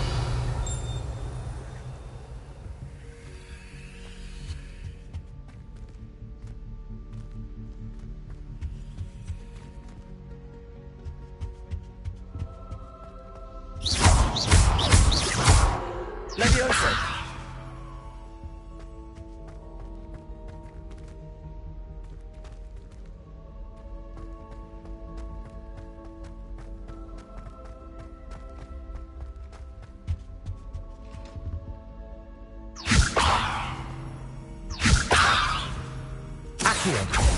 Accio.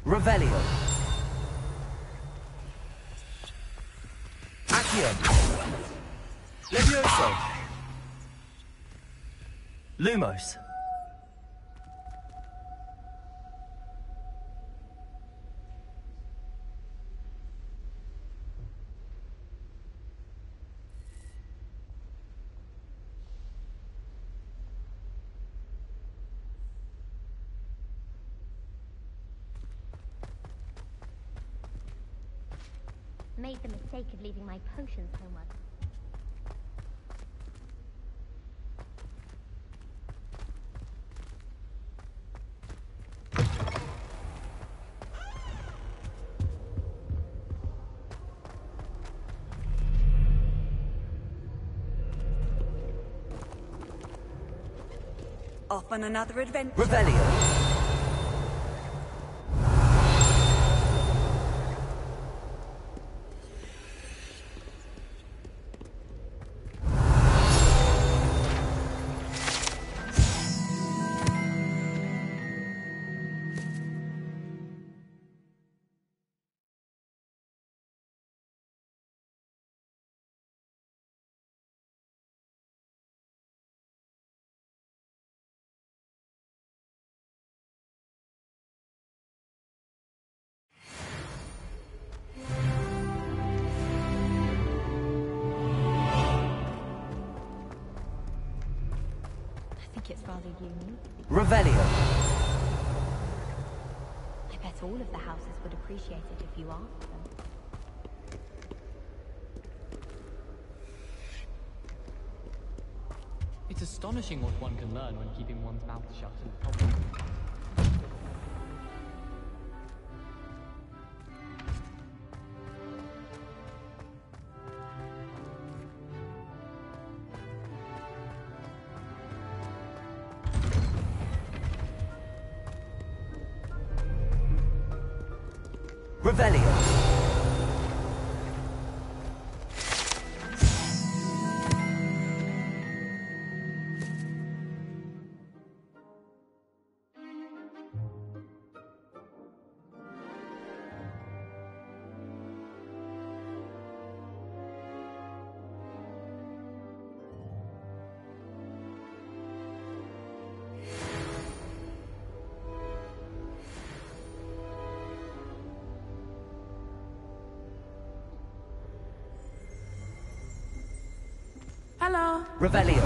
Revelio. Accio. Levioso. Lumos. Made the mistake of leaving my potions homework. Off on another adventure. Revelio. I think it's rather unique. Revelio. I bet all of the houses would appreciate it if you asked them. It's astonishing what one can learn when keeping one's mouth shut in public. Revelio. Hello. Revelio.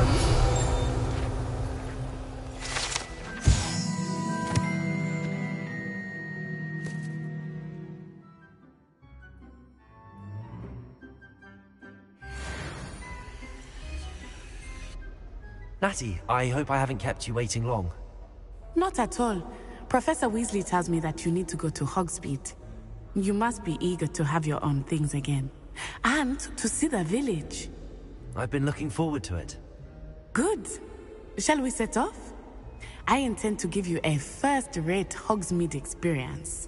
Natty, I hope I haven't kept you waiting long. Not at all. Professor Weasley tells me that you need to go to Hogsmeade. You must be eager to have your own things again. And to see the village. I've been looking forward to it. Good. Shall we set off? I intend to give you a first-rate Hogsmeade experience.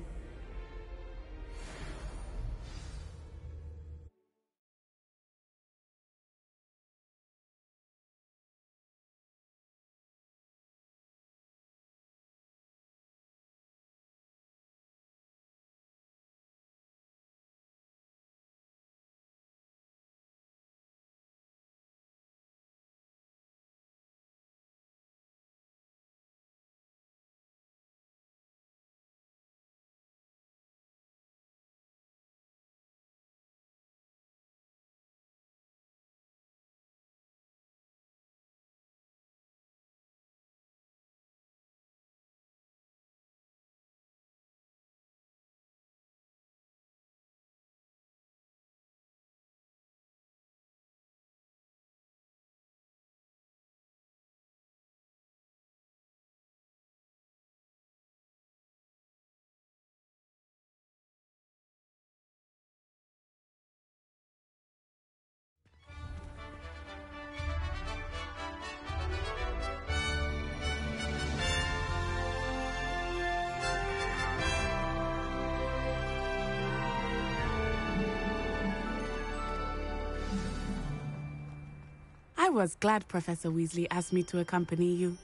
was glad Professor Weasley asked me to accompany you.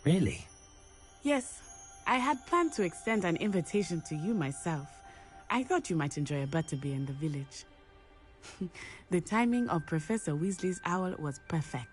Really? Yes, I had planned to extend an invitation to you myself. I thought you might enjoy a butterbeer in the village. The timing of Professor Weasley's owl was perfect.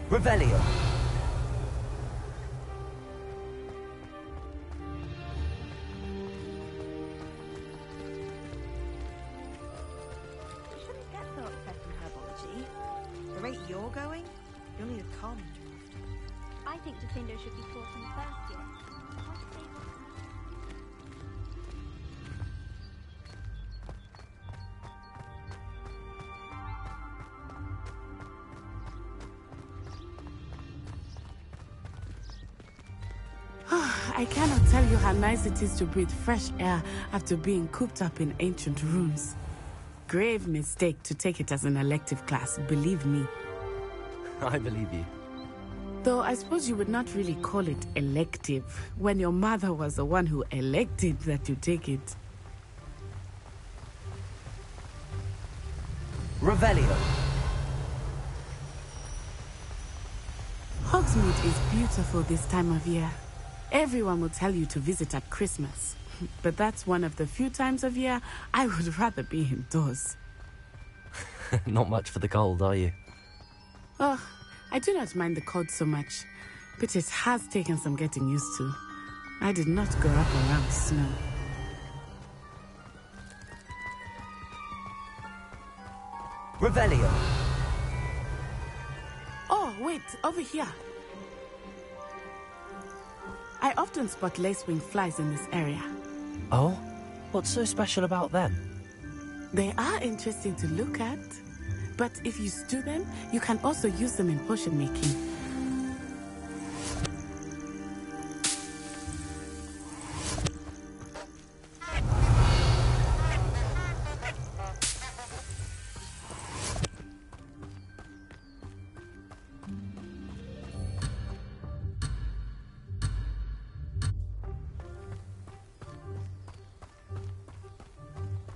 Revelio. You shouldn't get so upset in herbology. The rate you're going, you'll need a calming draft. I think Defendo should be taught in the first year. I cannot tell you how nice it is to breathe fresh air after being cooped up in ancient rooms. Grave mistake to take it as an elective class, believe me. I believe you. Though I suppose you would not really call it elective when your mother was the one who elected that you take it. Revelio. Hogsmeade is beautiful this time of year. Everyone will tell you to visit at Christmas. But that's one of the few times of year I would rather be indoors. Not much for the cold, are you? Oh, I do not mind the cold so much, but it has taken some getting used to. I did not grow up around snow. Revelio. Oh, wait, over here. I often spot lacewing flies in this area. Oh? What's so special about them? They are interesting to look at, but if you stew them, you can also use them in potion making.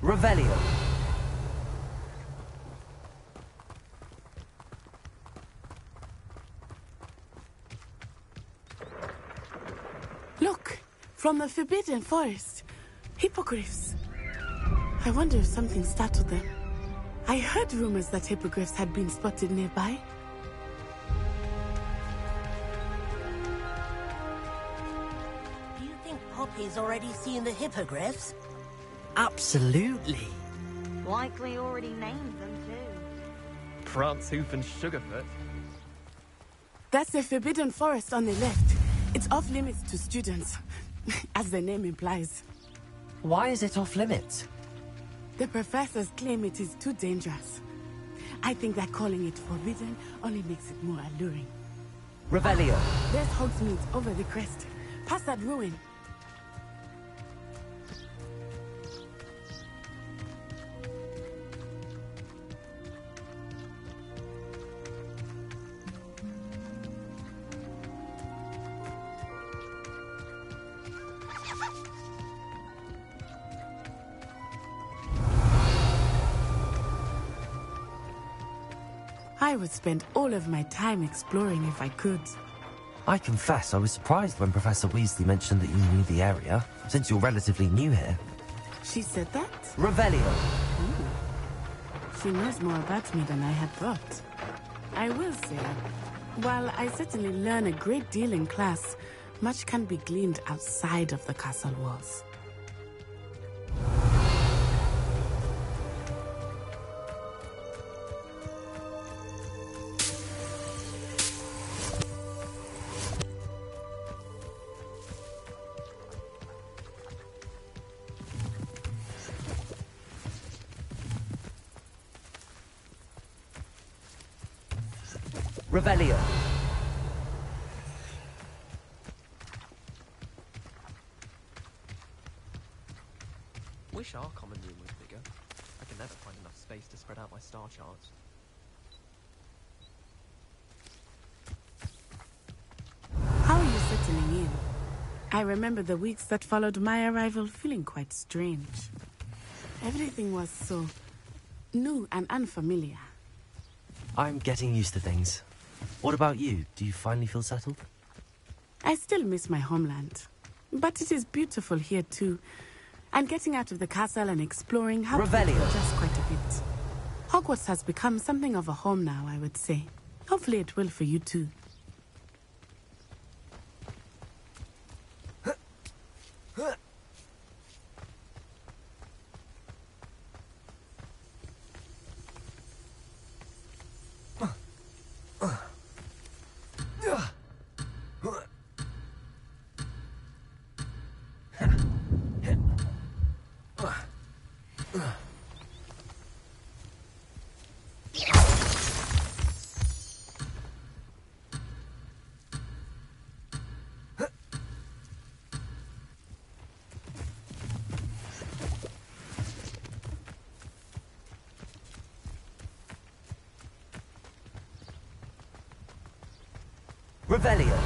Revelio. Look, from the Forbidden Forest. Hippogriffs. I wonder if something startled them. I heard rumors that hippogriffs had been spotted nearby. Do you think Poppy's already seen the hippogriffs? Absolutely. Likely already named them too. Prance, Hoof, and Sugarfoot. That's the Forbidden Forest on the left. It's off limits to students, as the name implies. Why is it off limits? The professors claim it is too dangerous. I think that calling it forbidden only makes it more alluring. Revelio. There's Hogsmeade over the crest. Past that ruin. I would spend all of my time exploring if I could. I confess I was surprised when Professor Weasley mentioned that you knew the area, since you're relatively new here. She said that? Revelio. Ooh. She knows more about me than I had thought. I will say, while I certainly learn a great deal in class, much can be gleaned outside of the castle walls. Revelio. Wish our common room was bigger. I can never find enough space to spread out my star charts. How are you settling in? I remember the weeks that followed my arrival feeling quite strange. Everything was so new and unfamiliar. I'm getting used to things. What about you? Do you finally feel settled? I still miss my homeland. But it is beautiful here too. And getting out of the castle and exploring helped me to adjust quite a bit. Hogwarts has become something of a home now, I would say. Hopefully it will for you too. Revelio.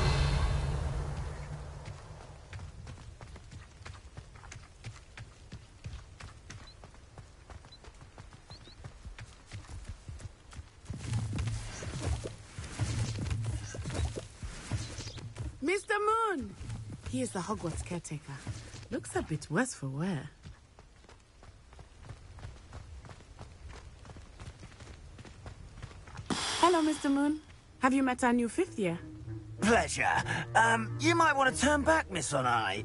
Mr. Moon! He is the Hogwarts caretaker. Looks a bit worse for wear. Hello, Mr. Moon. Have you met our new fifth year? Pleasure. You might want to turn back, Miss On-Eye.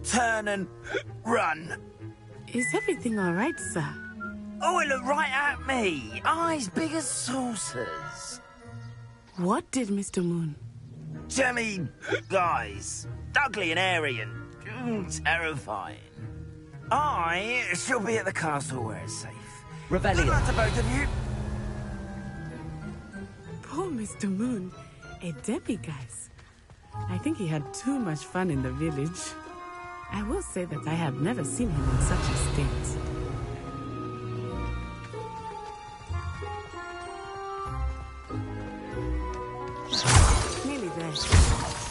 Turn and run. Is everything all right, sir? Oh, it looked right at me. Eyes big as saucers. What did Mr. Moon? Jemmy, guys. Ugly and airy and terrifying. I shall be at the castle where it's safe. Revelio. Good luck to both of you. Poor Mr. Moon. A demiguise. I think he had too much fun in the village. I will say that I have never seen him in such a state. Nearly there.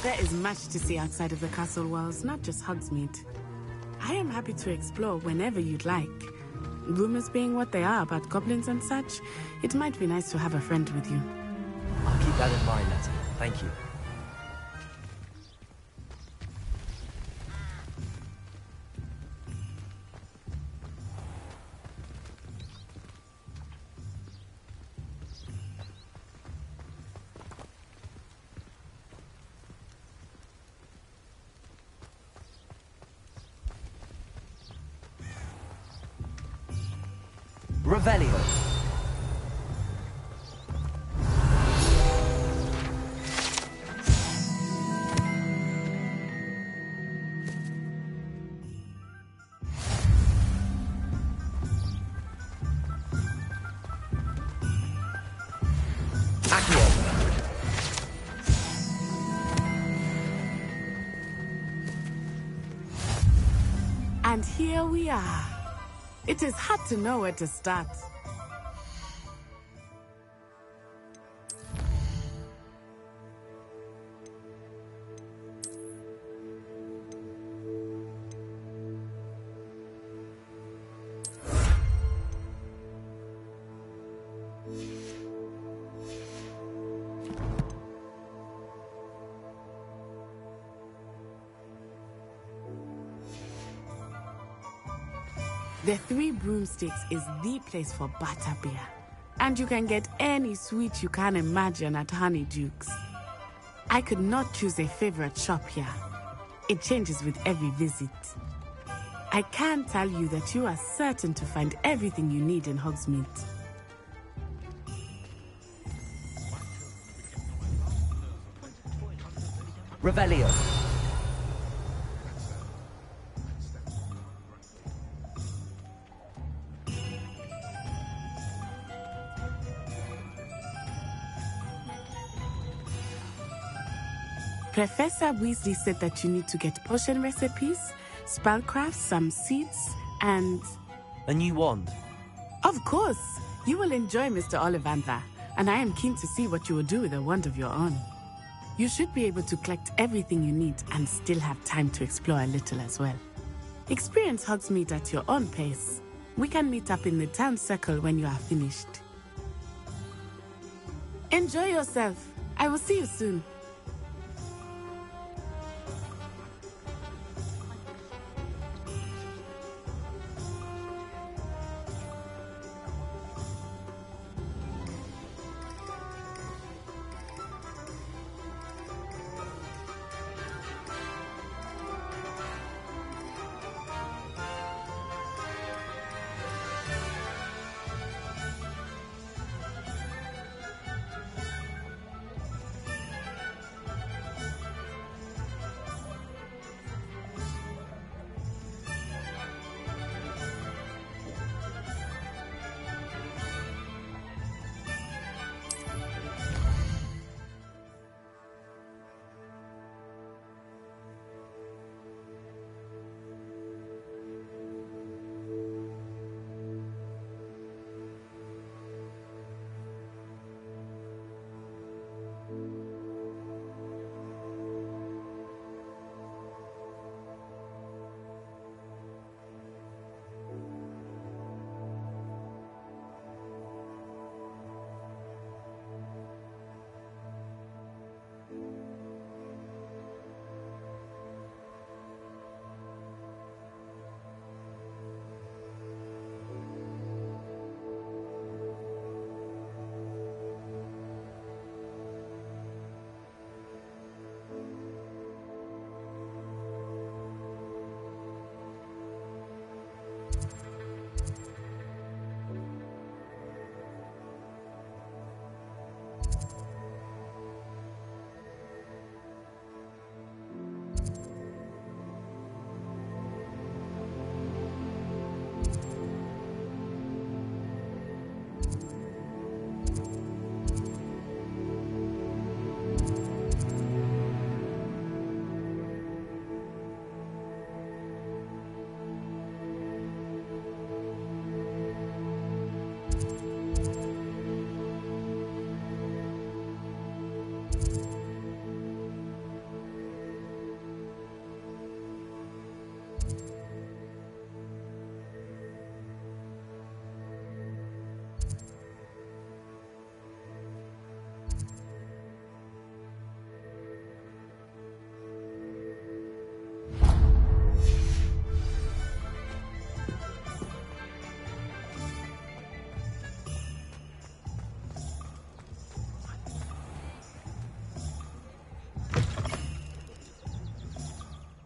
There is much to see outside of the castle walls, not just Hogsmeade. I am happy to explore whenever you'd like. Rumors being what they are about goblins and such, it might be nice to have a friend with you. I'll keep that in mind, Letty. Thank you. Revelio. And here we are. It is hard to know where to start. The Three Broomsticks is the place for butterbeer. And you can get any sweet you can imagine at Honeydukes. I could not choose a favorite shop here. It changes with every visit. I can tell you that you are certain to find everything you need in Hogsmeade. Revelio. Professor Weasley said that you need to get potion recipes, spellcraft, some seeds, and... A new wand? Of course! You will enjoy Mr. Ollivander, and I am keen to see what you will do with a wand of your own. You should be able to collect everything you need and still have time to explore a little as well. Experience Hogsmeade at your own pace. We can meet up in the town circle when you are finished. Enjoy yourself. I will see you soon.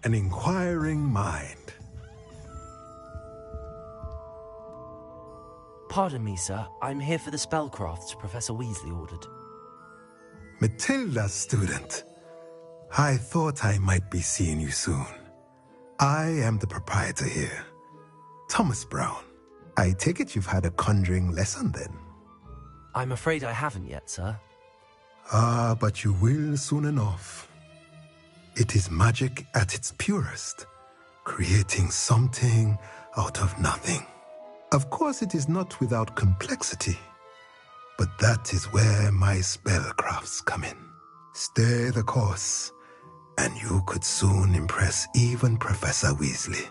an inquiring mind. Pardon me, sir. I'm here for the spellcrafts Professor Weasley ordered. Matilda's student. I thought I might be seeing you soon. I am the proprietor here, Thomas Brown. I take it you've had a conjuring lesson then? I'm afraid I haven't yet, sir. Ah, but you will soon enough. It is magic at its purest, creating something out of nothing. Of course, it is not without complexity, but that is where my spellcrafts come in. Stay the course, and you could soon impress even Professor Weasley.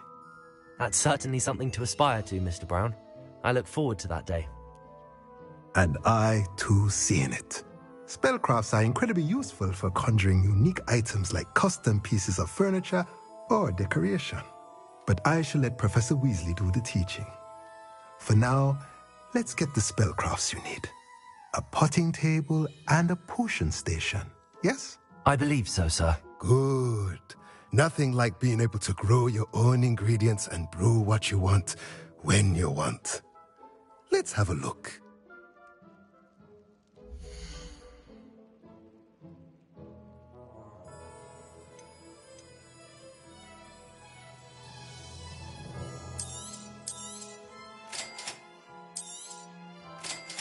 That's certainly something to aspire to, Mr. Brown. I look forward to that day. And I, too, see in it. Spellcrafts are incredibly useful for conjuring unique items like custom pieces of furniture or decoration. But I shall let Professor Weasley do the teaching. For now, let's get the spellcrafts you need. A potting table and a potion station, yes? I believe so, sir. Good. Nothing like being able to grow your own ingredients and brew what you want when you want. Let's have a look.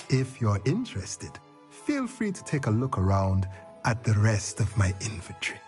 If you're interested, feel free to take a look around at the rest of my inventory.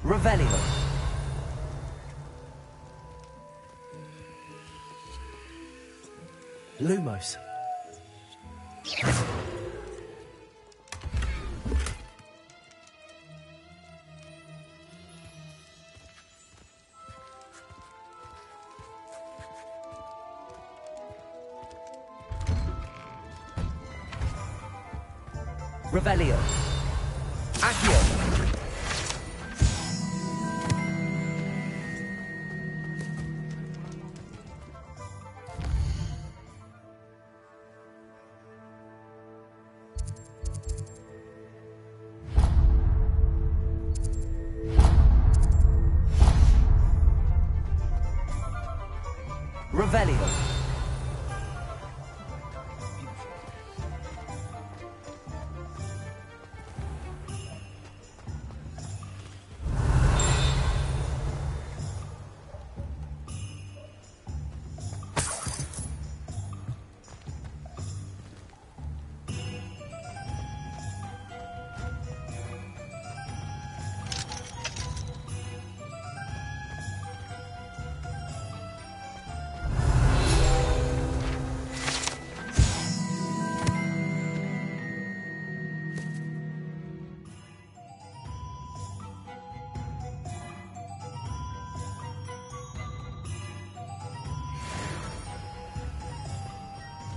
Revelio. Lumos. Revelio. Accio. Revelio.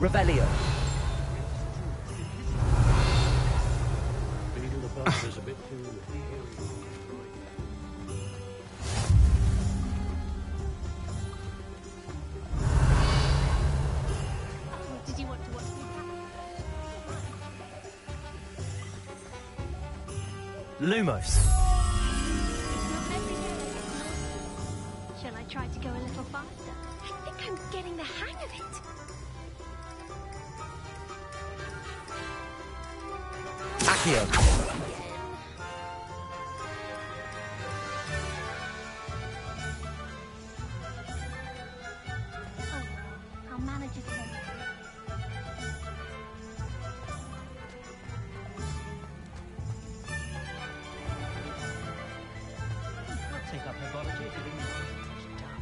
Revelio. Did you want to watch me? Lumos. Shall I try to go a little faster? I think I'm getting the hang of it. Accio. I'll manage it later. I'll take up herbology if you didn't want to touch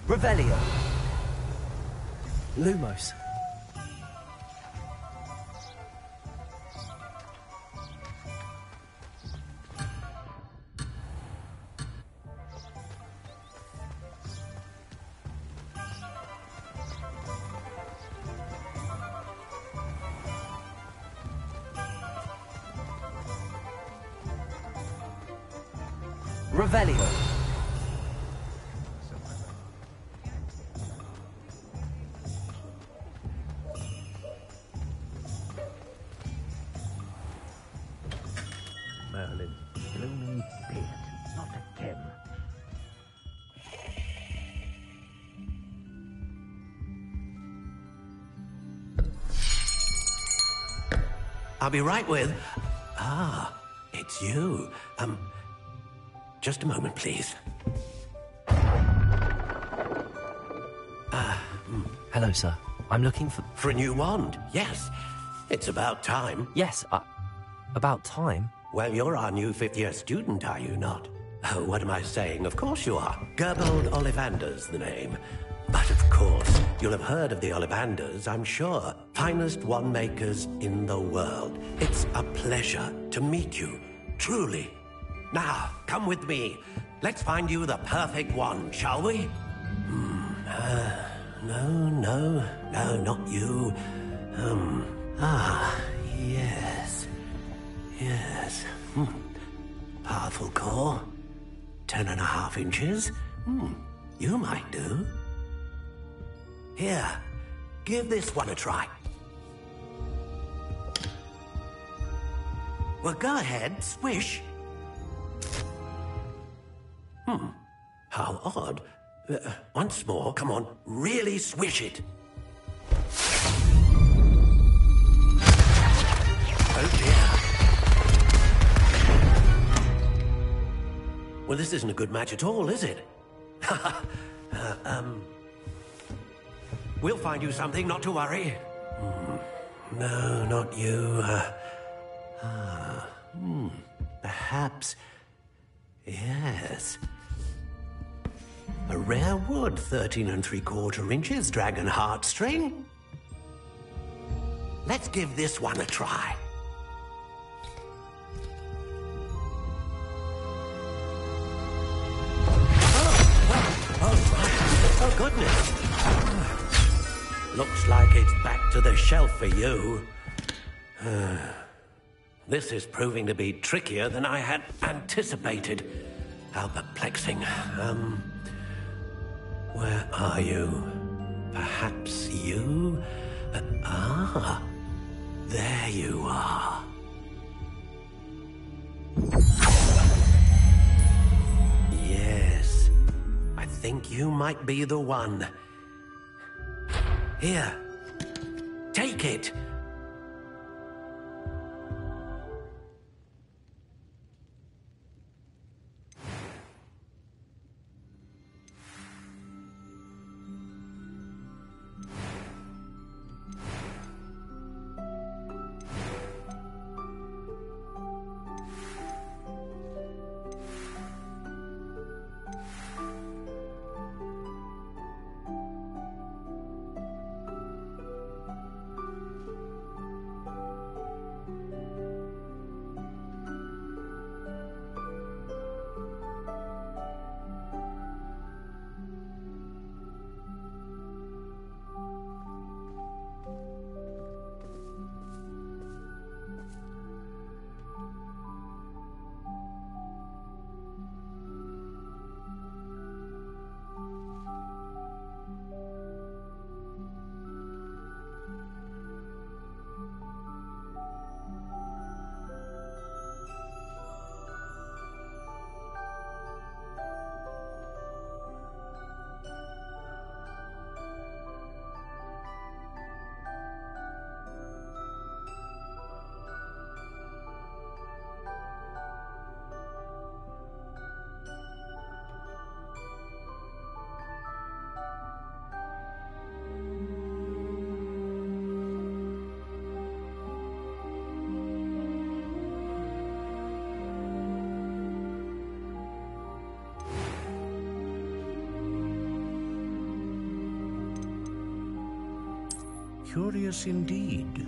Revelio. Lumos. Revelio. Merlin, blooming beard, not again. I'll be right with... Ah, it's you. Just a moment, please. Hello, sir. I'm looking for... For a new wand, yes. It's about time. Yes, about time? Well, you're our new fifth-year student, are you not? Oh, what am I saying? Of course you are. Gerbold Ollivander's the name. But of course, you'll have heard of the Ollivanders, I'm sure. Finest wand makers in the world. It's a pleasure to meet you, truly. Now, come with me. Let's find you the perfect wand, shall we? No, not you. Yes. Powerful core. 10.5 inches. You might do. Here, give this one a try. Well, go ahead, swish. How odd. Once more, come on, really swish it. Oh dear. Well, this isn't a good match at all, is it? We'll find you something, not to worry. No, not you. Perhaps... Yes. A rare wood, 13 3/4 inches, dragon heartstring. Let's give this one a try. Oh, goodness. Looks like it's back to the shelf for you. This is proving to be trickier than I had anticipated. How perplexing. Where are you? Perhaps you? There you are. Yes, I think you might be the one. Here, take it. Curious indeed.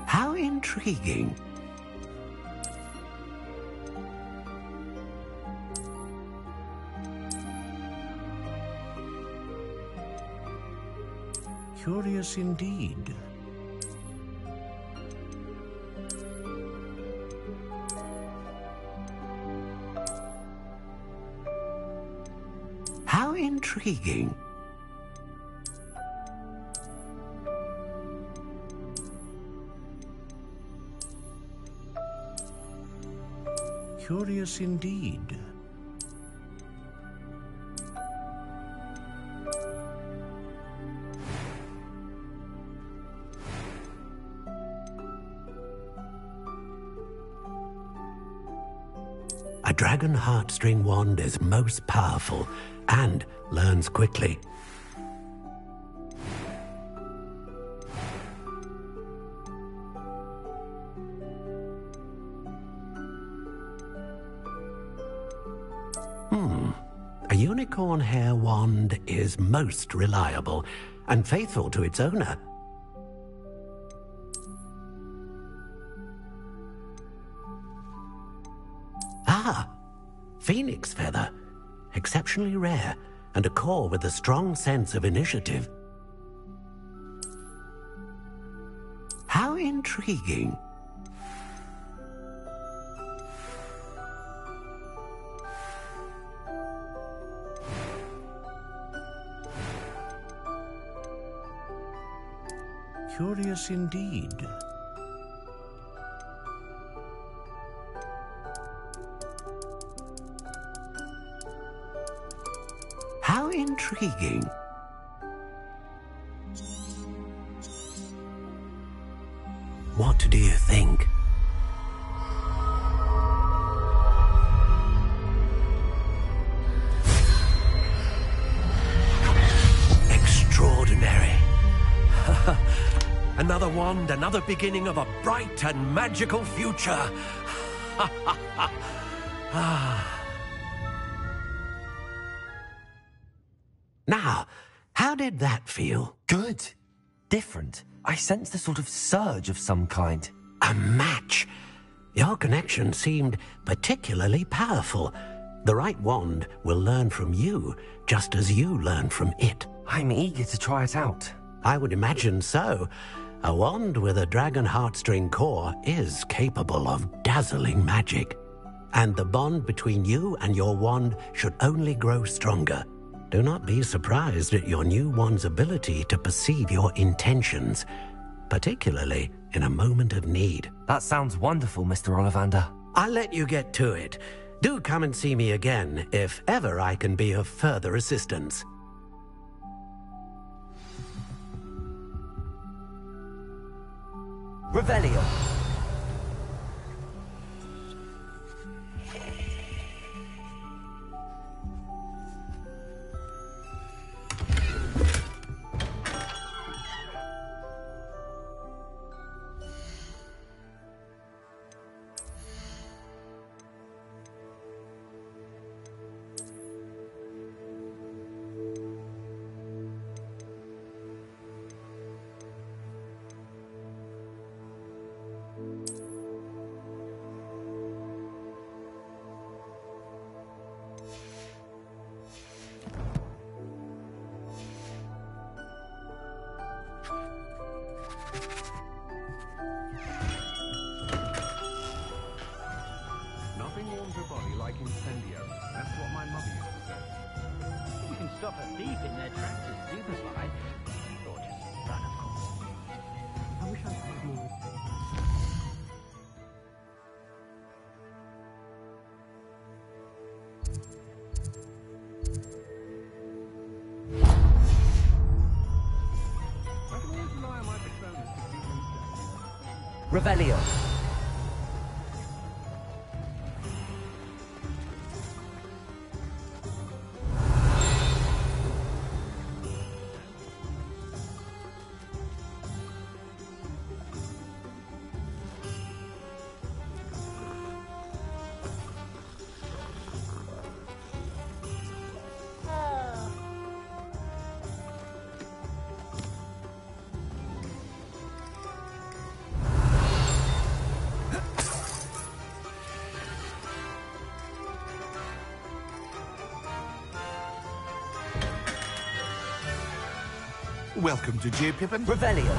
How intriguing. Curious indeed. How intriguing. Curious indeed. A dragon heartstring wand is most powerful and learns quickly. A unicorn hair wand is most reliable and faithful to its owner. Phoenix feather, exceptionally rare, and a core with a strong sense of initiative. How intriguing. Curious indeed. How intriguing. What do you think? Extraordinary. Another wand, another beginning of a bright and magical future. Now, how did that feel? Good. Different. I sensed a sort of surge of some kind. A match. Your connection seemed particularly powerful. The right wand will learn from you, just as you learn from it. I'm eager to try it out. I would imagine so. A wand with a dragon heartstring core is capable of dazzling magic. And the bond between you and your wand should only grow stronger. Do not be surprised at your new wand's ability to perceive your intentions, particularly in a moment of need. That sounds wonderful, Mr. Ollivander. I'll let you get to it. Do come and see me again if ever I can be of further assistance. Revelio. Nothing warms your body like incendio. That's what my mother used to say. You can stop a thief in their tracks with Superfly. Or just run, of course. I wish I had more. I can always rely on my personas to keep them safe. Revelio. Welcome to J. Pippin. Revelio.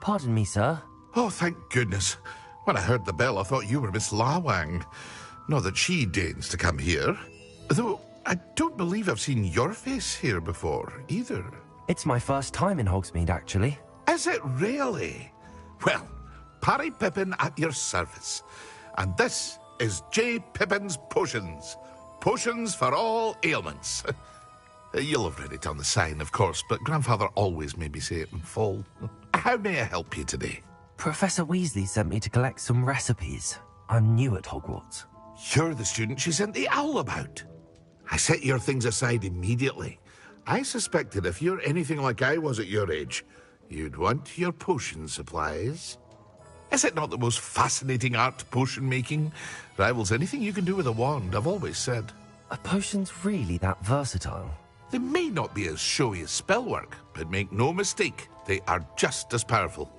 Pardon me, sir. Oh, thank goodness. When I heard the bell, I thought you were Miss Lawang. Not that she deigns to come here. Though, I don't believe I've seen your face here before, either. It's my first time in Hogsmeade, actually. Is it really? Well, Parry Pippin at your service. And this is J. Pippin's Potions. Potions for all ailments. You'll have read it on the sign, of course, but Grandfather always made me say it in full. How may I help you today? Professor Weasley sent me to collect some recipes. I'm new at Hogwarts. You're the student she sent the owl about. I set your things aside immediately. I suspected if you're anything like I was at your age, you'd want your potion supplies. Is it not the most fascinating art, potion making? Rivals anything you can do with a wand, I've always said. Are potions really that versatile? They may not be as showy as spellwork, but make no mistake, they are just as powerful.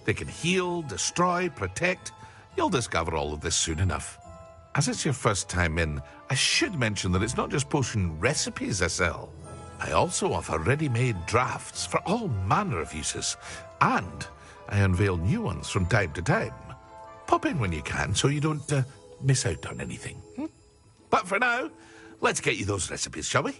They can heal, destroy, protect. You'll discover all of this soon enough. As it's your first time in, I should mention that it's not just potion recipes I sell. I also offer ready-made drafts for all manner of uses, and I unveil new ones from time to time. Pop in when you can so you don't miss out on anything. But for now, let's get you those recipes, shall we?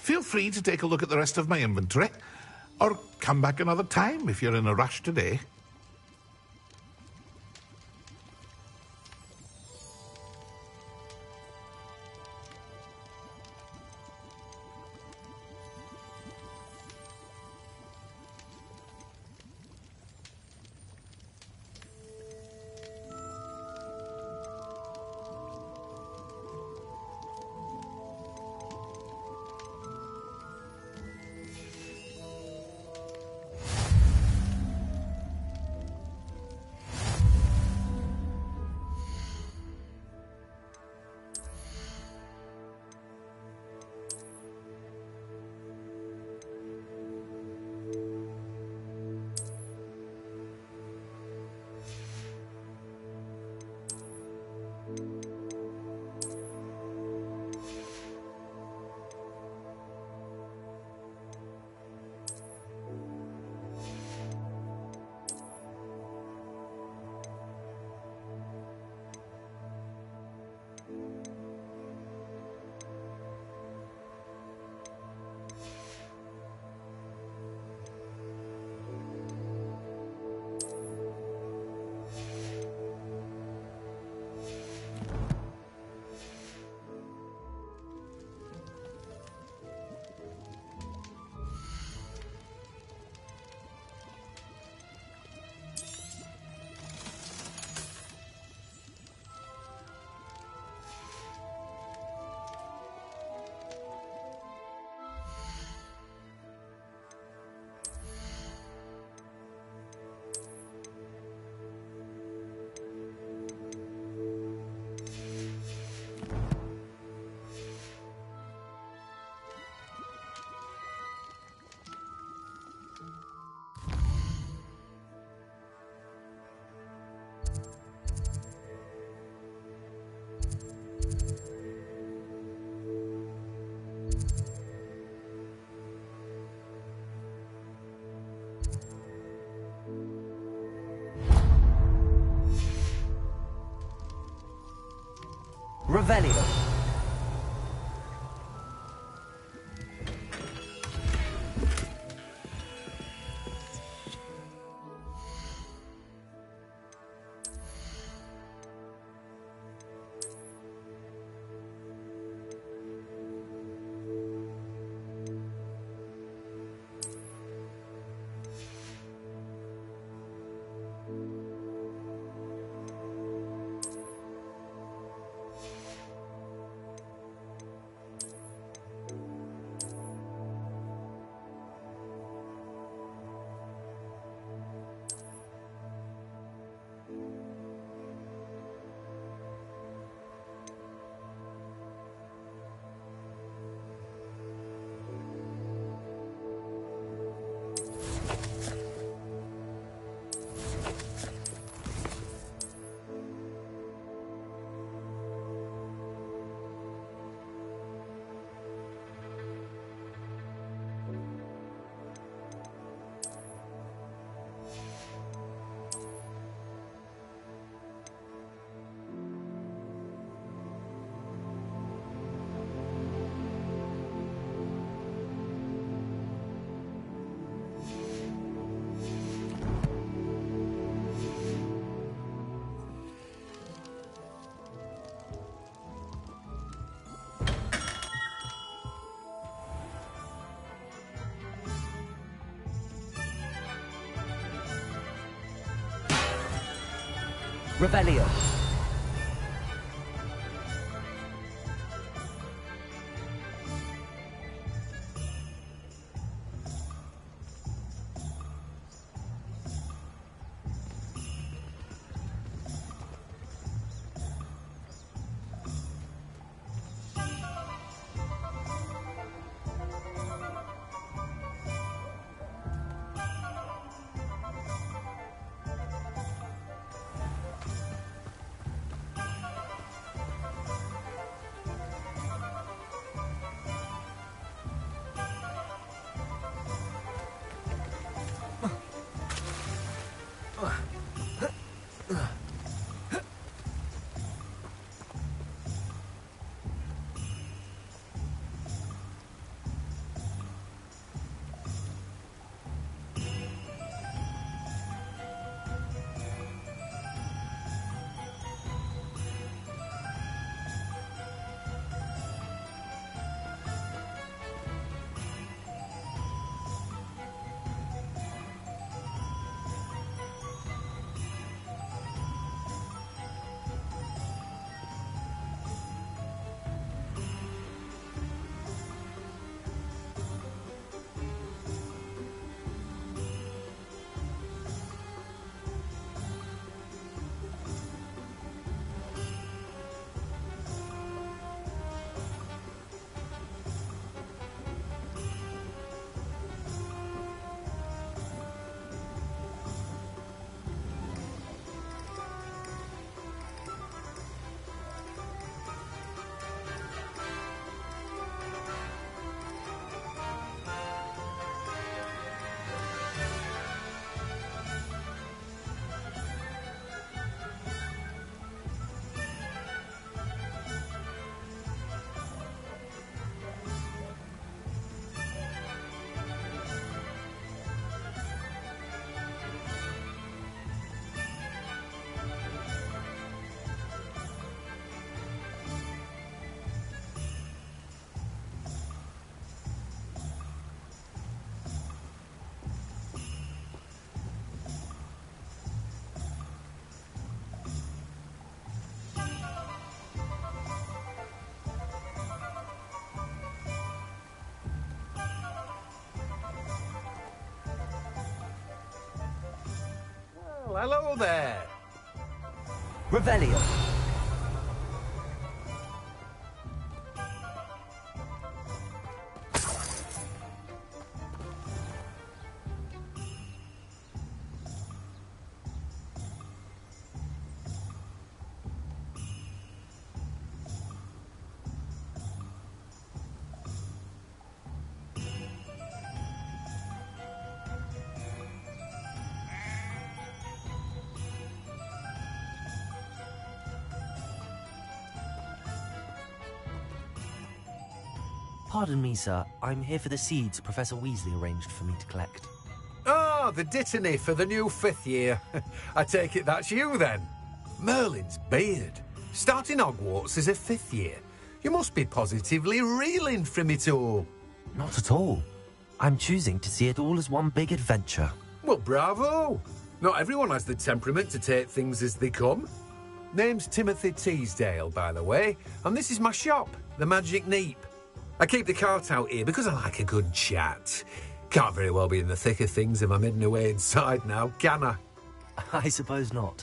Feel free to take a look at the rest of my inventory, or come back another time if you're in a rush today. Revelio. Revelio. hello there. Revelio. Pardon me, sir. I'm here for the seeds Professor Weasley arranged for me to collect. Ah, the dittany for the new 5th year. I take it that's you, then. Merlin's beard. Starting Hogwarts as a 5th year. You must be positively reeling from it all. Not at all. I'm choosing to see it all as one big adventure. Well, bravo. Not everyone has the temperament to take things as they come. Name's Timothy Teasdale, by the way, and this is my shop, the Magic Neep. I keep the cart out here because I like a good chat. Can't very well be in the thick of things if I'm hidden away inside now, can I? I suppose not.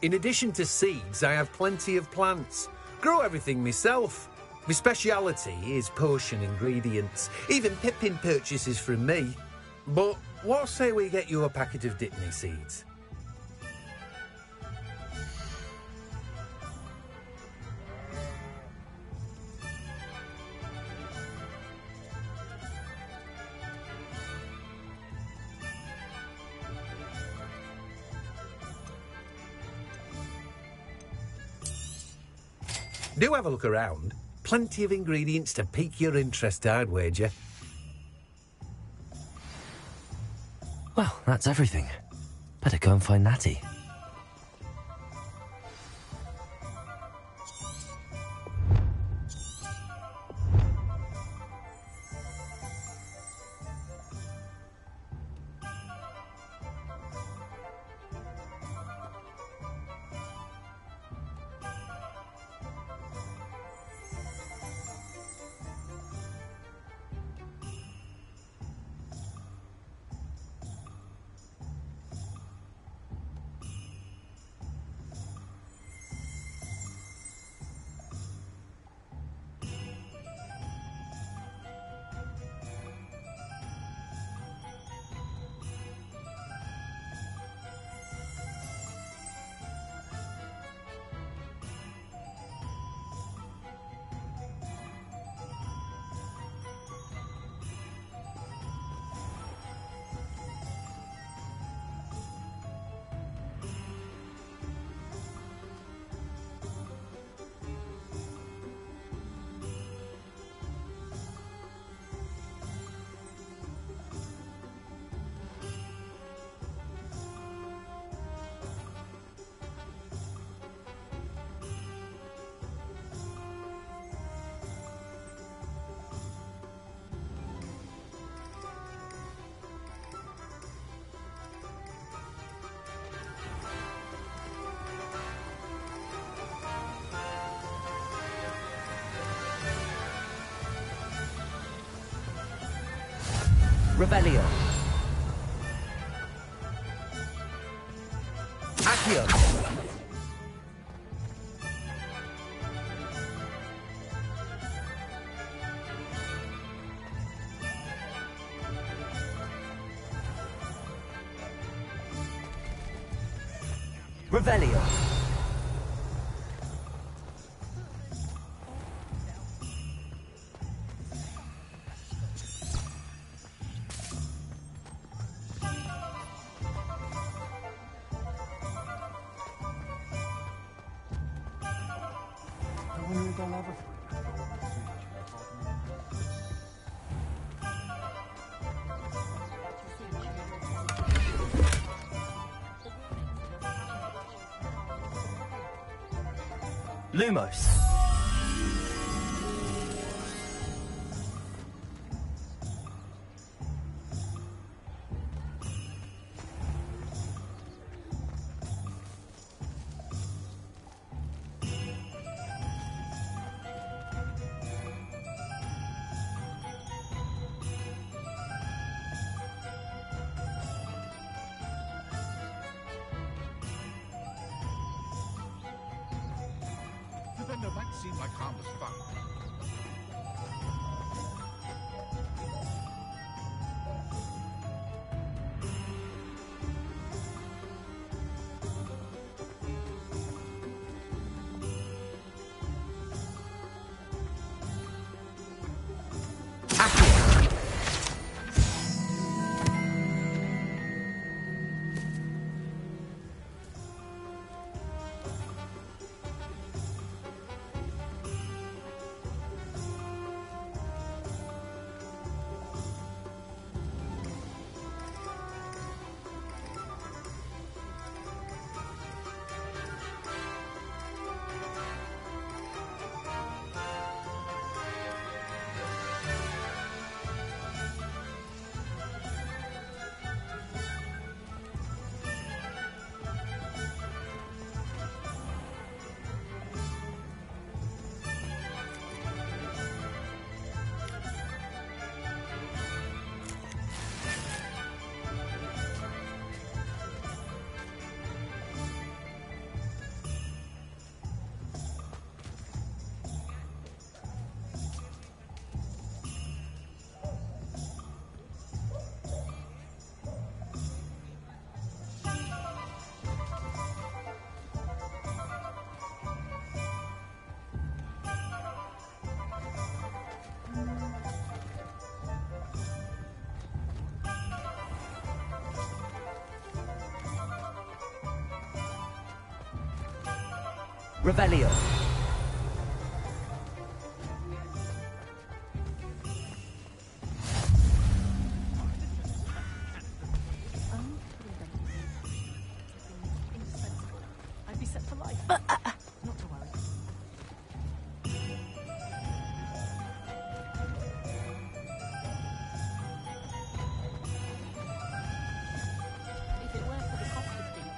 In addition to seeds, I have plenty of plants. Grow everything myself. My speciality is potion ingredients. Even Pippin purchases from me. But what say we get you a packet of Dittany seeds? Do have a look around. Plenty of ingredients to pique your interest, I'd wager. Well, that's everything. Better go and find Natty. Revelio. Accio. Revelio. Lumos. Thunder might seem like harmless fun. Revelio. I'd be set for life. Not to worry. If it weren't for the cost of things,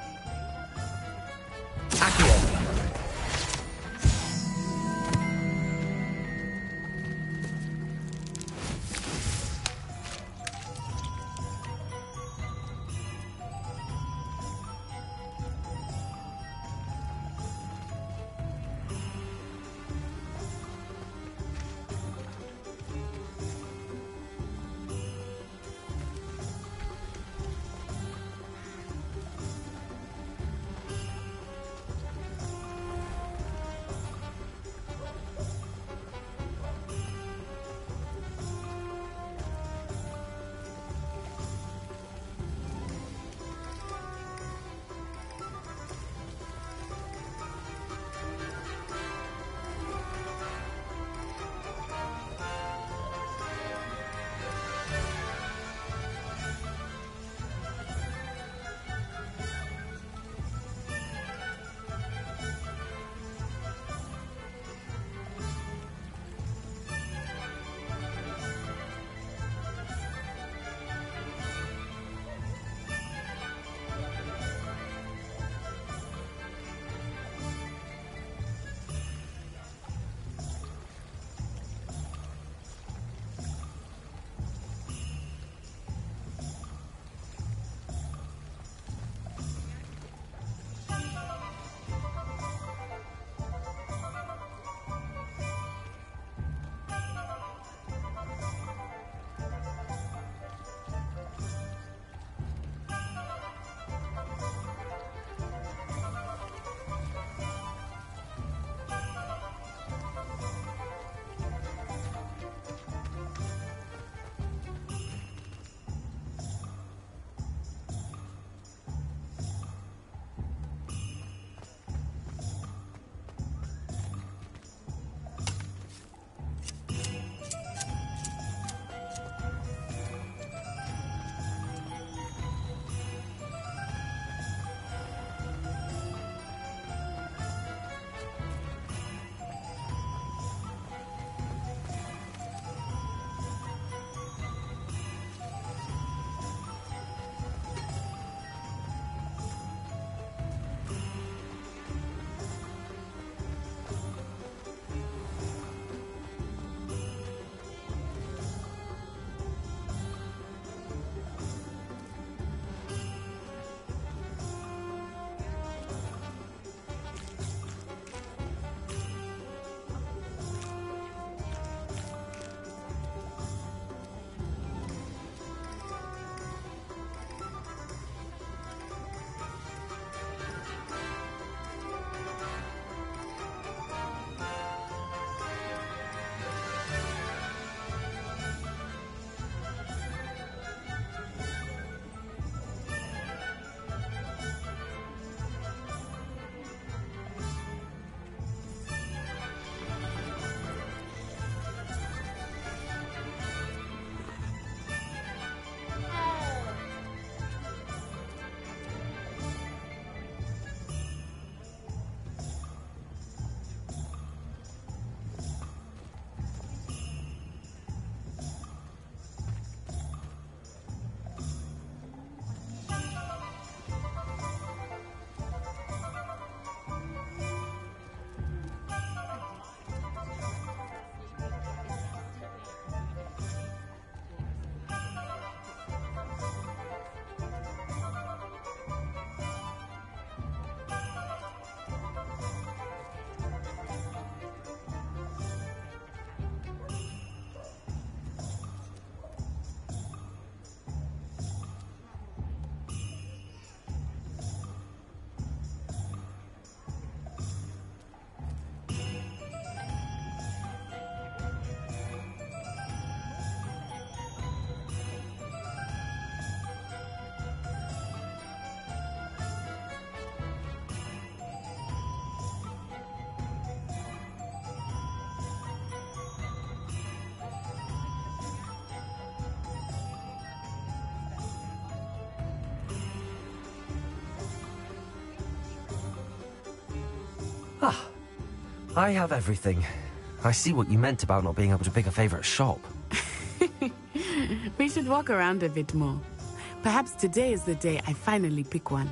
I have everything. I see what you meant about not being able to pick a favorite shop. We should walk around a bit more. Perhaps today is the day I finally pick one.